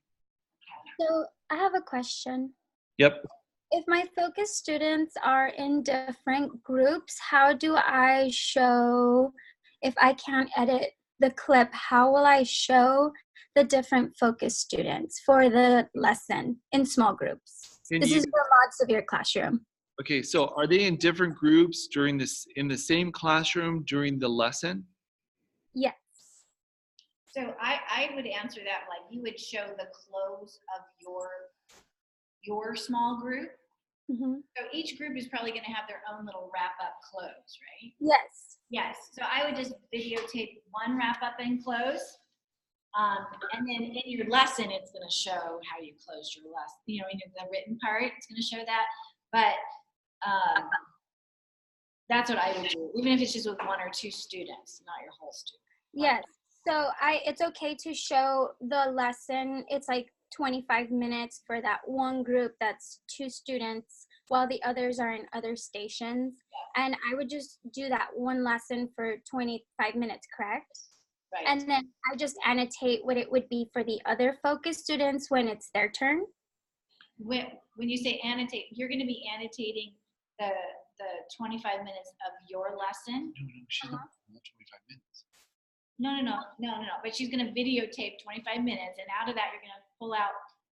So I have a question. Yep. If my focus students are in different groups, how do I show, if I can't edit the clip, how will I show the different focus students for the lesson in small groups? This is for mod severe classroom. Okay, so are they in different groups in the same classroom during the lesson? Yes. So I would answer that like you would show the close of your small group. Mm-hmm. So each group is probably going to have their own little wrap up close, right? Yes. Yes. So I would just videotape one wrap up and close. And then in your lesson, it's going to show how you closed your lesson. In the written part, it's going to show that. But that's what I would do, even if it's just with 1 or 2 students, not your whole student. Yes. So it's okay to show the lesson. It's like 25 minutes for that one group that's 2 students while the others are in other stations. And I would just do that one lesson for 25 minutes, correct? Right. And then I just annotate what it would be for the other focus students when it's their turn. When you say annotate, you're going to be annotating the 25 minutes of your lesson. No, she's not 25 minutes. No. But she's going to videotape 25 minutes, and out of that, you're going to pull out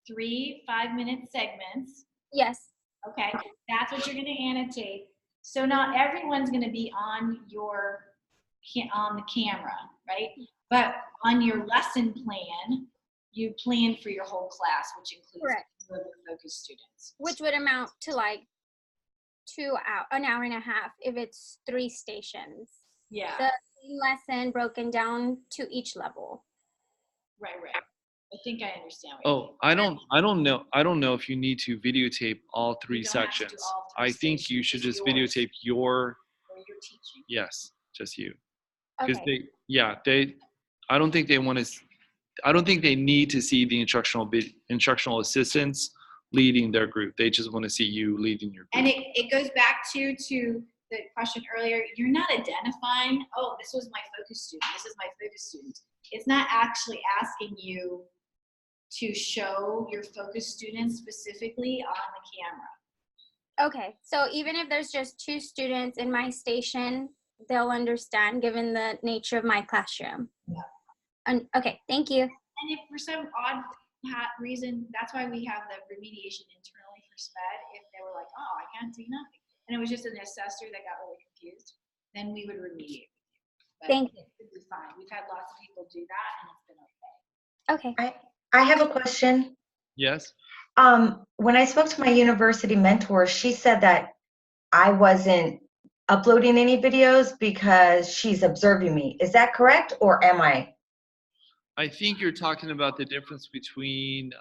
3 5-minute segments. Yes. Okay, that's what you're going to annotate. So not everyone's going to be on the camera, right? But on your lesson plan, you plan for your whole class, which includes Correct. the focus students. Which would amount to like an hour and a half if it's 3 stations. Yeah. The lesson broken down to each level. Right. I think I understand. What you mean. I don't know if you need to videotape all 3 You don't have to do sections. all 3 I think you stations, should just just yours. videotape your, Or you're teaching. yes, just you. Because Okay. I don't think they need to see the instructional assistants leading their group. They just want to see you leading your group. And it goes back to the question earlier. You're not identifying, oh, this was my focus student. This is my focus student. It's not actually asking you to show your focus students specifically on the camera. Okay, so even if there's just 2 students in my station, they'll understand given the nature of my classroom. Yeah. And okay, thank you. And if for some odd reason, that's why we have the remediation internally for SPED. If they were like, oh, I can't see nothing, and it was just an assessor that got really confused, then we would remediate with you. But Thank you. it would be fine. We've had lots of people do that, and it's been okay. Okay. I have a question. Yes. When I spoke to my university mentor, she said that I wasn't uploading any videos because she's observing me. Is that correct, or am I? I think you're talking about the difference between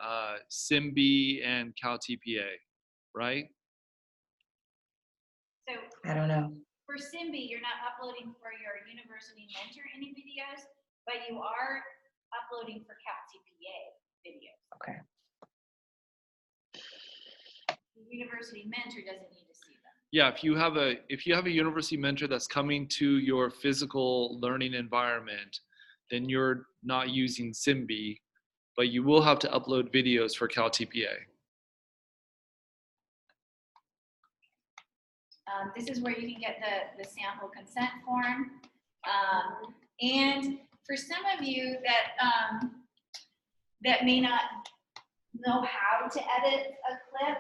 SIMB and CalTPA, right? So I don't know. for SIMB, you're not uploading for your university mentor any videos, but you are uploading for CalTPA videos. Okay. The university mentor doesn't need to see them. Yeah, if you have a university mentor that's coming to your physical learning environment, then you're not using SIMB, but you will have to upload videos for CalTPA. This is where you can get the sample consent form. And for some of you that that may not know how to edit a clip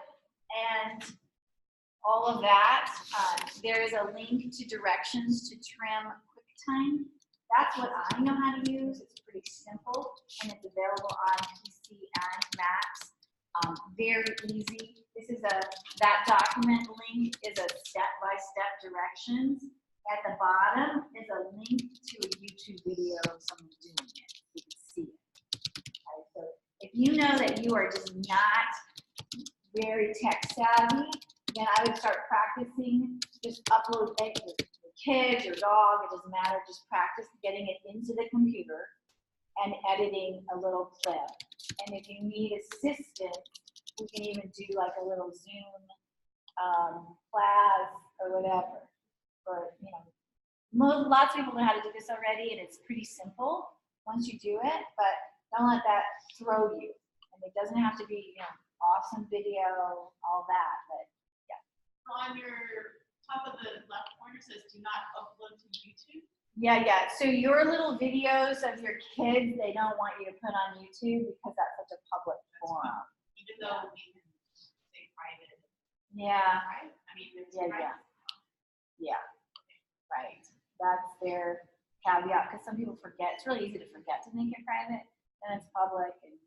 and all of that, there is a link to directions to trim QuickTime. That's what I know how to use. It's pretty simple, and it's available on PC and Macs. Very easy. This is that document link is a step-by-step directions. At the bottom is a link to a YouTube video of someone doing it. You can see it. Okay, so if you know that you are just not very tech savvy, then I would start practicing. Just upload your kids, your dog, it doesn't matter. Just practice getting it into the computer and editing a little clip. And if you need assistance, we can even do like a little Zoom class or whatever. Or, you know, lots of people know how to do this already, and it's pretty simple once you do it, but don't let that throw you. And it doesn't have to be, you know, awesome video, all that, but yeah. On your top of the left corner says do not upload to YouTube. Yeah. So your little videos of your kids, they don't want you to put on YouTube because that's such a public forum. Even though we can say private. Yeah. Right? I mean, it's Yeah. private. Yeah. Right. That's their caveat, because some people forget. It's really easy to forget to make it private, and it's public. And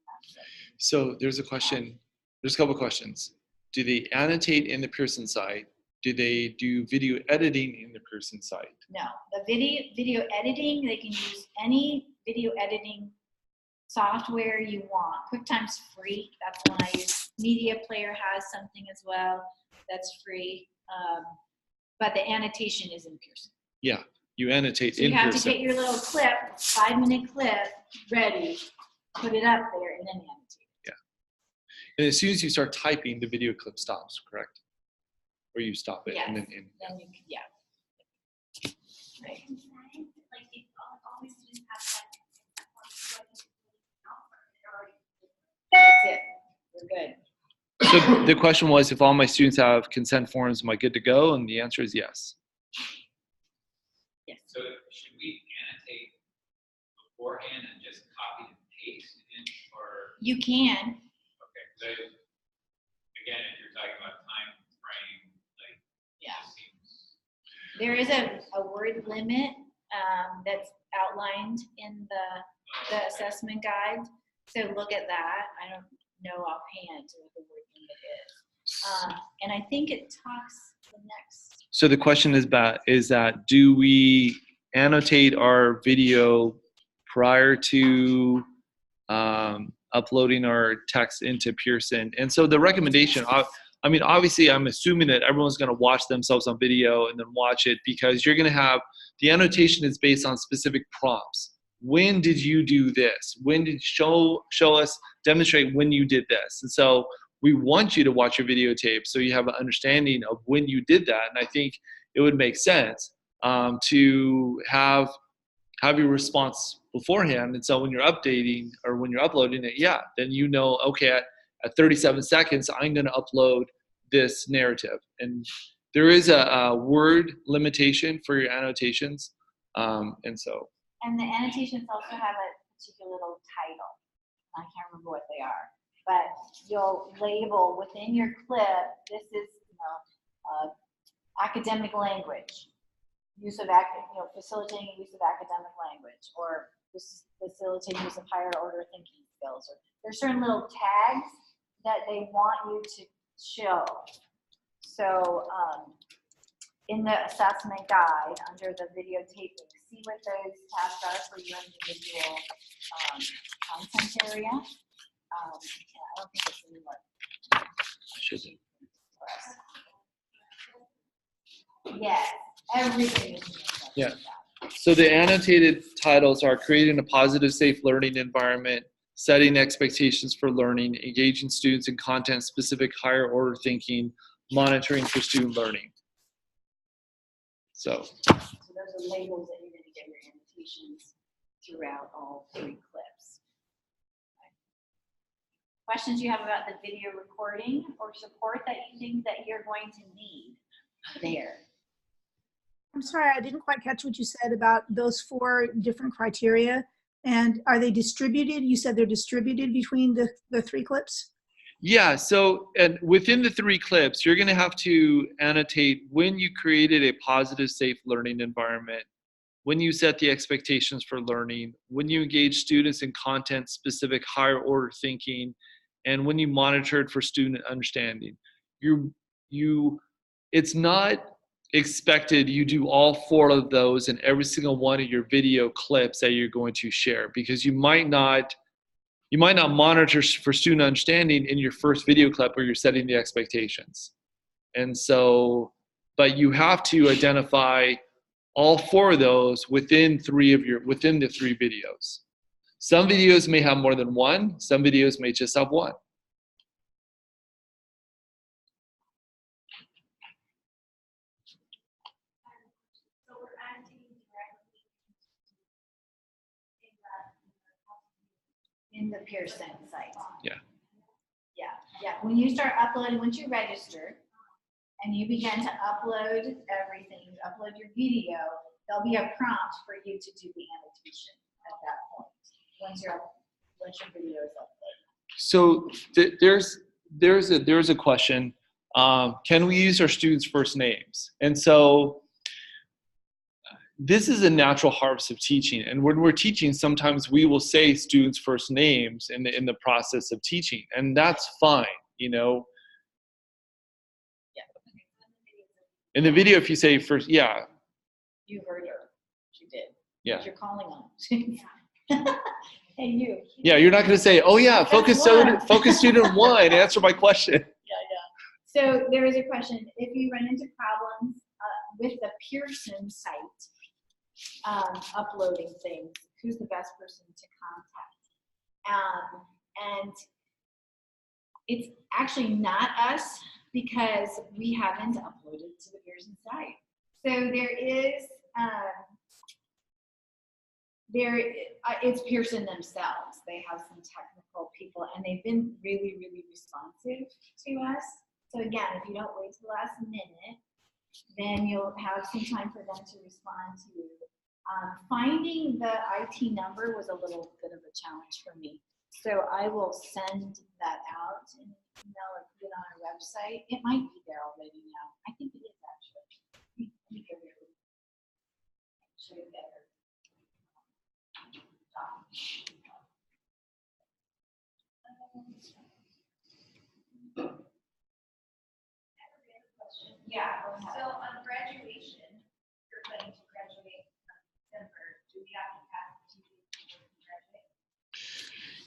that's it. So there's a question. There's a couple questions. Do they annotate in the Pearson site? Do they do video editing in the Pearson site? No, the video editing, they can use any video editing software you want. QuickTime's free. That's one I use. Media Player has something as well that's free. But the annotation is in Pearson. Yeah, you annotate So you in have Pearson. to get your little clip, 5-minute clip, ready, put it up there, and then annotate it. Yeah. And as soon as you start typing, the video clip stops, correct? Or you stop it and then Then you can, yeah. Right. Like if all the students have That's it. We're good. So the question was, if all my students have consent forms, am I good to go? And the answer is yes. Yes. So should we annotate beforehand and just copy and paste in, or, You can. okay, so again, if you're talking about time frame, like, Yeah. it seems, There is a word limit that's outlined in the assessment guide. So look at that. I don't know offhand what the word limit is. And I think it talks the next. So the question is that do we annotate our video prior to uploading our text into Pearson? And so the recommendation, I mean, obviously I'm assuming that everyone's going to watch themselves on video and then watch it, because you're going to have, the annotation is based on specific prompts. When did you do this? When did show us, demonstrate when you did this? And so we want you to watch your videotape so you have an understanding of when you did that. And I think it would make sense to have your response beforehand. And so when you're updating or when you're uploading it, yeah, then you know, okay, at 37 seconds, I'm going to upload this narrative. And there is a word limitation for your annotations. And so. And the annotations also have a particular little title. I can't remember what they are, but you'll label within your clip, this is, academic language, facilitating use of academic language, or facilitating use of higher order thinking skills. Or there's certain little tags that they want you to show. So in the assessment guide, under the videotaping, see what those tabs are for your individual content area. I don't think it's anymore. Shouldn't. Yes, everything is in the assessment Yeah. guide. So the annotated titles are creating a positive, safe learning environment, setting expectations for learning, engaging students in content-specific higher order thinking, monitoring for student learning. So So those are labels that you're going to get your annotations throughout all 3 clips. Okay. Questions you have about the video recording or support that you think that you're going to need there? I'm sorry, I didn't quite catch what you said about those 4 different criteria. And are they distributed? You said they're distributed between the 3 clips? yeah, so and within the 3 clips, you're going to have to annotate when you created a positive, safe learning environment, when you set the expectations for learning, when you engage students in content-specific higher order thinking, and when you monitored for student understanding. It's not expected you do all 4 of those in every single one of your video clips that you're going to share, because you might not monitor for student understanding in your first video clip where you're setting the expectations. And so, but you have to identify all 4 of those within the 3 videos. Some videos may have more than 1, some videos may just have 1. So we're annotating directly In the Pearson site. Yeah. Yeah. When you start uploading, once you register and you begin to upload everything, upload your video, there'll be a prompt for you to do the annotation at that point. Once your video is uploaded. So there's a question. Can we use our students' first names? And so this is a natural harvest of teaching. And when we're teaching, sometimes we will say students' first names in the process of teaching, and that's fine, Yeah. In the video, if you say first, yeah. You heard her. She did. Yeah. You're calling on them. Hey, you. Yeah, you're not going to say, oh yeah, focus student 1, answer my question. Yeah. So there is a question. If you run into problems with the Pearson site, uploading things, who's the best person to contact? And it's actually not us, because we haven't uploaded to the Pearson site. So there is, it's Pearson themselves. They have some technical people, and they've been really, really responsive to us. So again, if you don't wait till the last minute, then you'll have some time for them to respond to you. Finding the IT number was a little bit of a challenge for me. So I will send that out in an email or put it on our website. It might be there already now. I think it is actually. Let me go there. Show you better. Yeah, so on graduation, you're planning to graduate in December. Do we have to pass the GPA to graduate?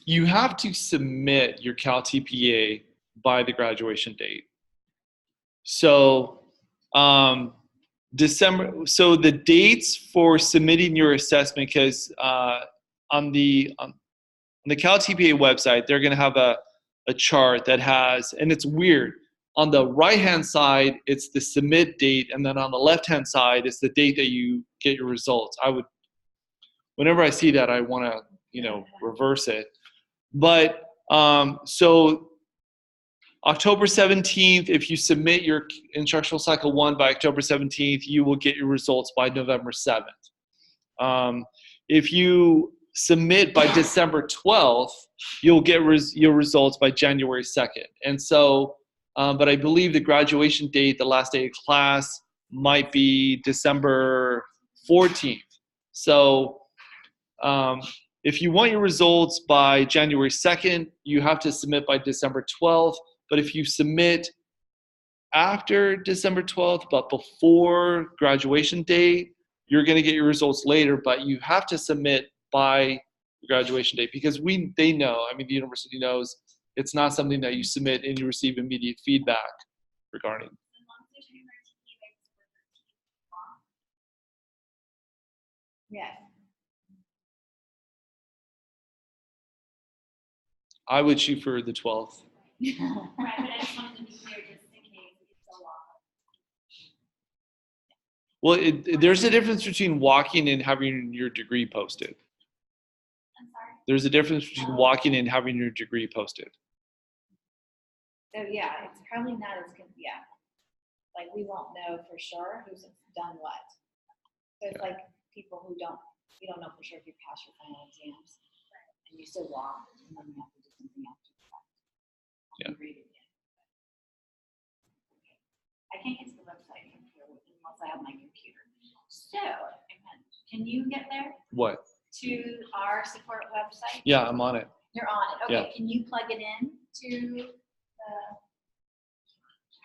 You have to submit your CalTPA by the graduation date. So December. So the dates for submitting your assessment, because on the CalTPA website, they're going to have a chart that has, and it's weird. On the right-hand side, it's the submit date, and then on the left-hand side, it's the date that you get your results. whenever I see that, I want to, reverse it. But so October 17th, if you submit your instructional cycle 1 by October 17th, you will get your results by November 7th. If you submit by December 12th, you'll get your results by January 2nd. And so, but I believe the graduation date, the last day of class, might be December 14th. So if you want your results by January 2nd, you have to submit by December 12th. But if you submit after December 12th, but before graduation date, you're going to get your results later, but you have to submit by graduation date because they know, the university knows it's not something that you submit and you receive immediate feedback regarding. Yes. I would shoot for the 12th. Right, but I just wanted to be clear just in case it's so long. Well, there's a difference between walking and having your degree posted. I'm sorry. There's a difference between walking and having your degree posted. So yeah, it's probably not as good. Yeah, like we won't know for sure who's done what. So it's like people you don't know for sure if you pass your final exams, and you still walk, and then you have to do something after the fact. Yeah. Read it again. I can't get to the website from here unless I have my computer. So, can you get there What? to our support website? Yeah, I'm on it. You're on it. Okay. Yeah. Can you plug it in to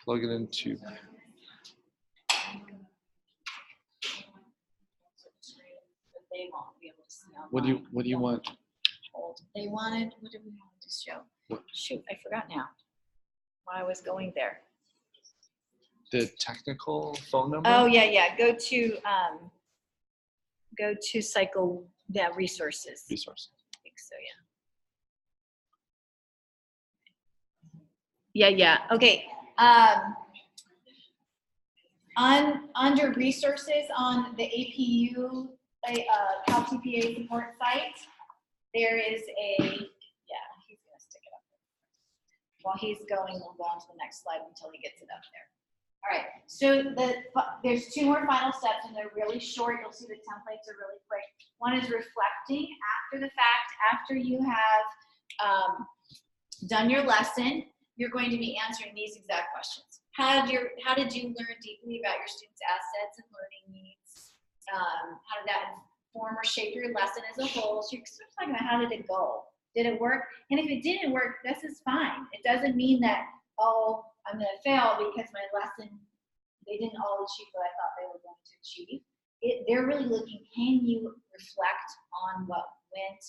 Plug it into. They won't be able to see online. What do you want? They wanted, what did we want to show? What? Shoot, I forgot now. Why I was going there. The technical phone number? Oh, yeah. Go to cycle, resources. Resources. I think so, yeah. Okay. Under resources on the APU CalTPA support site, there is he's gonna stick it up there. While he's going, we'll go on to the next slide until he gets it up there. All right, so there's 2 more final steps and they're really short. You'll see the templates are really quick. One is reflecting after the fact, after you have done your lesson, you're going to be answering these exact questions. How did you learn deeply about your students' assets and learning needs? How did that inform or shape your lesson as a whole? So you're sort of talking about how did it go? Did it work? And if it didn't work, this is fine. It doesn't mean that, oh, I'm going to fail because my lesson, they didn't all achieve what I thought they were going to achieve. They're really looking, can you reflect on what went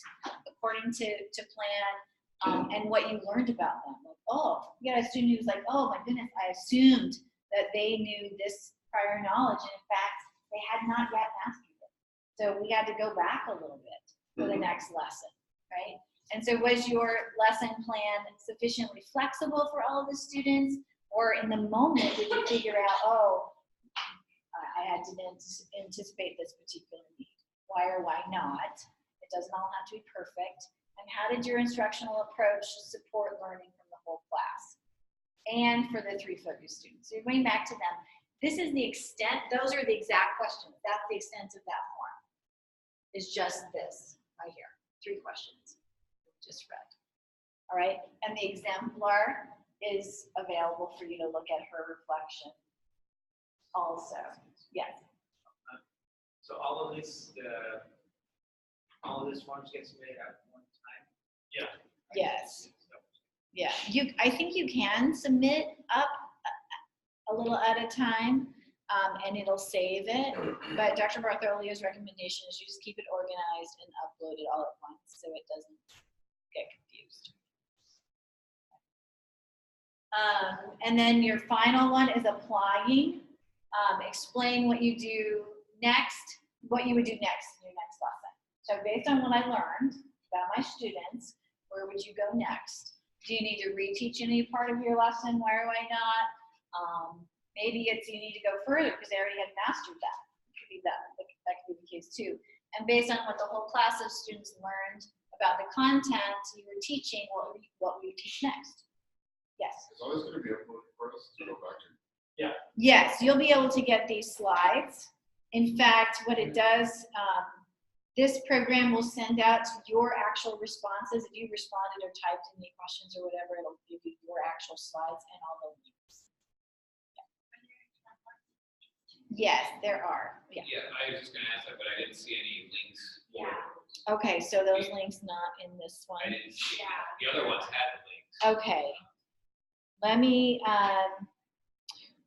according to plan and what you learned about them? Like, oh, you got a student who's like, oh my goodness, I assumed that they knew this prior knowledge, and in fact, they had not yet mastered it. So we had to go back a little bit for the next lesson, right? And so was your lesson plan sufficiently flexible for all of the students? Or in the moment, did you figure out, oh, I had to anticipate this particular need? Why or why not? It doesn't all have to be perfect. And how did your instructional approach support learning from the whole class? And for the 3 focus students. So you're going back to them. This is the extent, those are the exact questions. That's the extent of that form. It's just this right here. 3 questions. Just read. All right. And the exemplar is available for you to look at her reflection also. Yes. So all of this forms get submitted at one time? Yeah. Yes. Yeah. I think you can submit up a little at a time, and it'll save it. But Dr. Bartholio's recommendation is you just keep it organized and upload it all at once so it doesn't get confused. And then your final one is applying. Explain what you do next, what you would do next in your next lesson. So based on what I learned about my students, where would you go next? Do you need to reteach any part of your lesson? Why or why not? Maybe it's you need to go further because they already had mastered that. It could be that could be the case too. And based on what the whole class of students learned about the content you were teaching, what will you teach next? Yes. Is all this gonna be uploaded for us to go back to? Yes, you'll be able to get these slides. In fact, what it does, this program will send out your actual responses. If you responded or typed in any questions or whatever, it'll give you your actual slides and all the links. Yes, there are. Yeah. Yeah, I was just gonna ask that, but I didn't see any links for Yeah. those. Okay, so those links not in this I one. didn't see, the other ones had the links. Okay. Let me,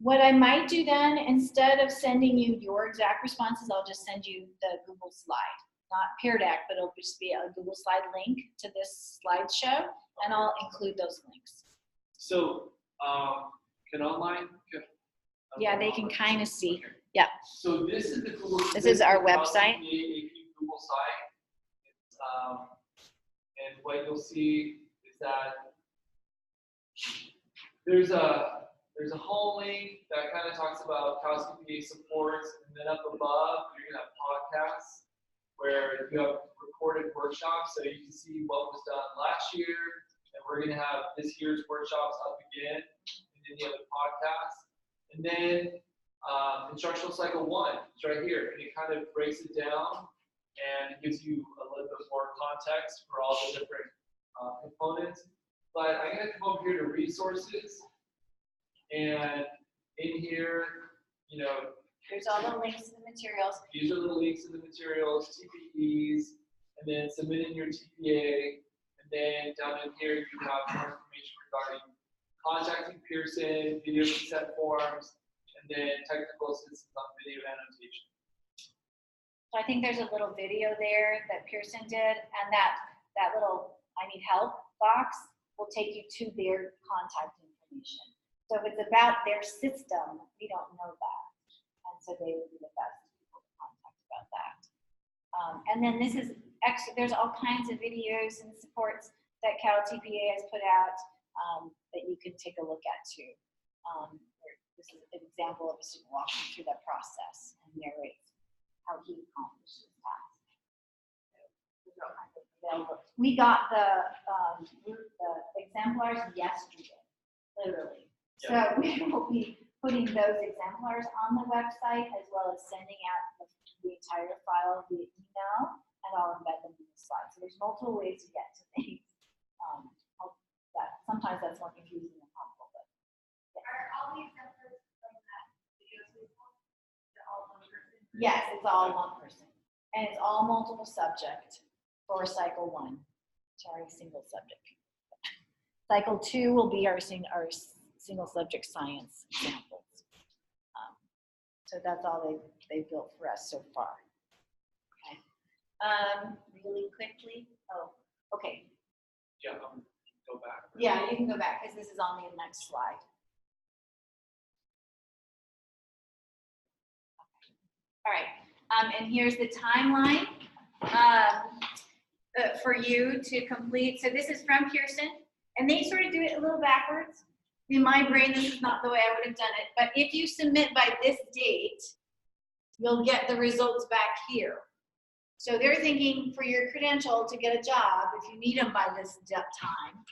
what I might do then, instead of sending you your exact responses, I'll just send you the Google slide. Not Peer Deck, but it'll just be a Google slide link to this slideshow, and I'll include those links. So, can online? Yeah, they can kind of see. Okay. Yeah. So this is the Google. This is our website. CalTPA AP Google site. It's, and what you'll see is that there's a home link that kind of talks about CalTPA supports, and then up above you're gonna have podcasts where you have recorded workshops, so you can see what was done last year, and we're gonna have this year's workshops up again, and then you have the podcast. And then instructional cycle 1, it's right here, and it kind of breaks it down and it gives you a little bit more context for all the different components. But I'm going to come over here to resources, and in here, you know, There's all the links to the materials. these are the links to the materials, TPEs, and then submitting your TPA, and then down in here you have more information regarding contacting Pearson, video consent forms, and then technical assistance on video annotation. So I think there's a little video there that Pearson did, and that little I need help box will take you to their contact information. So if it's about their system, we don't know that. And so they would be the best people to contact about that. And then this is extra, there's all kinds of videos and supports that CalTPA has put out that you can take a look at too. This is an example of a student walking through that process and narrates how he accomplished his task. We got the exemplars yesterday, literally. So we will be putting those exemplars on the website as well as sending out the entire file via email, and I'll embed them in the slide. So there's multiple ways to get to things. Sometimes that's more confusing than helpful, but Are all the exemplars from that video they're all one person? yes, it's all one person, and it's all multiple subject for cycle 1. Sorry, single subject. Cycle 2 will be our single subject science examples. So that's all they built for us so far. Okay. Really quickly. Oh, okay. Yeah, go back. Yeah, you can go back because this is on the next slide. All right, and here's the timeline for you to complete. So this is from Pearson, and they sort of do it a little backwards. In my brain, this is not the way I would have done it, but if you submit by this date, you'll get the results back here. So they're thinking for your credential to get a job, if you need them by this time,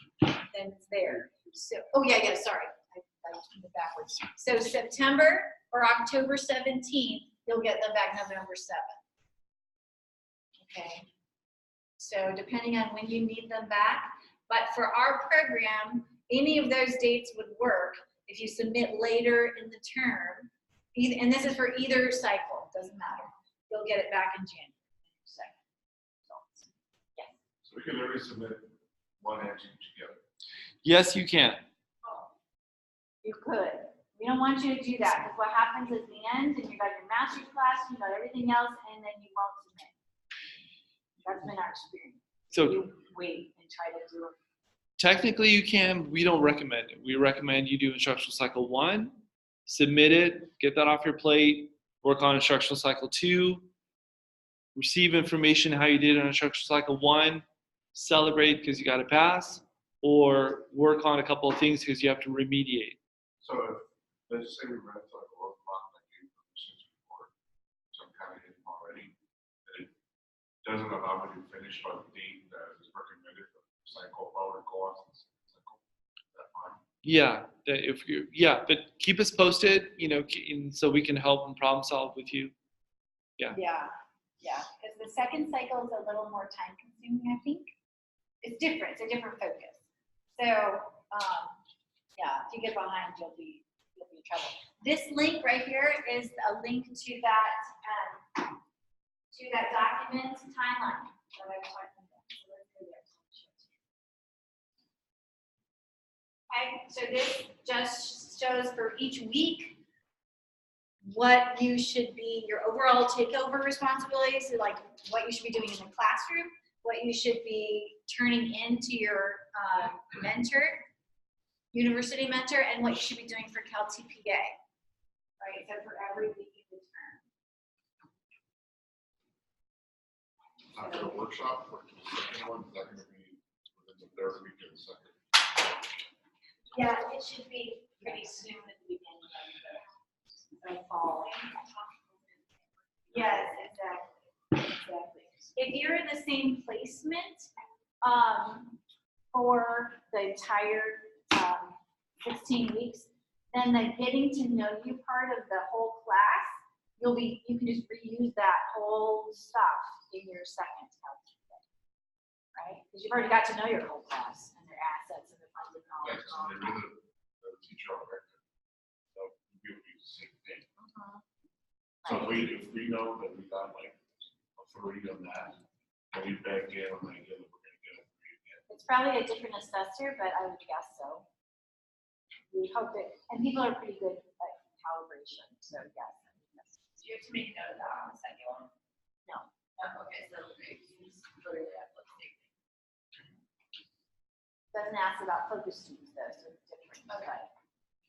then it's there. So, oh yeah, sorry, I did it backwards. So September or October 17th, you'll get them back November 7th. Okay. So depending on when you need them back, but for our program, any of those dates would work if you submit later in the term, and this is for either cycle, doesn't matter. You'll get it back in January. Yes. So we can literally submit one and two together. Yes, you can. You could. We don't want you to do that because what happens is the end, and you got your master's class, you got everything else, and then you won't submit. That's been our experience. So You wait and try to do it. technically you can, we don't recommend it. We recommend you do instructional cycle 1, submit it, get that off your plate, work on instructional cycle 2, receive information how you did on instructional cycle 1, celebrate because you got to pass, or work on a couple of things because you have to remediate. So if, let's say we read like a roadblock like you from the report, some kind of hit already, and doesn't allow me to finish by the date that is recommended, cycle out and go off the cycle. That's fine. Yeah, but keep us posted, you know, so we can help and problem solve with you. Yeah, because the second cycle is a little more time consuming, I think. It's different, it's a different focus. So, yeah, if you get behind, you'll be in trouble. This link right here is a link to that document timeline that I was talking about. So let's go there. Okay, so this just shows for each week what you should be, your overall takeover responsibilities, so like what you should be doing in the classroom, what you should be turning into your mentor, university mentor, and what you should be doing for CalTPA, right? So for every week of the term. After the workshop, for the second one, is that going to be within the third week of the second? Yeah, it should be pretty soon at the beginning of the fall. Yes, exactly. If you're in the same placement for the entire 16 weeks, then the getting to know you part of the whole class, you can just reuse that whole stuff in your second CalTPA, right? Because you've already got to know your whole class and their assets and their funded knowledge. Yes, and they're really the teacher on record. So we'll use the same thing. So if we know that we got like a 3 on that, and we back in on the idea that we're going to get a 3 again. It's probably a different assessor, but I would guess so. We hope that, and people are pretty good at calibration, so yes. Do you have to make note of that on the second one? No. Oh, okay, so literally that looks like. Doesn't ask about focus students though, so it's different. Okay.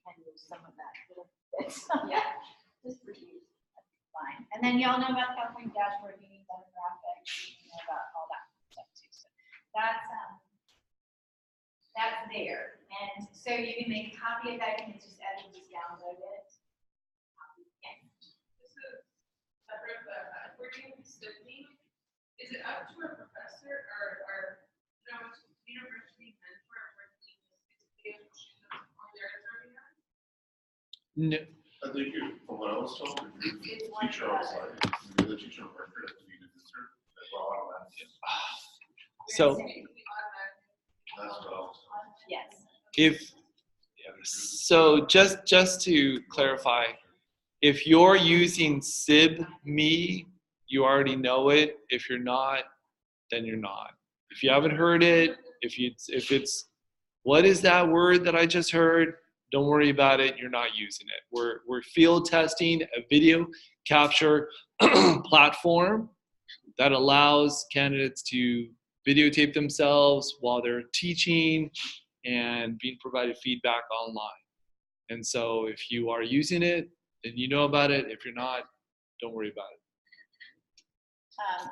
And use some of that little bit. Yeah. Just reuse. That's fine. And then y'all know about California dashboard, you need demographics, you know about all that stuff too. So that's there. And so you can make a copy of that, you can just edit, just download it. Yeah. This is separate, but if we're doing Sydney, is it up to a professor or university mentor working on their terminal? No. I think from what I was told, if you're It's the one teacher or the outside, if you're the teacher on record, if you need to insert as well on that. So That's what I was told. Yes. So just to clarify, if you're using SibMe, you already know it. If you're not, then you're not. If you haven't heard it, if it's what is that word that I just heard? Don't worry about it. You're not using it. We're field testing a video capture platform that allows candidates to videotape themselves while they're teaching and being provided feedback online. And so if you are using it, then you know about it. If you're not, don't worry about it.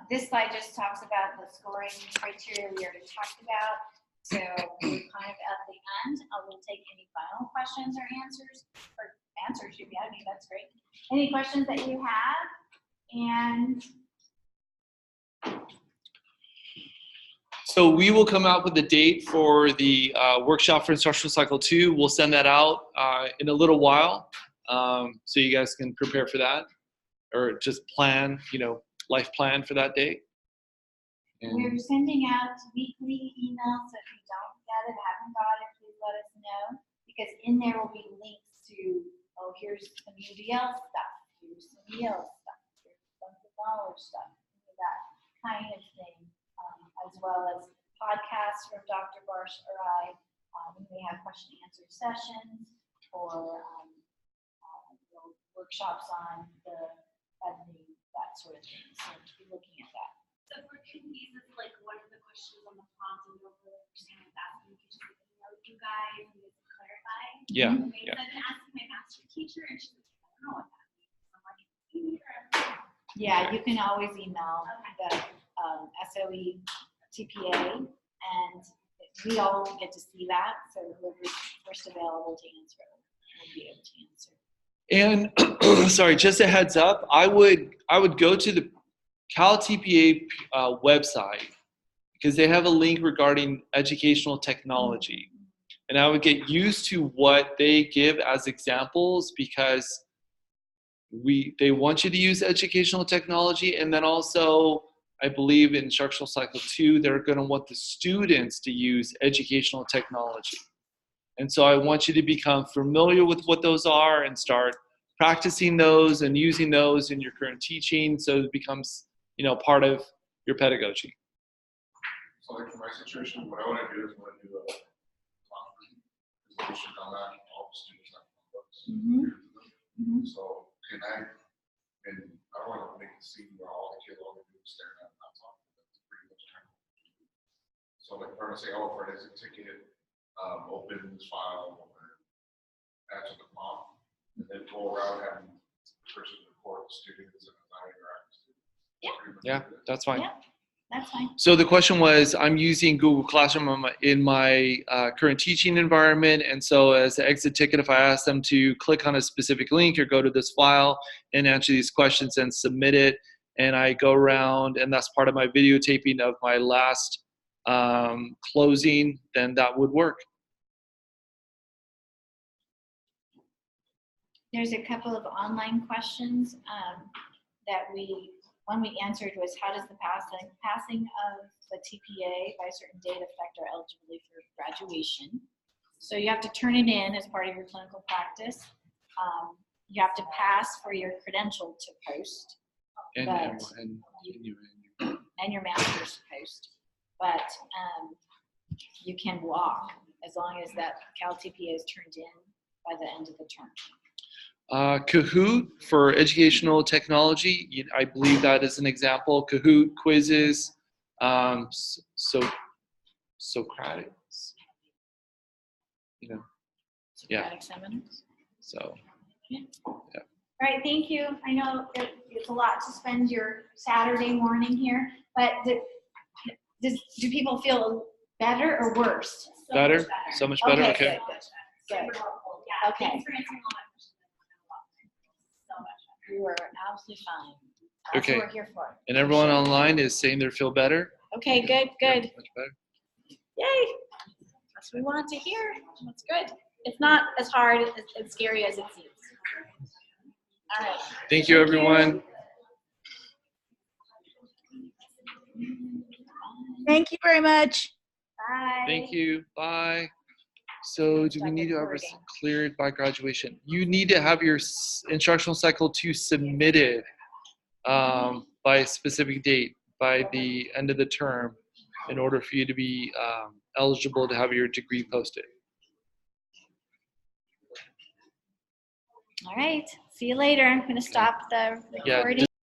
This slide just talks about the scoring criteria we already talked about. So we're kind of at the end. We'll take any final questions or answers if you have any, that's great. Any questions that you have? And so we will come out with a date for the workshop for Instructional Cycle 2. We'll send that out in a little while, so you guys can prepare for that, or just plan, life plan for that date. And we're sending out weekly emails, so if you don't get it, haven't got it, please let us know, because in there will be links to, here's some UDL stuff, here's some EL stuff, here's some knowledge stuff, that kind of thing, as well as podcasts from Dr. Barsh or I. We may have question and answer sessions or workshops on the editing, that sort of thing. So be looking at that. So for pieces, like what are the questions on the prompt and you'll really understand what's asking, you can just email you guys and get clarify. Yeah. Okay, so I've been asking my master teacher and she's like, I don't know what that means. I'm like, you need her. Yeah, you can always email the SOE TPA, and we all get to see that. So whoever's first available to answer will be able to answer. sorry, just a heads up, I would go to the CalTPA website, because they have a link regarding educational technology. And I would get used to what they give as examples, because they want you to use educational technology, and then also I believe in instructional cycle 2 they're going to want the students to use educational technology. And so I want you to become familiar with what those are and start practicing those and using those in your current teaching, so it becomes, you know, part of your pedagogy. So like for my situation, what I want to do is I want to do a presentation on that, all the students have books. So can I, and I don't want to make a scene where all the kids all they do is stare at that laptop. That's pretty much kind of. So like if I'm gonna say, oh, for an exit ticket, open this file, or add to the prompt, and then go around having the person record the students and not interact with students. Yeah, that's fine. Yeah, that's fine. So the question was, I'm using Google Classroom in my current teaching environment, and so as an exit ticket, if I ask them to click on a specific link or go to this file and answer these questions and submit it, and I go around, and that's part of my videotaping of my last closing, then that would work. There's a couple of online questions that one we answered was, how does the passing of the TPA by a certain date affect our eligibility for graduation? So you have to turn it in as part of your clinical practice. You have to pass for your credential to post. And your master's to post. But you can walk as long as that CalTPA is turned in by the end of the term. Kahoot for educational technology, I believe that is an example. Kahoot quizzes, Socratic, you know, yeah. Socratic seminars. So, Yeah. Yeah. All right, thank you. I know it's a lot to spend your Saturday morning here, but do people feel better or worse? better? So much better? Okay. Okay. Good. Yeah, Okay. thanks for answering all my questions. So much. You are absolutely fine. That's Okay. what we're here for. And everyone online is saying they feel better? Okay, good. Yeah, much better. Yay. That's what we wanted to hear. That's good. It's not as hard, as scary as it seems. All right. Thank you, everyone. Thank you very much. Bye. Thank you. Bye. So do we need to have it recording. cleared by graduation? You need to have your instructional cycle 2 submitted by a specific date, by the end of the term, in order for you to be eligible to have your degree posted. All right. See you later. I'm going to stop the recording.